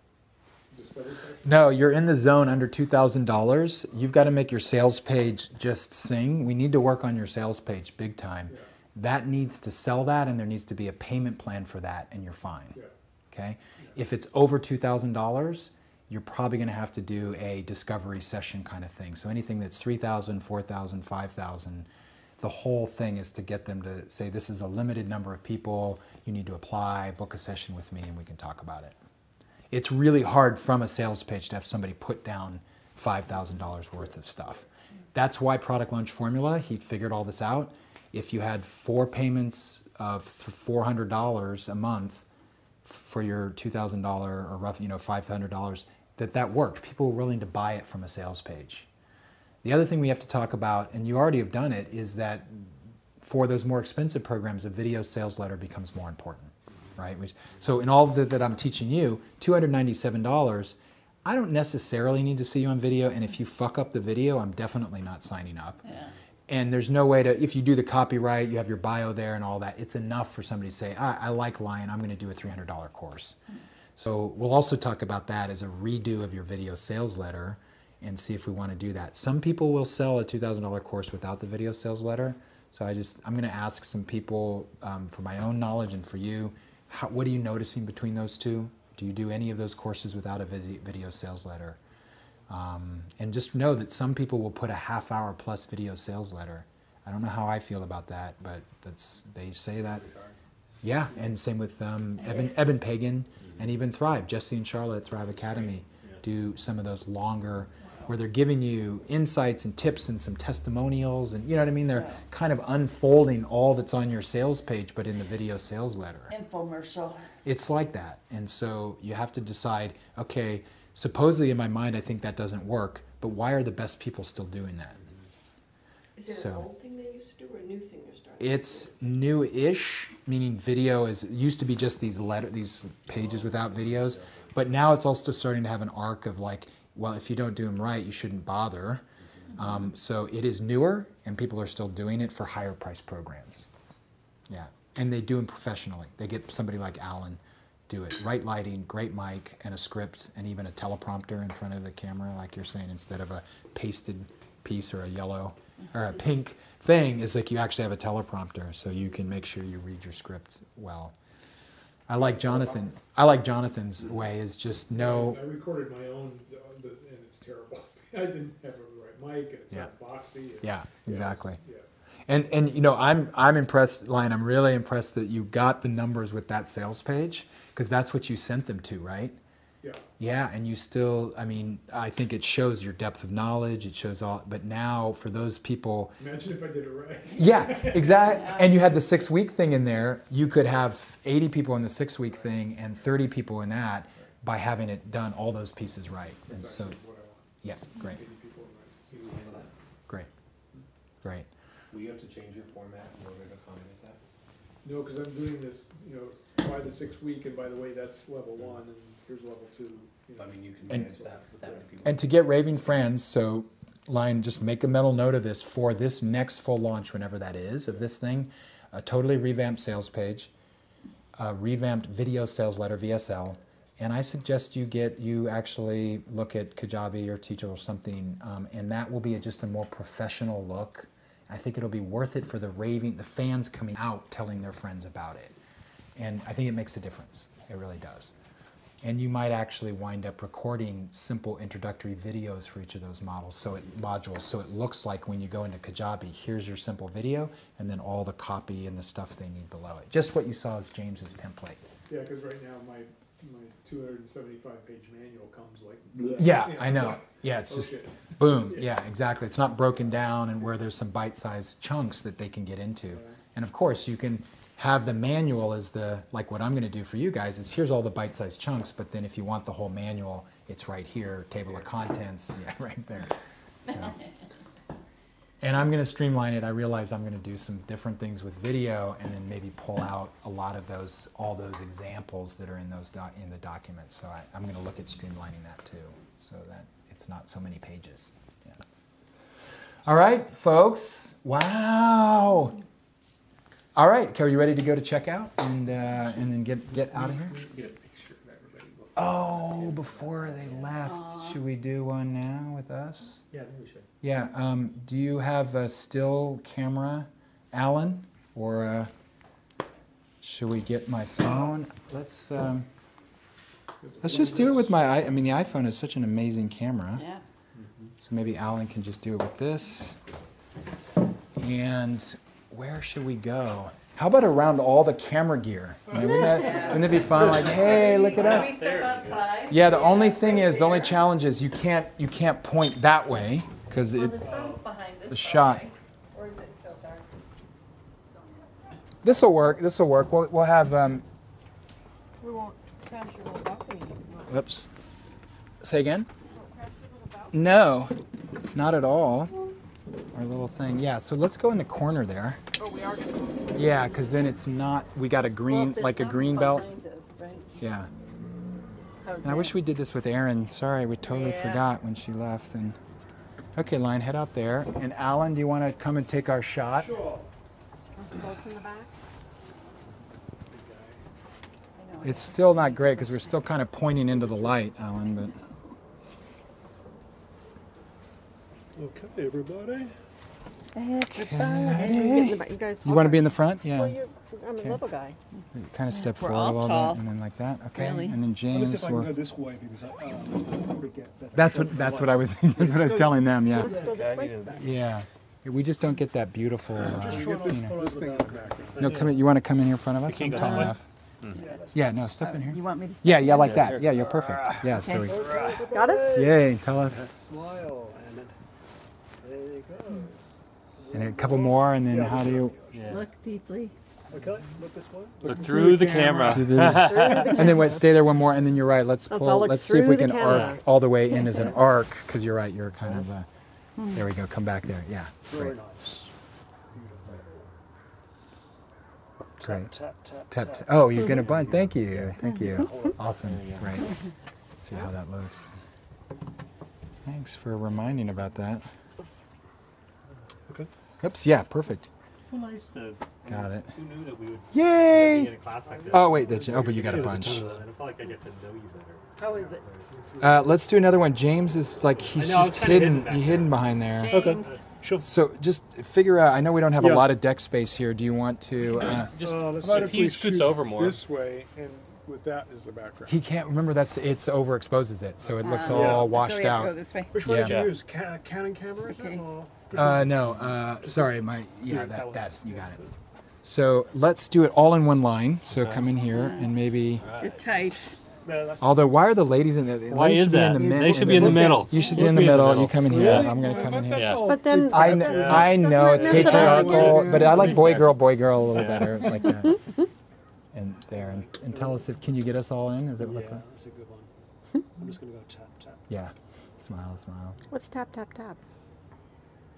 Discover Session? No, you're in the zone under $2,000. You've got to make your sales page just sing. We need to work on your sales page big time. Yeah, That needs to sell that, and there needs to be a payment plan for that, and you're fine. yeah. Okay? If it's over $2,000, you're probably going to have to do a discovery session kind of thing. So anything that's $3,000, $4,000, $5,000, the whole thing is to get them to say, this is a limited number of people, you need to apply, book a session with me, and we can talk about it. It's really hard from a sales page to have somebody put down $5,000 worth of stuff. That's why Product Launch Formula, he figured all this out. If you had 4 payments of $400 a month for your $2,000 or roughly, $500, that worked. People were willing to buy it from a sales page. The other thing we have to talk about, and you already have done it, is that for those more expensive programs, a video sales letter becomes more important, right? So in all that I'm teaching you, $297, I don't necessarily need to see you on video, and if you fuck up the video, I'm definitely not signing up. Yeah. And there's no way to, if you do the copyright, you have your bio there and all that, it's enough for somebody to say, I like Lion, I'm going to do a $300 course. So we'll also talk about that as a redo of your video sales letter and see if we want to do that. Some people will sell a $2,000 course without the video sales letter. So I'm going to ask some people for my own knowledge and for you, what are you noticing between those two? Do you do any of those courses without a video sales letter? And just know that some people will put a half-hour plus video sales letter. I don't know how I feel about that, but they say that. Yeah, and same with Eben Pagan and even Thrive. Jesse and Charlotte at Thrive Academy do some of those longer, where they're giving you insights and tips and some testimonials, and you know what I mean? They're kind of unfolding all that's on your sales page, but in the video sales letter. Infomercial. It's like that. And so you have to decide, okay, supposedly in my mind I think that doesn't work, but why are the best people still doing that? Is it an old thing they used to do or a new thing you're starting? It's new-ish, meaning video used to be just these pages without videos, but now it's also starting to have an arc of like, well, if you don't do them right, you shouldn't bother. So it is newer, and people are still doing it for higher price programs. Yeah, and they do them professionally. They get somebody like Alan do it. Right lighting, great mic, and a script, and even a teleprompter in front of the camera, like you're saying, instead of a pasted piece or a yellow or a pink thing, is like you actually have a teleprompter, so you can make sure you read your script well. I like Jonathan's way is just no. I recorded my own, and it's terrible. I didn't have the right mic, and it's boxy. And, yeah, exactly. Yeah. And you know, I'm impressed, Lion. I'm really impressed that you got the numbers with that sales page, because that's what you sent them to, right? Yeah. Yeah, and you still, I mean, I think it shows your depth of knowledge. It shows all, but now for those people. Imagine if I did it right. Yeah, exactly. And you had the 6-week thing in there. You could have 80 people in the 6-week thing and 30 people in that by having it done all those pieces right. And so, yeah, great. 80 people in my senior. Great. Great. Will you have to change your format in order to accommodate that? No, because I'm doing this, 5 to 6 week, and by the way, that's level 1, and here's level 2. I mean, you can manage that with that many people. And to get raving friends, so Lion, just make a mental note of this for this next full launch, whenever that is, of this thing, a totally revamped sales page, a revamped video sales letter, VSL, and I suggest you actually look at Kajabi or Teachable or something, and that will be just a more professional look. I think it'll be worth it for the fans coming out telling their friends about it. And I think it makes a difference. It really does. And you might actually wind up recording simple introductory videos for each of those modules. So it looks like when you go into Kajabi, here's your simple video, and then all the copy and the stuff they need below it. Just what you saw as James's template. Yeah, because right now my 275-page manual comes like. Yeah, I know. Yeah, it's just boom. Yeah, exactly. It's not broken down, and where there's some bite-sized chunks that they can get into. And of course, you can have the manual as like what I'm going to do for you guys is here's all the bite-sized chunks, but then if you want the whole manual, it's right here, table of contents, right there. So. And I'm going to streamline it. I realize I'm going to do some different things with video, and then maybe pull out a lot of all those examples that are in in the document. So I'm going to look at streamlining that too, so that it's not so many pages. Yeah. All right, folks. Wow. All right, are you ready to go to checkout and then get out of here? We should get a picture of everybody before. Oh, before they left, should we do one now with us? Yeah, I think we should. Yeah. Do you have a still camera, Alan, or should we get my phone? Let's just do it with my. I mean, the iPhone is such an amazing camera. Yeah. So maybe Alan can just do it with this. And where should we go? How about around all the camera gear? I mean, wouldn't that be fun? Like, hey, look at us. We step outside. Yeah, the only challenge is you can't point that way because The sun's behind us. the shot. Right? Or is it still dark? This will work. We'll have. We won't crash your little balcony. Whoops. Say again. We won't crash your little balcony. No. Not at all. Our little thing. Yeah, so let's go in the corner there. Oh, we are gonna. Yeah, because then it's not, we got a green, like a green belt. Yeah. And I wish we did this with Erin. Sorry, we totally Yeah. forgot when she left. And okay, Lion, head out there. And Alan, do you want to come and take our shot? Sure. Bolts in the back? It's still not great because we're still kind of pointing into the light, Alan. But Okay, everybody. You guys you want to be in the front? Yeah. Well, I'm Okay. a little guy. You kind of step We're forward a all little tall. bit, and then like that. Okay. Really? And then Let me see James. if I can Will, go this way because I forget that. that's what I was. That's what I was telling them. Yeah. Let's go this way. Yeah. We just don't get that beautiful This scenery. thing in the back. No, come in. You want to come in here in front of us? I'm can't go tall that way? enough. Yeah. No, step in here. You want me to? Yeah. Yeah. Like that. Yeah. You're perfect. Yeah. So we. Got us? Yay. Tell us. Smile and then there you go. And a couple more, and then how do you? Look deeply. Okay, look this way. Look through the camera. And then wait, stay there one more, and then you're right. Let's Let's pull. all look Let's see if we through the can camera. arc all the way in as an arc, because you're right. You're kind of. There we go. Come back there. Yeah. Very Great. nice. Great. Tap, tap, Tap, tap. Oh, you're gonna bunt. Thank you. Thank you. Awesome. Great. Let's see how that looks. Thanks for reminding about that. Okay. Oops. Yeah. Perfect. So nice to. Got it. Who knew that we would be Yay! in a class like this? Oh wait. Did you? Oh, but you got a bunch. I feel like I get to know you better. How is it? Let's do another one. James is like he's I know, I was just kinda hidden hidden. back He's hidden behind there. James. Sure. So just figure out. I know we don't have a Yeah. lot of deck space here. Do you want to? Just let's if see if he we scoots shoot over more. This way, and with that as the background. He can't remember. It's overexposes it, so it looks Ah. all Yeah. washed So we have to go out. this way. Which one Yeah. did you use? Canon camera? Is Okay. that? Or- No. Sorry, my Yeah, That's you got it. So let's do it all in one line. So come in here and maybe. You're tight. No, that's Although, why are the ladies in the? Why ladies is should be that? in the They should be in the middle. You should be in the middle. You come in here. I'm gonna come in here. Yeah. But then. I know it's Doesn't that patriarchal, but I like Nice boy there. girl a little better like that. And there, and tell us if can you get us all in? Is it yeah, like that's a good one. I'm just gonna go tap tap. yeah? Smile, smile. What's tap, tap, tap?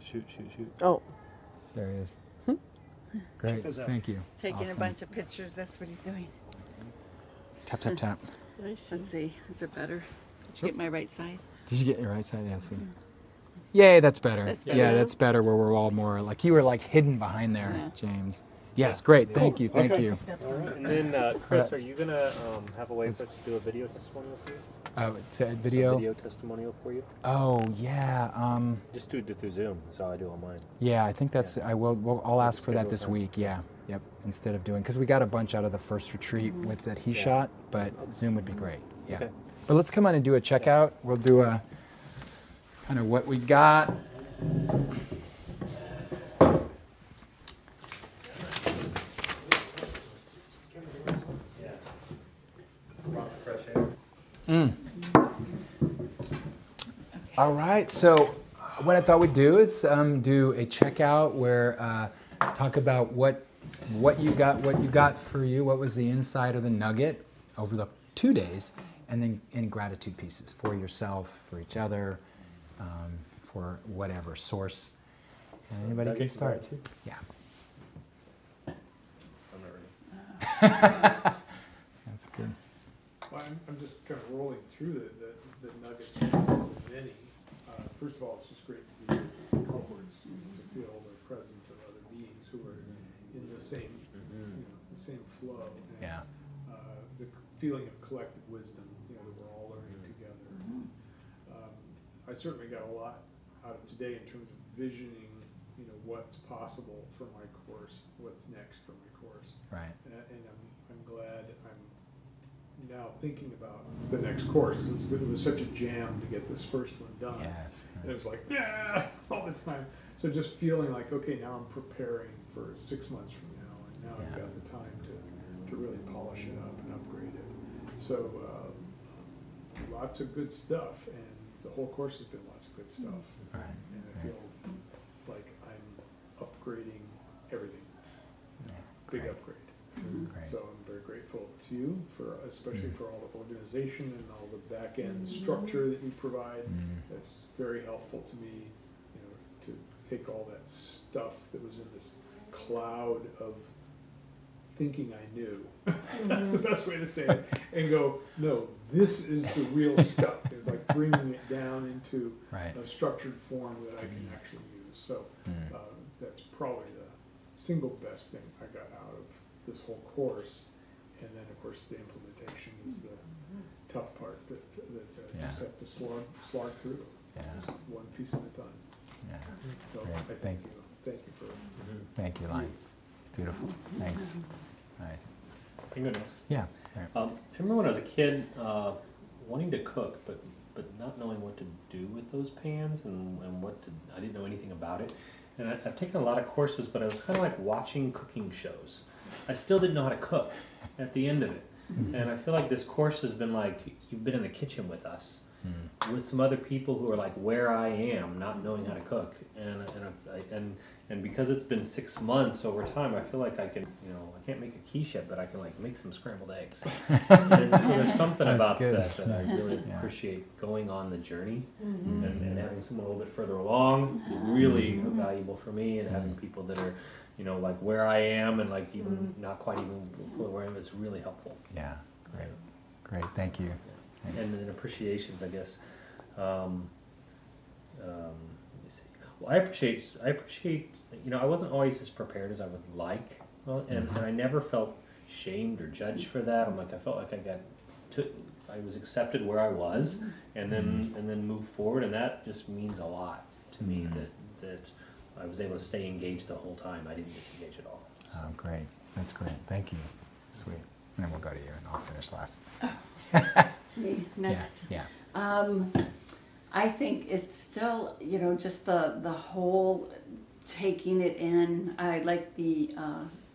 Shoot, shoot, shoot. Oh. There he is. Great, Check us out. thank you. Taking Awesome. a bunch of pictures. That's what he's doing. Tap tap tap. Nice. Let's see. Is it better? Did you get my right side? Did you get your right side? Yeah, see. Yay, that's better. That's Yeah, better. that's better. Where we're all more like you were like hidden behind there, Yeah. James. Yes, great. Thank you. Thank Okay. you. And then, Chris, are you gonna have a way for us to do a video testimonial for you? It's a A video. video testimonial for you? Oh yeah. Just do it through Zoom. That's how I do on mine. Yeah, I think that's. I will. I'll ask for that schedule this time. week. Yeah. Yep. Instead of doing because we got a bunch out of the first retreat with that he shot, but Zoom would be great. Yeah. Okay. But let's come on and do a checkout. We'll do a kind of what we got. All right. So, what I thought we'd do is do a checkout where talk about what you got for you. What was the inside of the nugget over the 2 days, and then in gratitude pieces for yourself, for each other, for whatever source. And anybody can start. Yeah. I'm not ready. That's good. Well, I'm just kind of rolling through the nuggets of many. First of all, it's just great to be upwards, to feel the presence of other beings who are in the same, the same flow. And, Yeah. the feeling of collective wisdom, that we're all learning together. I certainly got a lot out of today in terms of visioning, what's possible for my course, what's next for my course. Right. And I'm glad I'm now thinking about the next course. It was such a jam to get this first one done. Yes. And it was like, yeah, all the time. So just feeling like, okay, now I'm preparing for 6 months from now, and now I've got the time to really polish it up and upgrade it. So lots of good stuff, and the whole course has been lots of good stuff. Right. And I feel like I'm upgrading everything. Big Great. upgrade. Great. So I'm very grateful to you for, especially for all the organization and all the back end structure that you provide. That's very helpful to me, you know, to take all that stuff that was in this cloud of thinking I knew. That's the best way to say it. And go, no, this is the real stuff. It's like bringing it down into Right. a structured form that I can actually use. So that's probably the single best thing I got out of this whole course. And then, of course, the implementation is the tough part that I just have to slog through. Yeah. Just one piece at a time. Yeah. So Great. I thank you. Thank you for Thank you, Line. Beautiful. Thanks. Nice. You go next. Yeah. Right. I remember when I was a kid, wanting to cook, but not knowing what to do with those pans and I didn't know anything about it. And I've taken a lot of courses, but I was kind of like watching cooking shows. I still didn't know how to cook at the end of it. And I feel like this course has been like, you've been in the kitchen with us, with some other people who are like where I am, not knowing how to cook. And because it's been 6 months over time, I feel like I can, you know, I can't make a quiche yet, but I can like make some scrambled eggs. And so there's something That's about good. that I really Yeah. appreciate going on the journey and having someone a little bit further along is really valuable for me, and having people that are, you know, like where I am and like even not quite even where I am is really helpful. Yeah. Great. Great. Thank you. Thanks. And then appreciations, I guess. Let me see. Well, I appreciate. You know, I wasn't always as prepared as I would like, and I never felt shamed or judged for that. I'm like, I felt like I was accepted where I was, and then moved forward, and that just means a lot to me. That I was able to stay engaged the whole time. I didn't disengage at all. Oh, great. That's great. Thank you. Sweet. And then we'll go to you, and I'll finish last. Me next. Yeah. I think it's still, you know, just the whole taking it in. I like the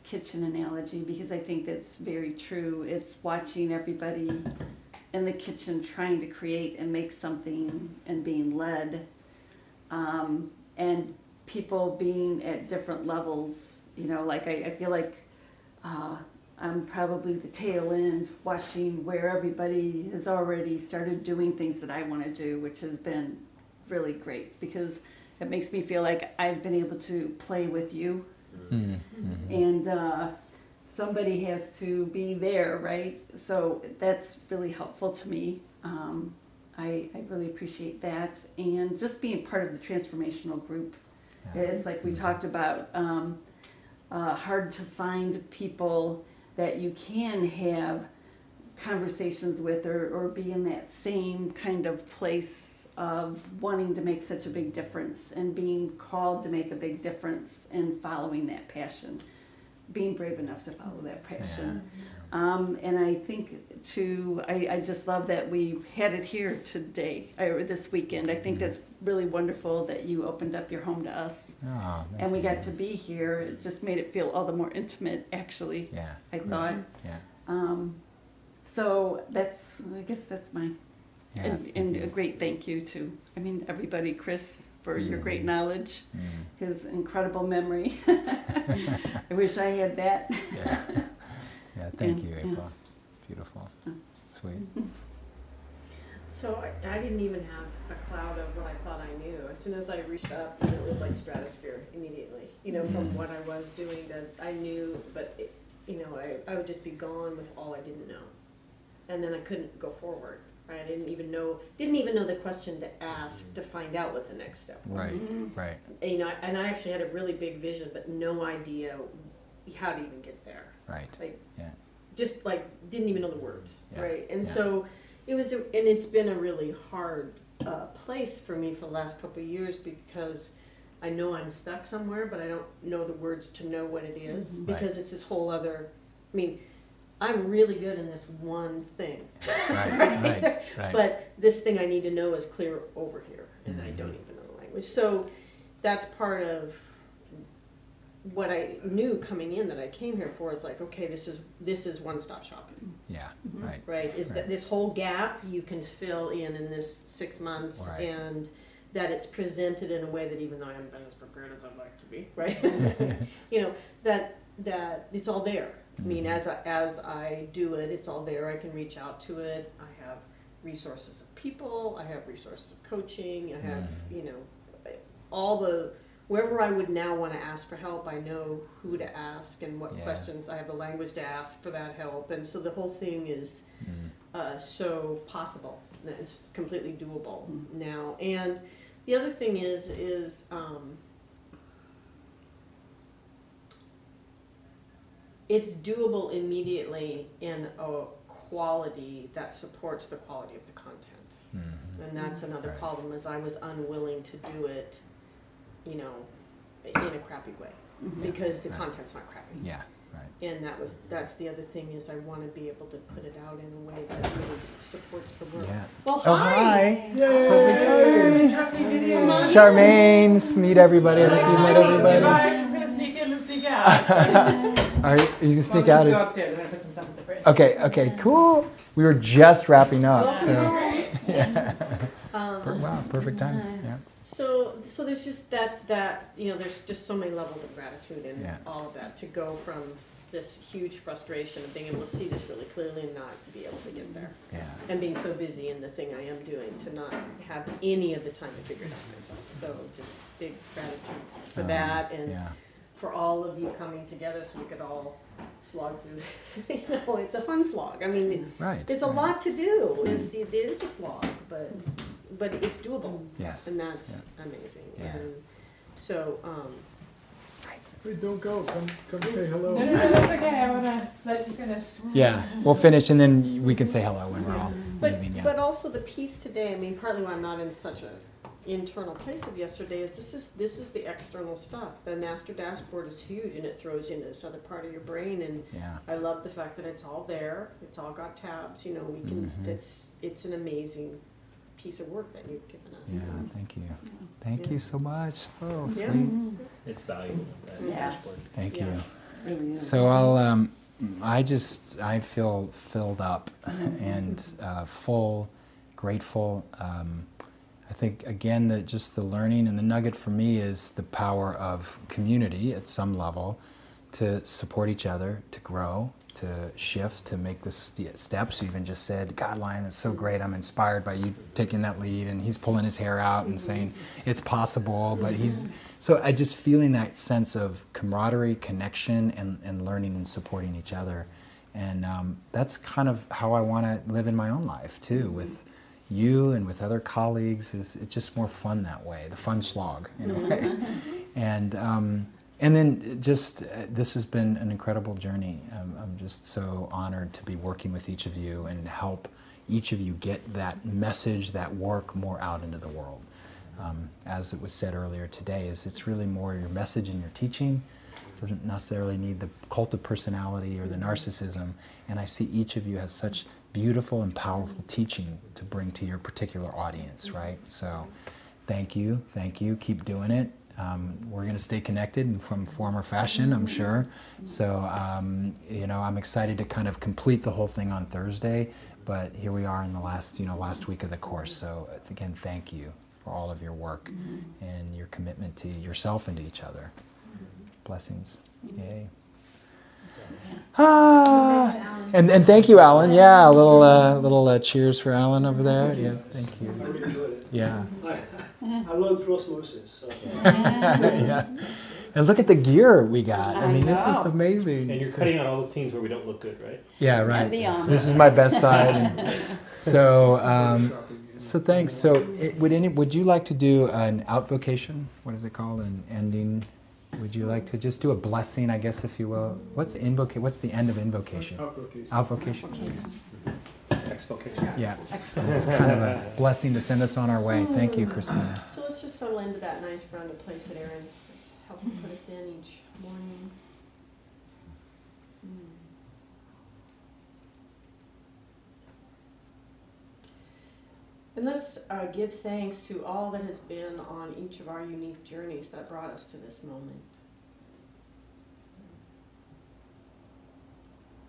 kitchen analogy because I think that's very true. It's watching everybody in the kitchen trying to create and make something and being led, and people being at different levels. You know, like I feel like I'm probably the tail end watching where everybody has already started doing things that I want to do, which has been really great because it makes me feel like I've been able to play with you. And somebody has to be there, right? So that's really helpful to me. I really appreciate that. And just being part of the transformational group. Yeah. It's like we talked about, hard to find people that you can have conversations with or be in that same kind of place of wanting to make such a big difference and being called to make a big difference and following that passion, being brave enough to follow that passion. And I think too, I just love that we had it here today, or this weekend. I think that's really wonderful that you opened up your home to us. Oh, thank And we you. got to be here. It just made it feel all the more intimate, actually, Yeah. I thought. Yeah. So I guess that's my, Yeah. and a great thank you to, I mean, everybody, Chris, for your great knowledge, his incredible memory. I wish I had that. Yeah. Yeah. Thank And- you, yeah. April. Beautiful. Sweet. So I didn't even have a cloud of what I thought I knew. As soon as I reached up, and it was like stratosphere immediately. You know, from what I was doing that I knew, but it, you know, I would just be gone with all I didn't know, and then I couldn't go forward. Right? I didn't even know the question to ask to find out what the next step was. Right. Right. And, you know, and I actually had a really big vision, but no idea how to even get there. Right. Like, Yeah. just like didn't even know the words, Yeah. right? And Yeah. so it was, and it's been a really hard place for me for the last couple of years because I know I'm stuck somewhere, but I don't know the words to know what it is because it's this whole other. I mean, I'm really good in this one thing, Right. Right. but this thing I need to know is clear over here, and I don't even know the language. So that's part of what I knew coming in that I came here for is like, okay, this is one-stop shopping, Yeah. Right. right? Is that this whole gap you can fill in this 6 months, Right. and that it's presented in a way that even though I haven't been as prepared as I'd like to be, right? You know, that it's all there, I mean, as I do it, it's all there. I can reach out to it. I have resources of people. I have resources of coaching. I have, you know, all the, wherever I would now want to ask for help, I know who to ask and what Yeah. questions. I have the language to ask for that help. And so the whole thing is so possible. It's completely doable now. And the other thing is it's doable immediately in a quality that supports the quality of the content. And that's another Right. problem, is I was unwilling to do it, you know, in a crappy way, because the Right. content's not crappy. Yeah, right. And that's the other thing, is I want to be able to put it out in a way that really supports the work. Yeah. Well, Oh, hi. hi. Yay. Charmaine, meet everybody. I think you met everybody. I'm just gonna sneak in and sneak out. All right, you can sneak Well, out. I'm just go upstairs. I'm gonna put some stuff in the fridge. Okay, cool. We were just wrapping up, so Great. yeah. Um, Wow, perfect time. Yeah. So there's just that, you know, there's just so many levels of gratitude in Yeah. all of that, to go from this huge frustration of being able to see this really clearly and not be able to get there. Yeah. And being so busy in the thing I am doing to not have any of the time to figure it out myself. So just big gratitude for that, and Yeah. for all of you coming together so we could all slog through this. You know, it's a fun slog. I mean, Right. there's a right. lot to do. It is a slog, but it's doable. Yes. And that's amazing. Yeah. And so, Hey, don't go, come say hello. No, that's okay. I wanna let you finish. Yeah, we'll finish and then we can say hello when we're all but leaving. Yeah. but also the piece today. I mean, partly why I'm not in such a internal place of yesterday is this is the external stuff. The master dashboard is huge, and it throws you into this other part of your brain. And Yeah. I love the fact that it's all there. It's all got tabs. You know, we can. It's an amazing piece of work that you've given us. Yeah, thank you. Thank you so much. Oh, Yeah. sweet. It's valuable, that Yeah. dashboard. Thank Yeah. you. So I feel filled up and full, grateful. I think again that just the learning and the nugget for me is the power of community at some level, to support each other, to grow, to shift, to make the steps. You even just said, God, Lion, that's so great. I'm inspired by you taking that lead. And he's pulling his hair out and saying it's possible. But so I just feeling that sense of camaraderie, connection, and learning and supporting each other. And that's kind of how I want to live in my own life too, with you and with other colleagues. It's just more fun that way, the fun slog in a way. And then just, this has been an incredible journey. I'm just so honored to be working with each of you and help each of you get that message, that work more out into the world. As it was said earlier today, it's really more your message and your teaching. It doesn't necessarily need the cult of personality or the narcissism. And I see each of you has such beautiful and powerful teaching to bring to your particular audience, right? So thank you, keep doing it. We're going to stay connected in some form or fashion, I'm sure. So, you know, I'm excited to kind of complete the whole thing on Thursday, but here we are in the last week of the course. So again, thank you for all of your work and your commitment to yourself and to each other. Blessings. Yay. And thank you, Alan. Yeah, a little cheers for Alan over there. Yeah, thank you. I really enjoyed it. Yeah. I learned through osmosis. So. Yeah. And look at the gear we got. I mean, this is know. amazing. And you're cutting out all the scenes where we don't look good, right? Yeah, right. the This is my best side. So, so thanks. So, would you like to do an outvocation? What is it called? An ending? Would you like to just do a blessing, I guess, if you will? What's the end of invocation? Outvocation. Exvocation. Yeah. It's kind of a blessing to send us on our way. Thank you, Christina. So let's just settle into that nice grounded place that Aaron has helped put us in each morning. And let's give thanks to all that has been on each of our unique journeys that brought us to this moment.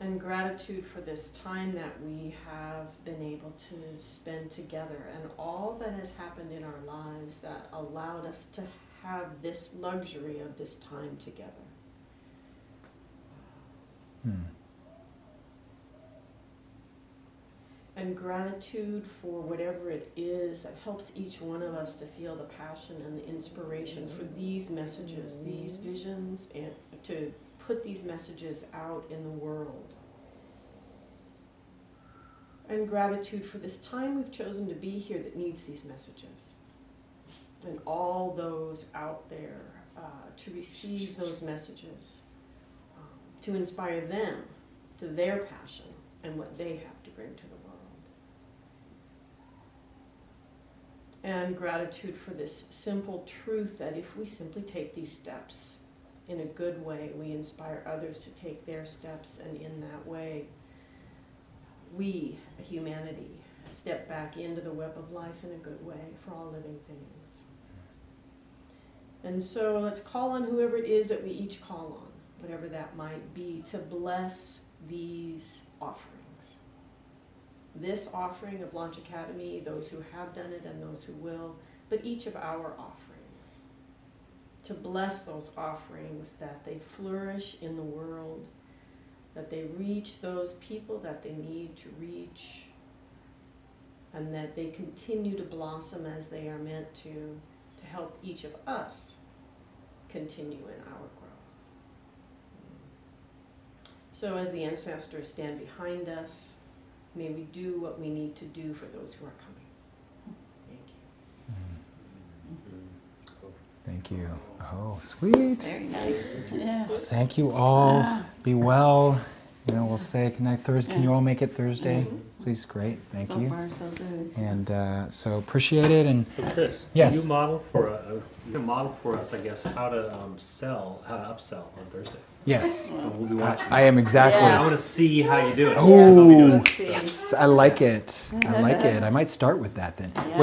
And gratitude for this time that we have been able to spend together, and all that has happened in our lives that allowed us to have this luxury of this time together. and gratitude for whatever it is that helps each one of us to feel the passion and the inspiration for these messages, these visions, and to put these messages out in the world. And gratitude for this time we've chosen to be here that needs these messages. And all those out there to receive those messages, to inspire them to their passion and what they have to bring to the world. And gratitude for this simple truth that if we simply take these steps in a good way, we inspire others to take their steps, and in that way, we, humanity, step back into the web of life in a good way for all living things. And so let's call on whoever it is that we each call on, whatever that might be, to bless these offerings. This offering of Launch Academy, those who have done it and those who will, but each of our offerings. To bless those offerings, that they flourish in the world, that they reach those people that they need to reach, and that they continue to blossom as they are meant to help each of us continue in our growth. So as the ancestors stand behind us, may we do what we need to do for those who are coming. Thank you. Thank you. Oh, sweet. Very nice. Yeah. Thank you all. Be well. You know, we'll stay. Can you all make it Thursday? Please, great. Thank So you. far, so good. And so appreciate it. And So Chris, Yes. can you model for us, I guess, how to upsell on Thursday? yes, So we'll be watching. I am exactly. Yeah. I want to see how you do it. Oh, How we do it. Let's see. yes, I like it. I like it. I might start with that then. Yeah.